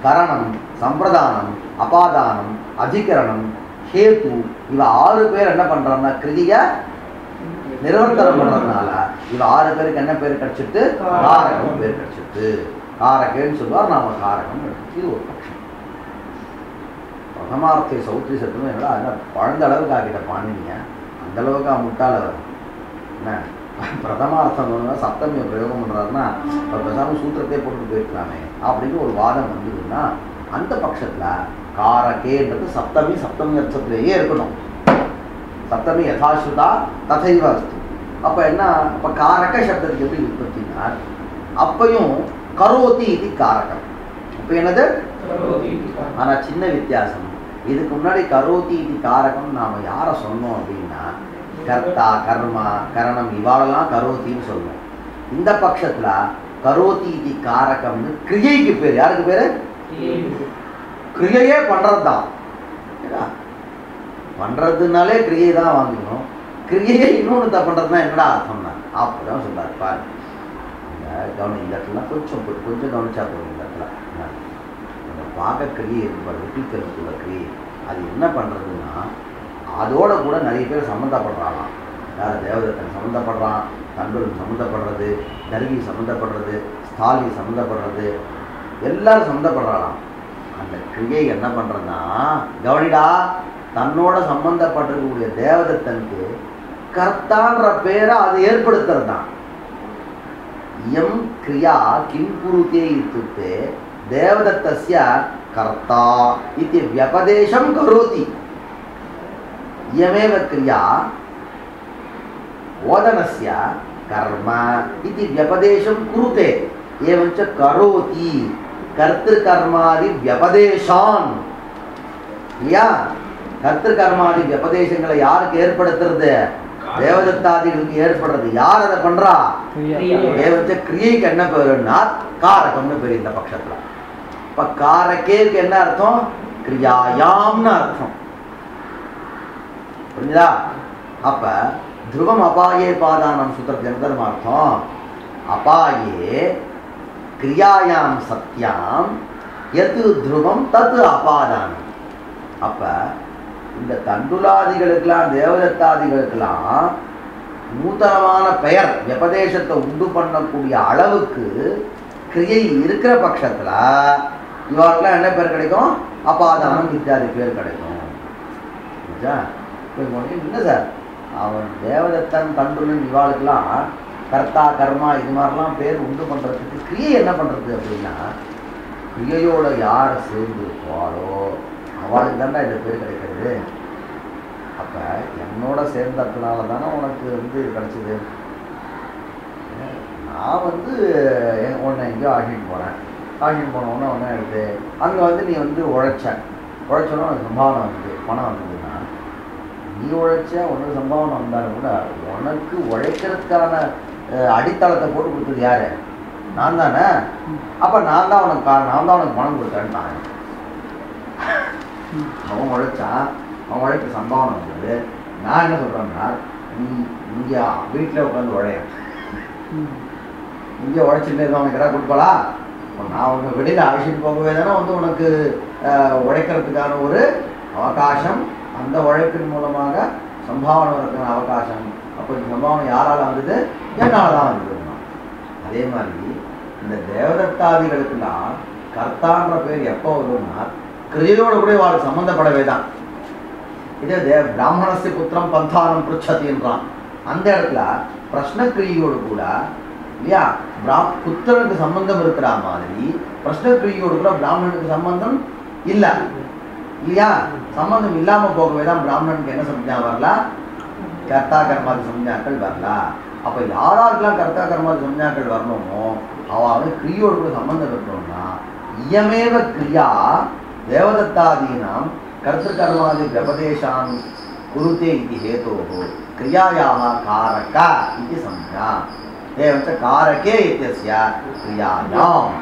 கரணம் சம்பிரதானம் அபாதானம் அதிகரணம் ஹேத்து இவ 6 பேர் என்ன பண்ணுறாங்கன்னா கிரியை நிர்வர்த்தனம் பண்ணுறதுனால இவ 6 பேருக்கு என்ன பேர் கிடைச்சிட்டு, காரகம் பேர் கிடைச்சிட்டு. காரகன்னு சொல்லுவார், நாம காரகம். இது ஒரு பட்சம். பிரதமார்த்தை சௌத்ரி சத்துமே என்னடா என்ன குழந்த அளவுக்கு ஆகிட்ட பாண்டிங்க, அந்த அளவுக்கு முட்டால் வரும் என்ன. பிரதமார்த்தம் சப்தமியை பிரயோகம் பண்ணுறாருன்னா இப்போ பேசாமல் சூத்திரத்தையே போட்டுட்டு போயிருக்கலாமே அப்படின்னு ஒரு வாதம் வந்ததுன்னா அந்த பட்சத்தில் காரகேன்றது சப்தமி சப்தமி அர்த்தத்திலேயே இருக்கணும். சப்தமி யதாஸ்ருதா ததைவ அஸ்து. அப்போ என்ன, அப்போ காரக சப்தத்துக்கு எப்படி உற்பத்தினா அப்பையும் கரோதி இது காரகம். இப்போ என்னது, ஆனால் சின்ன வித்தியாசம். இதுக்கு முன்னாடி கரோதி இது காரகம் நாம் யாரை சொன்னோம் அப்படின்னா கர்த்தா கர்மா கரணம் இவாளெல்லாம் கரோத்தின்னு சொல்லுவோம். இந்த பட்சத்தில் கரோதி இது காரகம்னு கிரியைக்கு பேர். யாருக்கு பேர், கிரியையே பண்ணுறது தான். பண்ணுறதுனாலே கிரியை தான் வாங்கிக்கணும். கிரியையே இன்னொன்று பண்ணுறதுனா என்னடா அர்த்தம்னா அப்படிதான் சொல்றாரு. பாரு கவனம், இந்த இடத்துல கொஞ்சம் கவனிச்சா போதும். இந்த இடத்துல நம்ம பார்க்க கிரியை இருப்பார் விட்டித்தலுக்குள்ள கிரியை அது என்ன பண்ணுறதுன்னா அதோட கூட நிறைய பேர் சம்மந்தப்படுறாங்களாம். யார், தேவதத்தன் சம்மந்தப்படுறான், தண்டுடன் சம்மந்தப்படுறது, தர்கி சம்மந்தப்படுறது, ஸ்தாலி சம்மந்தப்படுறது, எல்லாரும் சம்மந்தப்படுறாங்களாம். அந்த கிரியை என்ன பண்ணுறதுன்னா, கவனிடா, தன்னோட சம்பந்தப்பட்டிருக்கக்கூடிய தேவதத்தனுக்கு கர்த்தான்ற பேரை அது ஏற்படுத்துறது தான். இயம் கிரியா கிம் குருதே இத்துக்தே தேவதத்தஸ்ய கர்த்தா இதி வியபதேசம் கரோதி. இயமேவ கிரியா ஓதனஸ்ய கர்ம இதி வியபதேசம் குருதே ஏவஞ்ச கரோதி கர்த்திருகர்மாதி வியபதேசான். இல்லையா? கர்த்திருகர்மாதி வியபதேசங்களை யாருக்கு ஏற்படுத்துறது? தேவதத்தாதிகளுக்கு ஏற்படுறது. யார் அதை பண்றா? ஏவஞ்ச கிரியைக்கு என்ன பேருன்னா காரகம்னு பேர் இந்த பட்சத்துல. இப்ப காரகேக்கு என்ன அர்த்தம்? கிரியாயாம்னு அர்த்தம். புரிஞ்சுதா? அப்ப த்ருவம் அபாயே பாதானம் சூத்திரத்துக்கு என்ன தர்ம அர்த்தம்? அபாயே கிரியாயாம் சத்யாம் எது த்ருவம் தது அபாதானம். அப்ப இந்த தண்டுலாதிகளுக்கெல்லாம் தேவதத்தாதிகளுக்கெல்லாம் நூத்தனமான பெயர் வியபதேசத்தை உண்டு பண்ணக்கூடிய அளவுக்கு கிரியை இருக்கிற பட்சத்துல இவாளுக்கெல்லாம் என்ன பேர் கிடைக்கும்? அபாதானம் இத்தியாதி பேர் கிடைக்கும். இல்லை சார், அவன் தேவதத்தன் தண்டுலன் இவாளுக்கெல்லாம் கர்த்தா கர்மா இது மாதிரிலாம் பேர் உண்டு பண்ணுறதுக்கு கிரியை என்ன பண்ணுறது அப்படின்னா, கிரியையோட யாரை சேர்ந்து இருப்பாளோ அவளுக்கு தானே இந்த பேர் கிடைக்கிறது. அப்போ என்னோட சேர்ந்ததுனால தானே உனக்கு வந்து கிடைச்சிது. நான் வந்து உன்னை எங்கேயோ ஆகிட்டு போகிறேன். ஆகிட்டு போனோன்னா ஒன்றா எடுத்து அங்கே வந்து நீ வந்து உழைச்சோன்னா உனக்கு சம்பாவனை வந்து பணம் வந்ததுன்னா, நீ உழைச்ச உனக்கு சம்பாவனை வந்தாலும் கூட உனக்கு உழைக்கிறதுக்கான அடித்தளத்தை போட்டு கொடுத்தது யாரு? நான் தானே. அப்போ நான் தான் உனக்கு பணம் கொடுத்தேன்ட்டான். அவன் உழைச்சான், அவன் உழைப்பு சம்பாவனை வந்தது. நான் என்ன சொல்கிறேன்னா, நீ இங்கே வீட்டில் உட்காந்து உழைய, இங்கே உழைச்சிட்டு அவனுக்கு எதாவது கொடுப்பாளா? நான் உனக்கு வெளியில் அழைச்சிட்டு போகவே தானே வந்து உனக்கு உழைக்கிறதுக்கான ஒரு அவகாசம், அந்த உழைப்பின் மூலமாக சம்பாவனை இருக்கிற அவகாசம். அப்போ இந்த சம்பாவனை யாரால் வந்தது? என்னால் தான் வந்ததுன்னா. அதே மாதிரி இந்த தேவதத்தாதிகளுக்கெல்லாம் கர்த்தான்ற பேர் எப்போ வரும்னா கிரியையோடு கூட வாழ்க்கை சம்மந்தப்படவே தான். இதே பிராமணஸ்ய புத்திரம் பந்தானம் பிருச்சத்தின்றான். அந்த இடத்துல பிரஷ்னக்கிரியோடு கூட இல்லையா புத்திரனுக்கு சம்பந்தம் இருக்கிற மாதிரி பிரஷ்னக்கிரியோடு கூட பிராமணனுக்கு சம்பந்தம் இல்லை இல்லையா? சம்பந்தம் இல்லாமல் போகவே தான் பிராமணனுக்கு என்ன சம்ஜா வரல? கர்த்தா கர்மாதி சம்ஜாக்கள் வரல. அப்போ யாராருக்கெல்லாம் கர்த்தா கர்மாதி சம்ஜாக்கள் வரணுமோ அவன் கிரியோடு கூட சம்பந்தம் இருக்கணும்னா இயமேவ கிரியா தேவதத்தாதீனாம் கர்த்திருகர்மாதி வியபதேசான் குருதே இது ஹேதோஹோ கிரியாயாः காரக இது சம்ஞா ஏவஞ்ச காரகே இத்யஸ்ய கிரியாயாம்.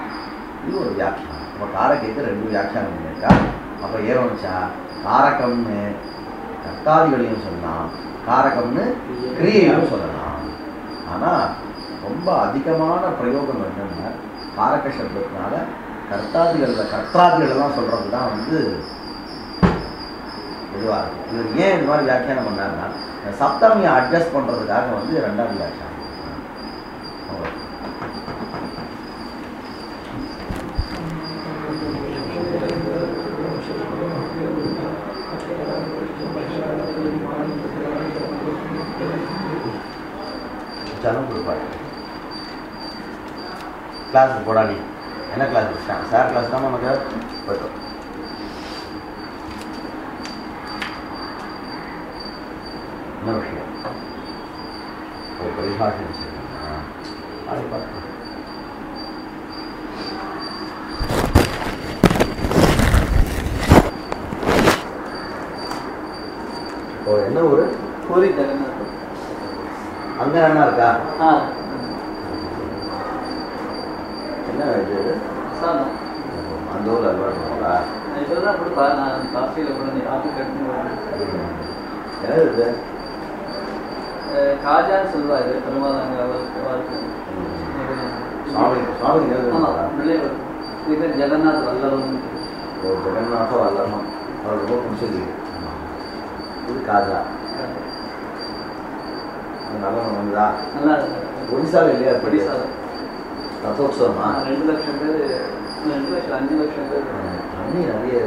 இது ஒரு வியாக்கியானம். அப்போ காரகேக்கு ரெண்டு வியாக்கியானம் பண்ணியிருக்கா. அப்போ ஏவஞ்சா காரகம்னு கர்த்தாதிகளையும் சொல்லலாம், காரகம்னு கிரியையும் சொல்லலாம். ஆனால் ரொம்ப அதிகமான பிரயோகம் என்னன்னா காரக சப்தத்தினால கர்த்தாதிகளெல்லாம் சொல்கிறது தான் வந்து இதுவாக இருக்கும். இவர் ஏன் இது மாதிரி வியாக்கியானம் பண்ணாருன்னா சப்தமியை அட்ஜஸ்ட் பண்ணுறதுக்காக வந்து ரெண்டாவது வியாக்கியானம். கிளாஸுக்கு போடா. நீ என்ன கிளாஸ்? சார் கிளாஸ் தான் நமக்கு போய்ட்டோம். என்ன விஷயம்? ஒரு பரிபாஷை அதை பார்த்து என்ன ஒரு பூரி ஜெகநாத் அங்கே என்ன இருக்கா? என்ன இது? அந்த ஊரில் அல்வா இதெல்லாம் கொடுப்பா. நான் காஃபியில் கூட காஃபி கட்டு என்னது இது? காஜான்னு சொல்லுவாரு பெருமாள் சுவாமி சுவாமி இது ஜெகநாத் வல்லவன். ஜெகநாத வல்லவன் அவர் ரொம்ப பிடிச்சது. இது காஜா நல்லா வந்ததா? நல்லா இருக்கு. ஒடிசாவில் இல்லையா? ஒடிசாவில் ரத்தோத்சவமா? 2 லட்சம் பேர், 2 லட்சம் 5 லட்சம் பேர் இன்னும் நிறைய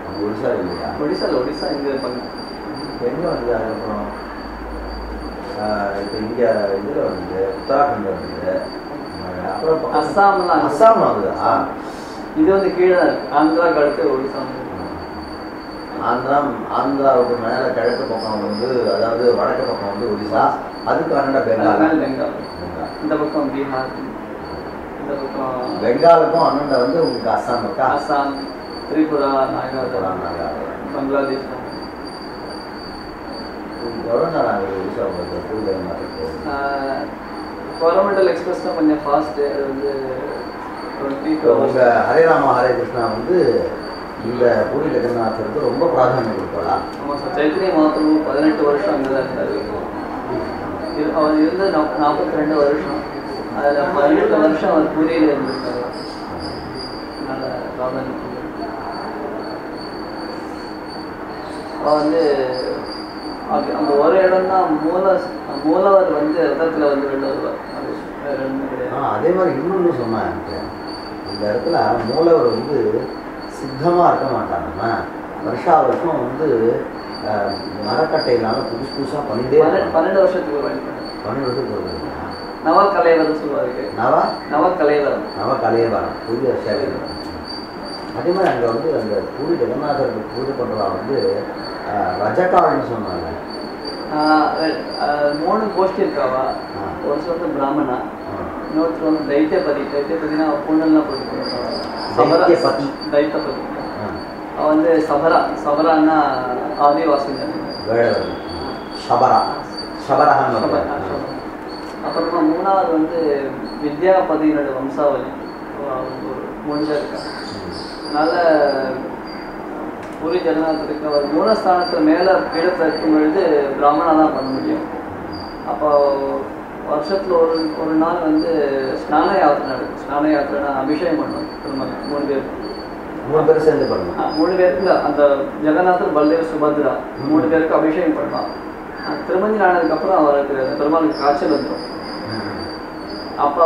நம்ம ஒடிசா இல்லையா? ஒடிசா இங்கே இருப்பாங்க. எங்கே வந்து அதுக்கப்புறம் இப்போ இங்கே இதில் வந்து உத்தராகண்ட் வந்து அப்புறம் அஸ்ஸாம்லாம் அஸ்ஸாம் ஆகுதா? இது வந்து கீழே ஆந்திராவுக்கு அடுத்து ஒடிசா. ஆந்திராவுக்கு மேலே கிழக்கு பக்கம் வந்து, அதாவது வடக்கு பக்கம் வந்து ஒடிசா, அதுக்கு அண்ணா பெங்கால். இந்த பக்கம் பீகார், இந்த பக்கம் பெங்காலுக்கும் அண்ணன் வந்து உங்களுக்கு அஸ்ஸாம் இருக்கா? அஸ்ஸாம், திரிபுரா, நாகாலாந்து, பங்களாதேஷ். எவ்வளோ நேரம் ஆகுது ஒடிசா உங்களுக்கு? கோரமண்டல் எக்ஸ்பிரஸ் தான் கொஞ்சம் ஃபாஸ்ட்டு. அது வந்து 20 hours. உங்கள் ஹரே ராமா ஹரே கிருஷ்ணா வந்து இந்த பூரி ஜெகநாதருக்கு ரொம்ப பிராதானியம் கொடுப்பாரா? ஆமாம் சார். சைத்தன்ய மகாபிரபு 18 வருஷம் அங்கே தான் இருந்தார். அவர் இருந்து 42 வருஷம். அதில் 18 வருஷம் அவர் பூரியில் இருந்திருக்காரு. நல்ல பிராதானியம். அவர் வந்து அந்த ஒரு இடம் தான் மூலவர் வந்து ரதத்தில் வந்து வெளில வருவார். அது வேறு ஒன்றும் கிடையாது. அதே மாதிரி இன்னொன்று சொன்னேன் எனக்கு, இந்த இடத்துல மூலவர் வந்து சித்தமாக இருக்க மாட்டாங்க. வருஷா வருஷம் வந்து மரக்கட்டையினால புதுசாக பண்ணிட்டே 12 வருஷத்துக்கு ஒரு 12 வருஷத்துக்கு வருவாங்க. நவக்கலைவரம் சொல்லுவாருக்கு. நவக்கலைவரம் புதிய சேவை. அதே மாதிரி அங்கே வந்து அந்த பூரி ஜெகநாதருக்கு பூஜை பண்ணுறவங்க வந்து ரஜகால்னு சொன்னாங்க. 3 கோஷ்டி இருக்காவா. ஒரு வந்து பிராமணா, இன்னொருத்தர் வந்து தைத்தியபதினா பொண்ணெல்லாம் போட்டு தைத்தபதி. அவன் வந்து சபரான்னா ஆதிவாசிங்க. அப்புறமா 3வது வந்து வித்யாபதியோட வம்சாவளி ஒரு 3 பேர் இருக்காங்க. அதனால பூரி ஜெகநாதருக்கு அவர் மூலஸ்தானத்தில் மேலே பீடத்தில் இருக்கும் பொழுது பிராமணா தான் பண்ண முடியும். அப்போ வருஷத்தில் ஒரு நாள் வந்து ஸ்நான யாத்திரை நடக்கும். ஸ்நான யாத்திரைனா அபிஷேகம் பண்ணுவோம். திருமணம் 3 பேர் சேர்ந்து பண்ணுவோம். 3 பேருக்கு அந்த ஜெகநாதர், பல்தேவ், சுபத்ரா 3 பேருக்கு அபிஷேகம் பண்ணுவான். திருமஞ்சன் ஆனதுக்கப்புறம் அவருக்கு பெருமாளுக்கு காய்ச்சல் வந்துடும். அப்போ